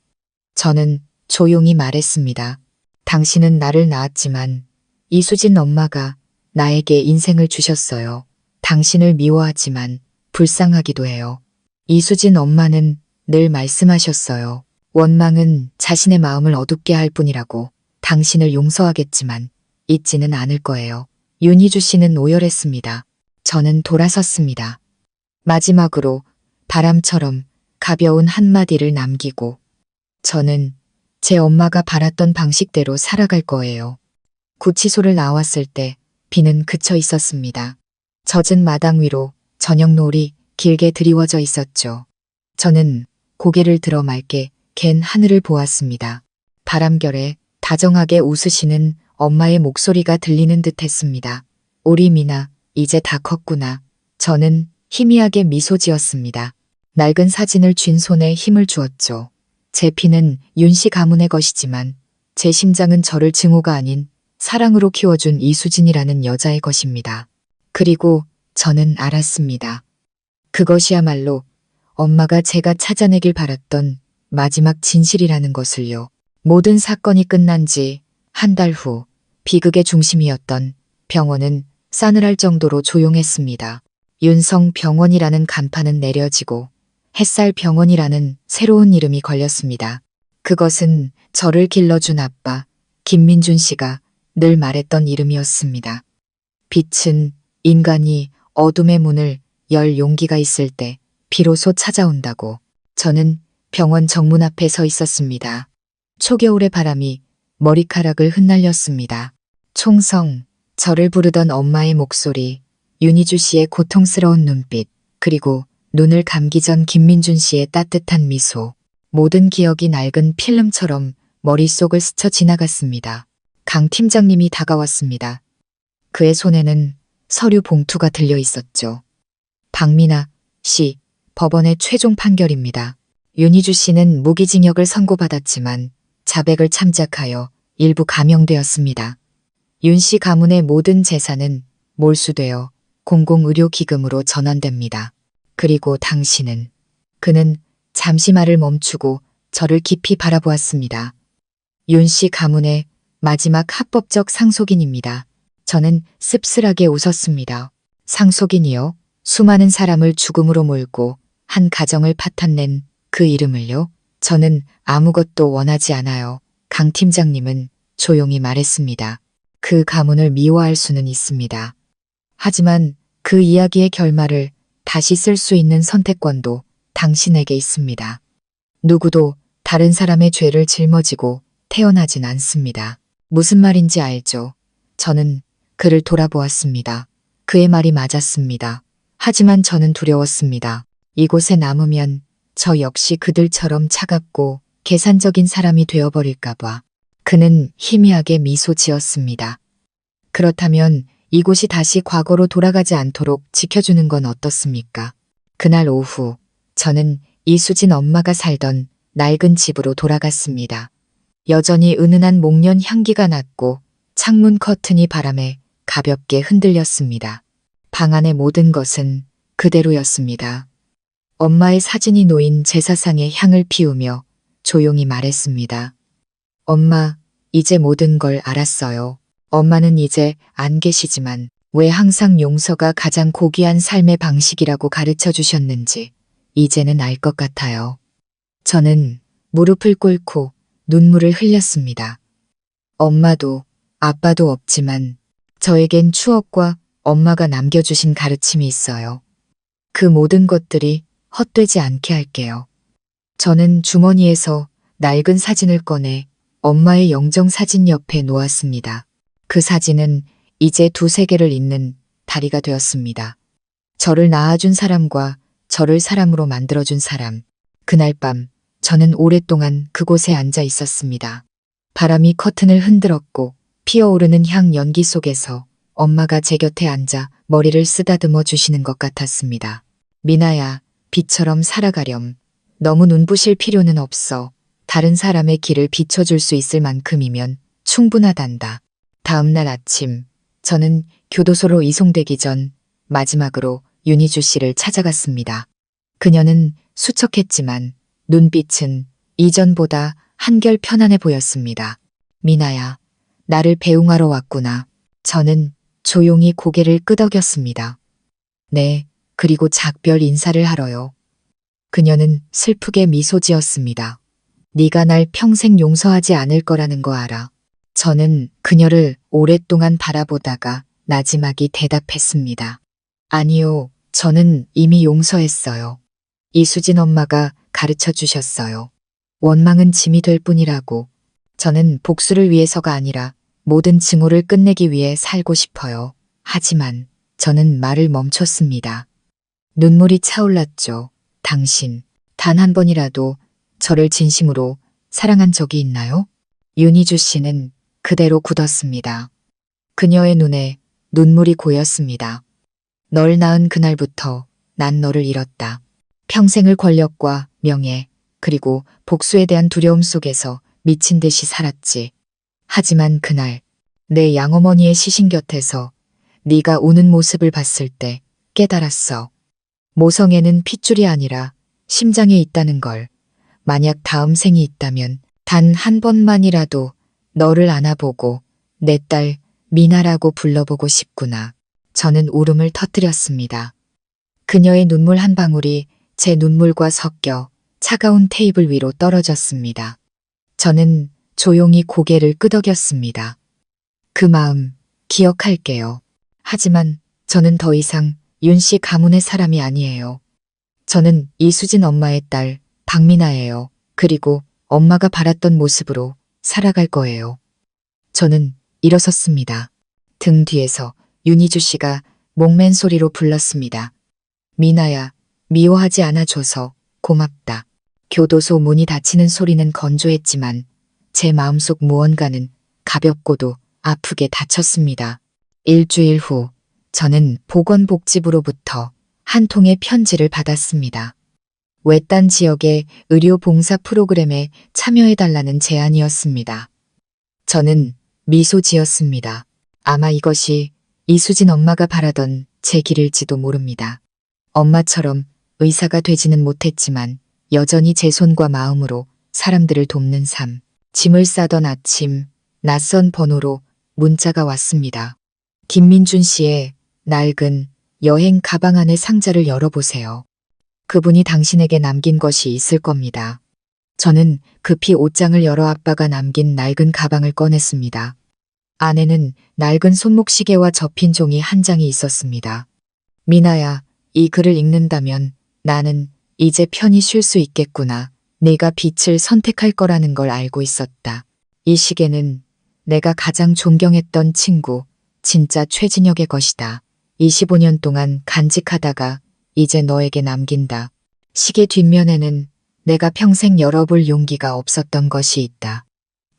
저는 조용히 말했습니다. 당신은 나를 낳았지만 이수진 엄마가 나에게 인생을 주셨어요. 당신을 미워하지만 불쌍하기도 해요. 이수진 엄마는 늘 말씀하셨어요. 원망은 자신의 마음을 어둡게 할 뿐이라고. 당신을 용서하겠지만 잊지는 않을 거예요. 윤희주 씨는 오열했습니다. 저는 돌아섰습니다. 마지막으로 바람처럼 가벼운 한마디를 남기고 저는 제 엄마가 바랐던 방식대로 살아갈 거예요. 구치소를 나왔을 때 비는 그쳐 있었습니다. 젖은 마당 위로 저녁 노을이 길게 드리워져 있었죠. 저는 고개를 들어 맑게 갠 하늘을 보았습니다. 바람결에 다정하게 웃으시는 엄마의 목소리가 들리는 듯 했습니다. 우리 미나, 이제 다 컸구나. 저는 희미하게 미소 지었습니다. 낡은 사진을 쥔 손에 힘을 주었죠. 제 피는 윤 씨 가문의 것이지만 제 심장은 저를 증오가 아닌 사랑으로 키워준 이수진이라는 여자의 것입니다. 그리고 저는 알았습니다. 그것이야말로 엄마가 제가 찾아내길 바랐던 마지막 진실이라는 것을요. 모든 사건이 끝난 지 한 달 후 비극의 중심이었던 병원은 싸늘할 정도로 조용했습니다. 윤성 병원이라는 간판은 내려지고 햇살 병원이라는 새로운 이름이 걸렸습니다. 그것은 저를 길러준 아빠 김민준 씨가 늘 말했던 이름이었습니다. 빛은 인간이 어둠의 문을 열 용기가 있을 때 비로소 찾아온다고. 저는 병원 정문 앞에 서 있었습니다. 초겨울의 바람이 머리카락을 흩날렸습니다. 총성, 저를 부르던 엄마의 목소리, 윤희주 씨의 고통스러운 눈빛, 그리고 눈을 감기 전 김민준 씨의 따뜻한 미소. 모든 기억이 낡은 필름처럼 머릿속을 스쳐 지나갔습니다. 강 팀장님이 다가왔습니다. 그의 손에는 서류 봉투가 들려 있었죠. 박민아 씨, 법원의 최종 판결입니다. 윤희주 씨는 무기징역을 선고받았지만 자백을 참작하여 일부 감형되었습니다. 윤 씨 가문의 모든 재산은 몰수되어 공공의료기금으로 전환됩니다. 그리고 당신은, 그는 잠시 말을 멈추고 저를 깊이 바라보았습니다. 윤 씨 가문의 마지막 합법적 상속인입니다. 저는 씁쓸하게 웃었습니다. 상속인이요? 수많은 사람을 죽음으로 몰고 한 가정을 파탄낸 그 이름을요? 저는 아무것도 원하지 않아요. 강 팀장님은 조용히 말했습니다. 그 가문을 미워할 수는 있습니다. 하지만 그 이야기의 결말을 다시 쓸 수 있는 선택권도 당신에게 있습니다. 누구도 다른 사람의 죄를 짊어지고 태어나진 않습니다. 무슨 말인지 알죠? 저는 그를 돌아보았습니다. 그의 말이 맞았습니다. 하지만 저는 두려웠습니다. 이곳에 남으면 저 역시 그들처럼 차갑고 계산적인 사람이 되어버릴까봐. 그는 희미하게 미소 지었습니다. 그렇다면 이곳이 다시 과거로 돌아가지 않도록 지켜주는 건 어떻습니까? 그날 오후 저는 이수진 엄마가 살던 낡은 집으로 돌아갔습니다. 여전히 은은한 목련 향기가 났고 창문 커튼이 바람에 가볍게 흔들렸습니다. 방 안의 모든 것은 그대로였습니다. 엄마의 사진이 놓인 제사상에 향을 피우며 조용히 말했습니다. 엄마, 이제 모든 걸 알았어요. 엄마는 이제 안 계시지만 왜 항상 용서가 가장 고귀한 삶의 방식이라고 가르쳐 주셨는지 이제는 알 것 같아요. 저는 무릎을 꿇고 눈물을 흘렸습니다. 엄마도 아빠도 없지만 저에겐 추억과 엄마가 남겨주신 가르침이 있어요. 그 모든 것들이 헛되지 않게 할게요. 저는 주머니에서 낡은 사진을 꺼내 엄마의 영정사진 옆에 놓았습니다. 그 사진은 이제 두세 개를 잇는 다리가 되었습니다. 저를 낳아준 사람과 저를 사람으로 만들어준 사람. 그날 밤 저는 오랫동안 그곳에 앉아 있었습니다. 바람이 커튼을 흔들었고 피어오르는 향 연기 속에서 엄마가 제 곁에 앉아 머리를 쓰다듬어 주시는 것 같았습니다. 미나야, 빛처럼 살아가렴. 너무 눈부실 필요는 없어. 다른 사람의 길을 비춰줄 수 있을 만큼이면 충분하단다. 다음 날 아침, 저는 교도소로 이송되기 전 마지막으로 윤희주 씨를 찾아갔습니다. 그녀는 수척했지만 눈빛은 이전보다 한결 편안해 보였습니다. 미나야, 나를 배웅하러 왔구나. 저는 조용히 고개를 끄덕였습니다. 네, 그리고 작별 인사를 하러요. 그녀는 슬프게 미소 지었습니다. 네가 날 평생 용서하지 않을 거라는 거 알아. 저는 그녀를 오랫동안 바라보다가 나지막이 대답했습니다. 아니요, 저는 이미 용서했어요. 이수진 엄마가 가르쳐 주셨어요. 원망은 짐이 될 뿐이라고. 저는 복수를 위해서가 아니라 모든 증오를 끝내기 위해 살고 싶어요. 하지만 저는 말을 멈췄습니다. 눈물이 차올랐죠. 당신, 단 한 번이라도 저를 진심으로 사랑한 적이 있나요? 윤희주 씨는 그대로 굳었습니다. 그녀의 눈에 눈물이 고였습니다. 널 낳은 그날부터 난 너를 잃었다. 평생을 권력과 명예, 그리고 복수에 대한 두려움 속에서 미친 듯이 살았지. 하지만 그날 내 양어머니의 시신 곁에서 네가 우는 모습을 봤을 때 깨달았어. 모성애는 핏줄이 아니라 심장에 있다는 걸. 만약 다음 생이 있다면 단 한 번만이라도 너를 안아보고 내 딸 미나라고 불러보고 싶구나. 저는 울음을 터뜨렸습니다. 그녀의 눈물 한 방울이 제 눈물과 섞여 차가운 테이블 위로 떨어졌습니다. 저는 조용히 고개를 끄덕였습니다. 그 마음 기억할게요. 하지만 저는 더 이상 윤 씨 가문의 사람이 아니에요. 저는 이수진 엄마의 딸 박미나예요. 그리고 엄마가 바랐던 모습으로 살아갈 거예요. 저는 일어섰습니다. 등 뒤에서 윤희주 씨가 목맨 소리로 불렀습니다. 미나야, 미워하지 않아줘서 고맙다. 교도소 문이 닫히는 소리는 건조했지만 제 마음속 무언가는 가볍고도 아프게 닫혔습니다. 일주일 후 저는 보건복지부로부터 한 통의 편지를 받았습니다. 외딴 지역의 의료 봉사 프로그램에 참여해달라는 제안이었습니다. 저는 미소 지었습니다. 아마 이것이 이수진 엄마가 바라던 제 길일지도 모릅니다. 엄마처럼 의사가 되지는 못했지만 여전히 제 손과 마음으로 사람들을 돕는 삶. 짐을 싸던 아침, 낯선 번호로 문자가 왔습니다. 김민준 씨의 낡은 여행 가방 안의 상자를 열어보세요. 그분이 당신에게 남긴 것이 있을 겁니다. 저는 급히 옷장을 열어 아빠가 남긴 낡은 가방을 꺼냈습니다. 안에는 낡은 손목시계와 접힌 종이 한 장이 있었습니다. 미나야, 이 글을 읽는다면 나는 이제 편히 쉴 수 있겠구나. 내가 빛을 선택할 거라는 걸 알고 있었다. 이 시계는 내가 가장 존경했던 친구, 진짜 최진혁의 것이다. 25년 동안 간직하다가 이제 너에게 남긴다. 시계 뒷면에는 내가 평생 열어볼 용기가 없었던 것이 있다.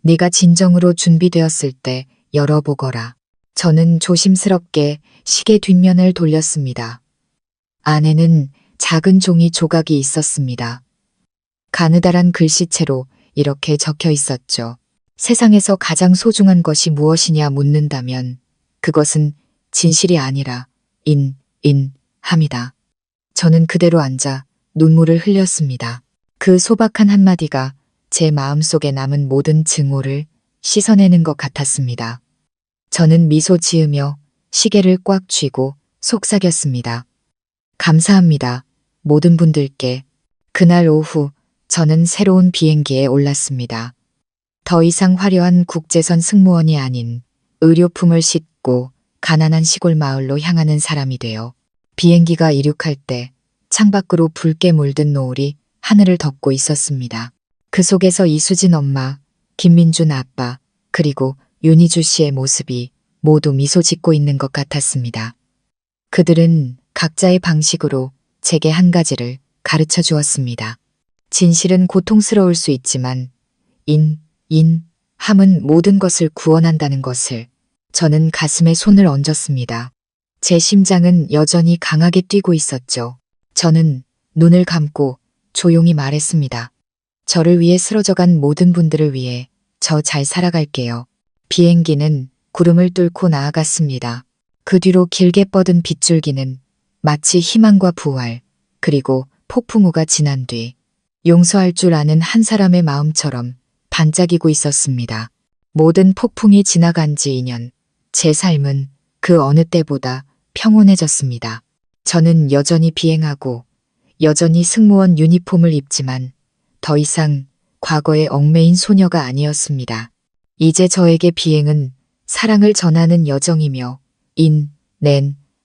네가 진정으로 준비되었을 때 열어보거라. 저는 조심스럽게 시계 뒷면을 돌렸습니다. 안에는 작은 종이 조각이 있었습니다. 가느다란 글씨체로 이렇게 적혀 있었죠. 세상에서 가장 소중한 것이 무엇이냐 묻는다면 그것은 진실이 아니라 함이다. 저는 그대로 앉아 눈물을 흘렸습니다. 그 소박한 한마디가 제 마음속에 남은 모든 증오를 씻어내는 것 같았습니다. 저는 미소 지으며 시계를 꽉 쥐고 속삭였습니다. 감사합니다. 모든 분들께. 그날 오후 저는 새로운 비행기에 올랐습니다. 더 이상 화려한 국제선 승무원이 아닌 의료품을 싣고 가난한 시골 마을로 향하는 사람이 되어 비행기가 이륙할 때 창밖으로 붉게 물든 노을이 하늘을 덮고 있었습니다. 그 속에서 이수진 엄마, 김민준 아빠, 그리고 윤희주 씨의 모습이 모두 미소 짓고 있는 것 같았습니다. 그들은 각자의 방식으로 제게 한 가지를 가르쳐 주었습니다. 진실은 고통스러울 수 있지만 함은 모든 것을 구원한다는 것을. 저는 가슴에 손을 얹었습니다. 제 심장은 여전히 강하게 뛰고 있었죠. 저는 눈을 감고 조용히 말했습니다. 저를 위해 쓰러져간 모든 분들을 위해 저 잘 살아갈게요. 비행기는 구름을 뚫고 나아갔습니다. 그 뒤로 길게 뻗은 빗줄기는 마치 희망과 부활, 그리고 폭풍우가 지난 뒤 용서할 줄 아는 한 사람의 마음처럼 반짝이고 있었습니다. 모든 폭풍이 지나간 지 2년, 제 삶은 그 어느 때보다 평온해졌습니다. 저는 여전히 비행하고 여전히 승무원 유니폼을 입지만 더 이상 과거의 얽매인 소녀가 아니었습니다. 이제 저에게 비행은 사랑을 전하는 여정이며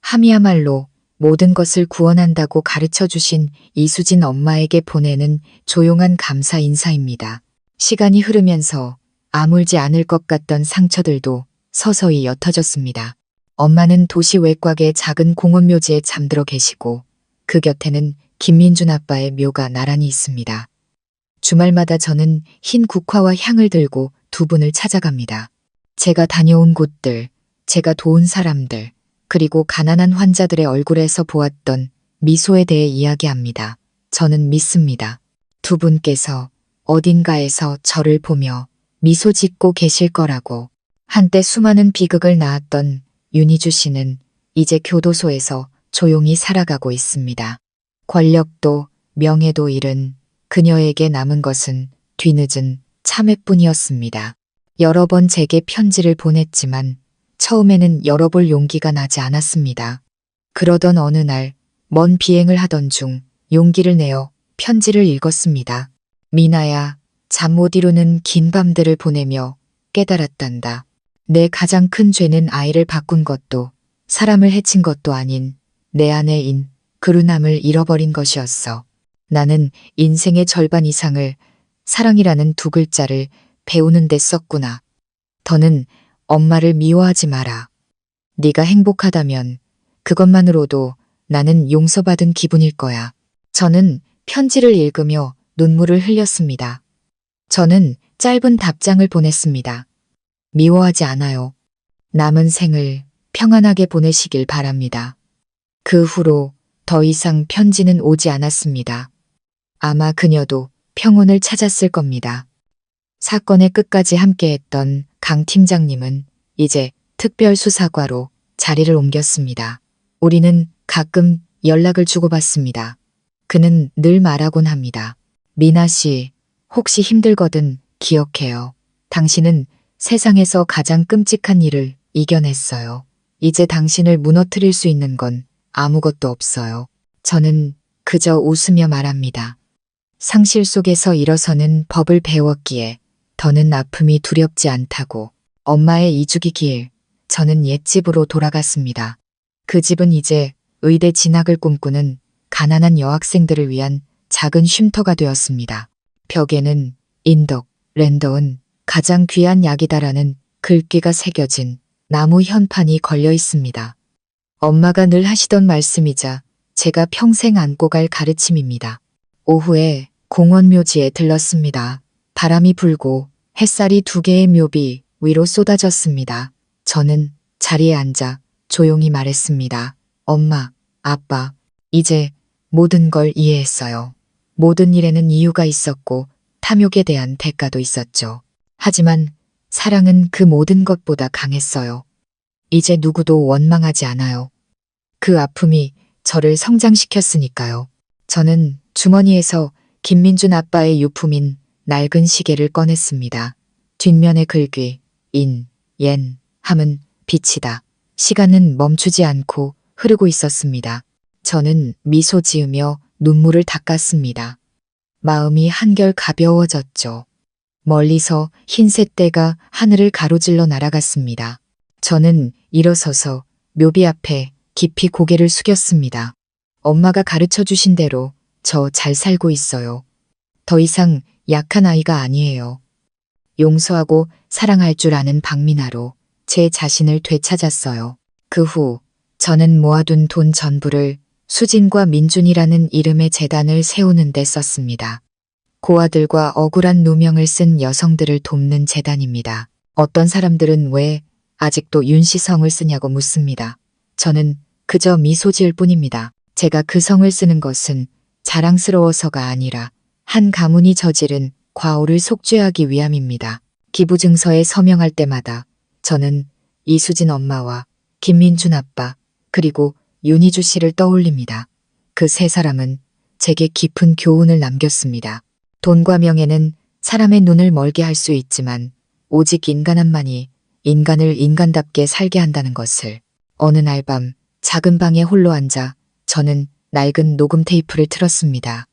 함이야말로 모든 것을 구원한다고 가르쳐 주신 이수진 엄마에게 보내는 조용한 감사 인사입니다. 시간이 흐르면서 아물지 않을 것 같던 상처들도 서서히 옅어졌습니다. 엄마는 도시 외곽의 작은 공원묘지에 잠들어 계시고 그 곁에는 김민준 아빠의 묘가 나란히 있습니다. 주말마다 저는 흰 국화와 향을 들고 두 분을 찾아갑니다. 제가 다녀온 곳들, 제가 도운 사람들, 그리고 가난한 환자들의 얼굴에서 보았던 미소에 대해 이야기합니다. 저는 믿습니다. 두 분께서 어딘가에서 저를 보며 미소 짓고 계실 거라고. 한때 수많은 비극을 낳았던 윤희주 씨는 이제 교도소에서 조용히 살아가고 있습니다. 권력도 명예도 잃은 그녀에게 남은 것은 뒤늦은 참회뿐이었습니다. 여러 번 제게 편지를 보냈지만 처음에는 열어볼 용기가 나지 않았습니다. 그러던 어느 날 먼 비행을 하던 중 용기를 내어 편지를 읽었습니다. 미나야, 잠 못 이루는 긴 밤들을 보내며 깨달았단다. 내 가장 큰 죄는 아이를 바꾼 것도 사람을 해친 것도 아닌 내 안에인 그루남을 잃어버린 것이었어. 나는 인생의 절반 이상을 사랑이라는 두 글자를 배우는 데 썼구나. 더는 엄마를 미워하지 마라. 네가 행복하다면 그것만으로도 나는 용서받은 기분일 거야. 저는 편지를 읽으며 눈물을 흘렸습니다. 저는 짧은 답장을 보냈습니다. 미워하지 않아요. 남은 생을 평안하게 보내시길 바랍니다. 그 후로 더 이상 편지는 오지 않았습니다. 아마 그녀도 평온을 찾았을 겁니다. 사건의 끝까지 함께했던 강 팀장님은 이제 특별수사과로 자리를 옮겼습니다. 우리는 가끔 연락을 주고받습니다. 그는 늘 말하곤 합니다. 미나 씨, 혹시 힘들거든 기억해요. 당신은 세상에서 가장 끔찍한 일을 이겨냈어요. 이제 당신을 무너뜨릴 수 있는 건 아무것도 없어요. 저는 그저 웃으며 말합니다. 상실 속에서 일어서는 법을 배웠기에 더는 아픔이 두렵지 않다고. 엄마의 이주기 길, 저는 옛집으로 돌아갔습니다. 그 집은 이제 의대 진학을 꿈꾸는 가난한 여학생들을 위한 작은 쉼터가 되었습니다. 벽에는 인덕, 랜더은 가장 귀한 약이다라는 글귀가 새겨진 나무 현판이 걸려 있습니다. 엄마가 늘 하시던 말씀이자 제가 평생 안고 갈 가르침입니다. 오후에 공원 묘지에 들렀습니다. 바람이 불고 햇살이 두 개의 묘비 위로 쏟아졌습니다. 저는 자리에 앉아 조용히 말했습니다. 엄마, 아빠, 이제 모든 걸 이해했어요. 모든 일에는 이유가 있었고 탐욕에 대한 대가도 있었죠. 하지만 사랑은 그 모든 것보다 강했어요. 이제 누구도 원망하지 않아요. 그 아픔이 저를 성장시켰으니까요. 저는 주머니에서 김민준 아빠의 유품인 낡은 시계를 꺼냈습니다. 뒷면의 글귀, 인, 옌, 함은 빛이다. 시간은 멈추지 않고 흐르고 있었습니다. 저는 미소 지으며 눈물을 닦았습니다. 마음이 한결 가벼워졌죠. 멀리서 흰색 떼가 하늘을 가로질러 날아갔습니다. 저는 일어서서 묘비 앞에 깊이 고개를 숙였습니다. 엄마가 가르쳐 주신 대로 저 잘 살고 있어요. 더 이상 약한 아이가 아니에요. 용서하고 사랑할 줄 아는 박민아로 제 자신을 되찾았어요. 그 후 저는 모아둔 돈 전부를 수진과 민준이라는 이름의 재단을 세우는 데 썼습니다. 고아들과 억울한 누명을 쓴 여성들을 돕는 재단입니다. 어떤 사람들은 왜 아직도 윤씨성을 쓰냐고 묻습니다. 저는 그저 미소 지을 뿐입니다. 제가 그 성을 쓰는 것은 자랑스러워서가 아니라 한 가문이 저지른 과오를 속죄하기 위함입니다. 기부증서에 서명할 때마다 저는 이수진 엄마와 김민준 아빠 그리고 윤희주 씨를 떠올립니다. 그 세 사람은 제게 깊은 교훈을 남겼습니다. 돈과 명예는 사람의 눈을 멀게 할 수 있지만 오직 인간한만이 인간을 인간답게 살게 한다는 것을. 어느 날 밤 작은 방에 홀로 앉아 저는 낡은 녹음 테이프를 틀었습니다.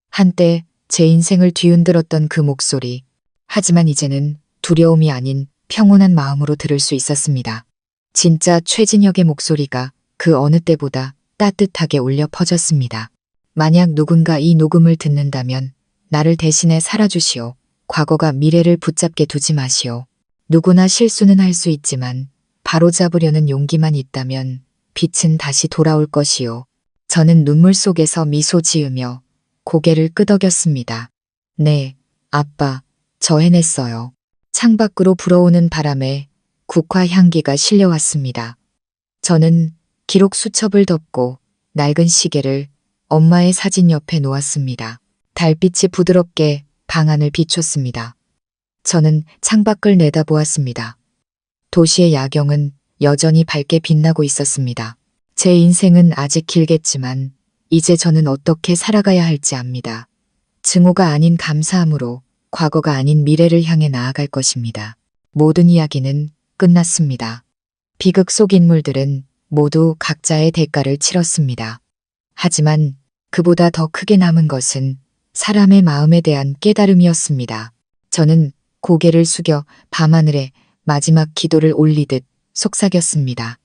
한때 제 인생을 뒤흔들었던 그 목소리. 하지만 이제는 두려움이 아닌 평온한 마음으로 들을 수 있었습니다. 진짜 최진혁의 목소리가 그 어느 때보다 따뜻하게 울려 퍼졌습니다. 만약 누군가 이 녹음을 듣는다면 나를 대신해 살아주시오. 과거가 미래를 붙잡게 두지 마시오. 누구나 실수는 할 수 있지만 바로잡으려는 용기만 있다면 빛은 다시 돌아올 것이오. 저는 눈물 속에서 미소 지으며 고개를 끄덕였습니다. 네, 아빠, 저 해냈어요. 창밖으로 불어오는 바람에 국화 향기가 실려왔습니다. 저는 기록 수첩을 덮고 낡은 시계를 엄마의 사진 옆에 놓았습니다. 달빛이 부드럽게 방 안을 비췄습니다. 저는 창밖을 내다보았습니다. 도시의 야경은 여전히 밝게 빛나고 있었습니다. 제 인생은 아직 길겠지만 이제 저는 어떻게 살아가야 할지 압니다. 증오가 아닌 감사함으로 과거가 아닌 미래를 향해 나아갈 것입니다. 모든 이야기는 끝났습니다. 비극 속 인물들은 모두 각자의 대가를 치렀습니다. 하지만 그보다 더 크게 남은 것은 사람의 마음에 대한 깨달음이었습니다. 저는 고개를 숙여 밤하늘에 마지막 기도를 올리듯 속삭였습니다.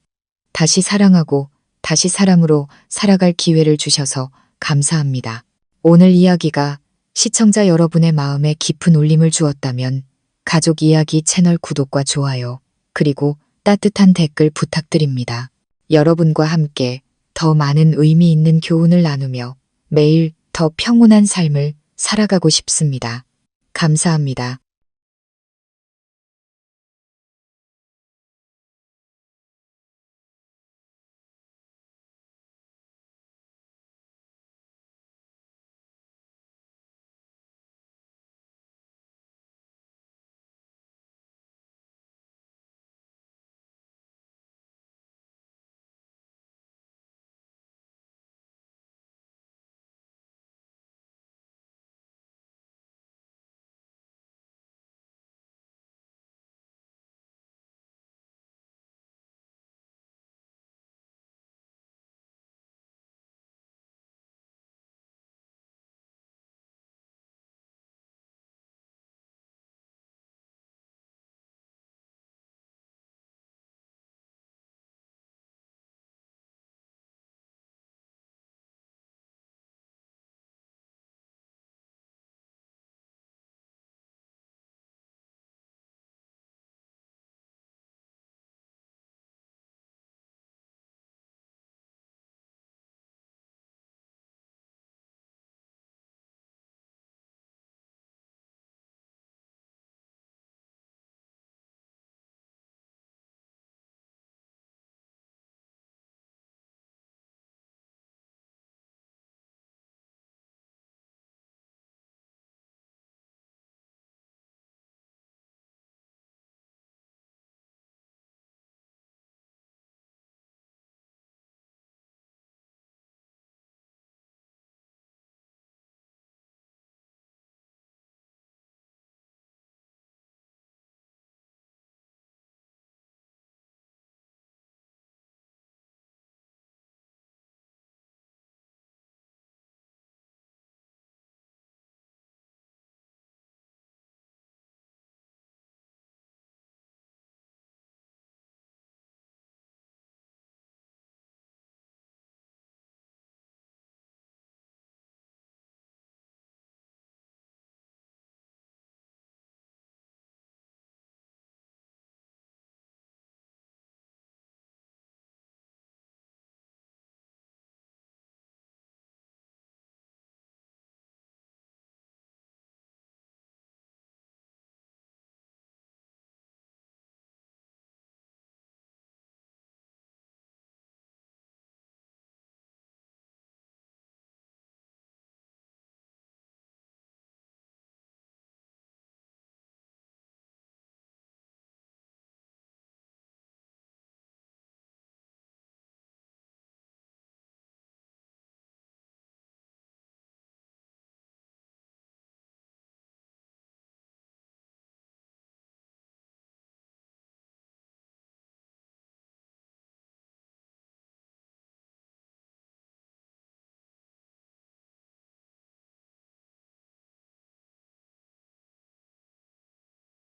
다시 사랑하고 다시 사람으로 살아갈 기회를 주셔서 감사합니다. 오늘 이야기가 시청자 여러분의 마음에 깊은 울림을 주었다면 가족 이야기 채널 구독과 좋아요, 그리고 따뜻한 댓글 부탁드립니다. 여러분과 함께 더 많은 의미 있는 교훈을 나누며 매일 더 평온한 삶을 살아가고 싶습니다. 감사합니다.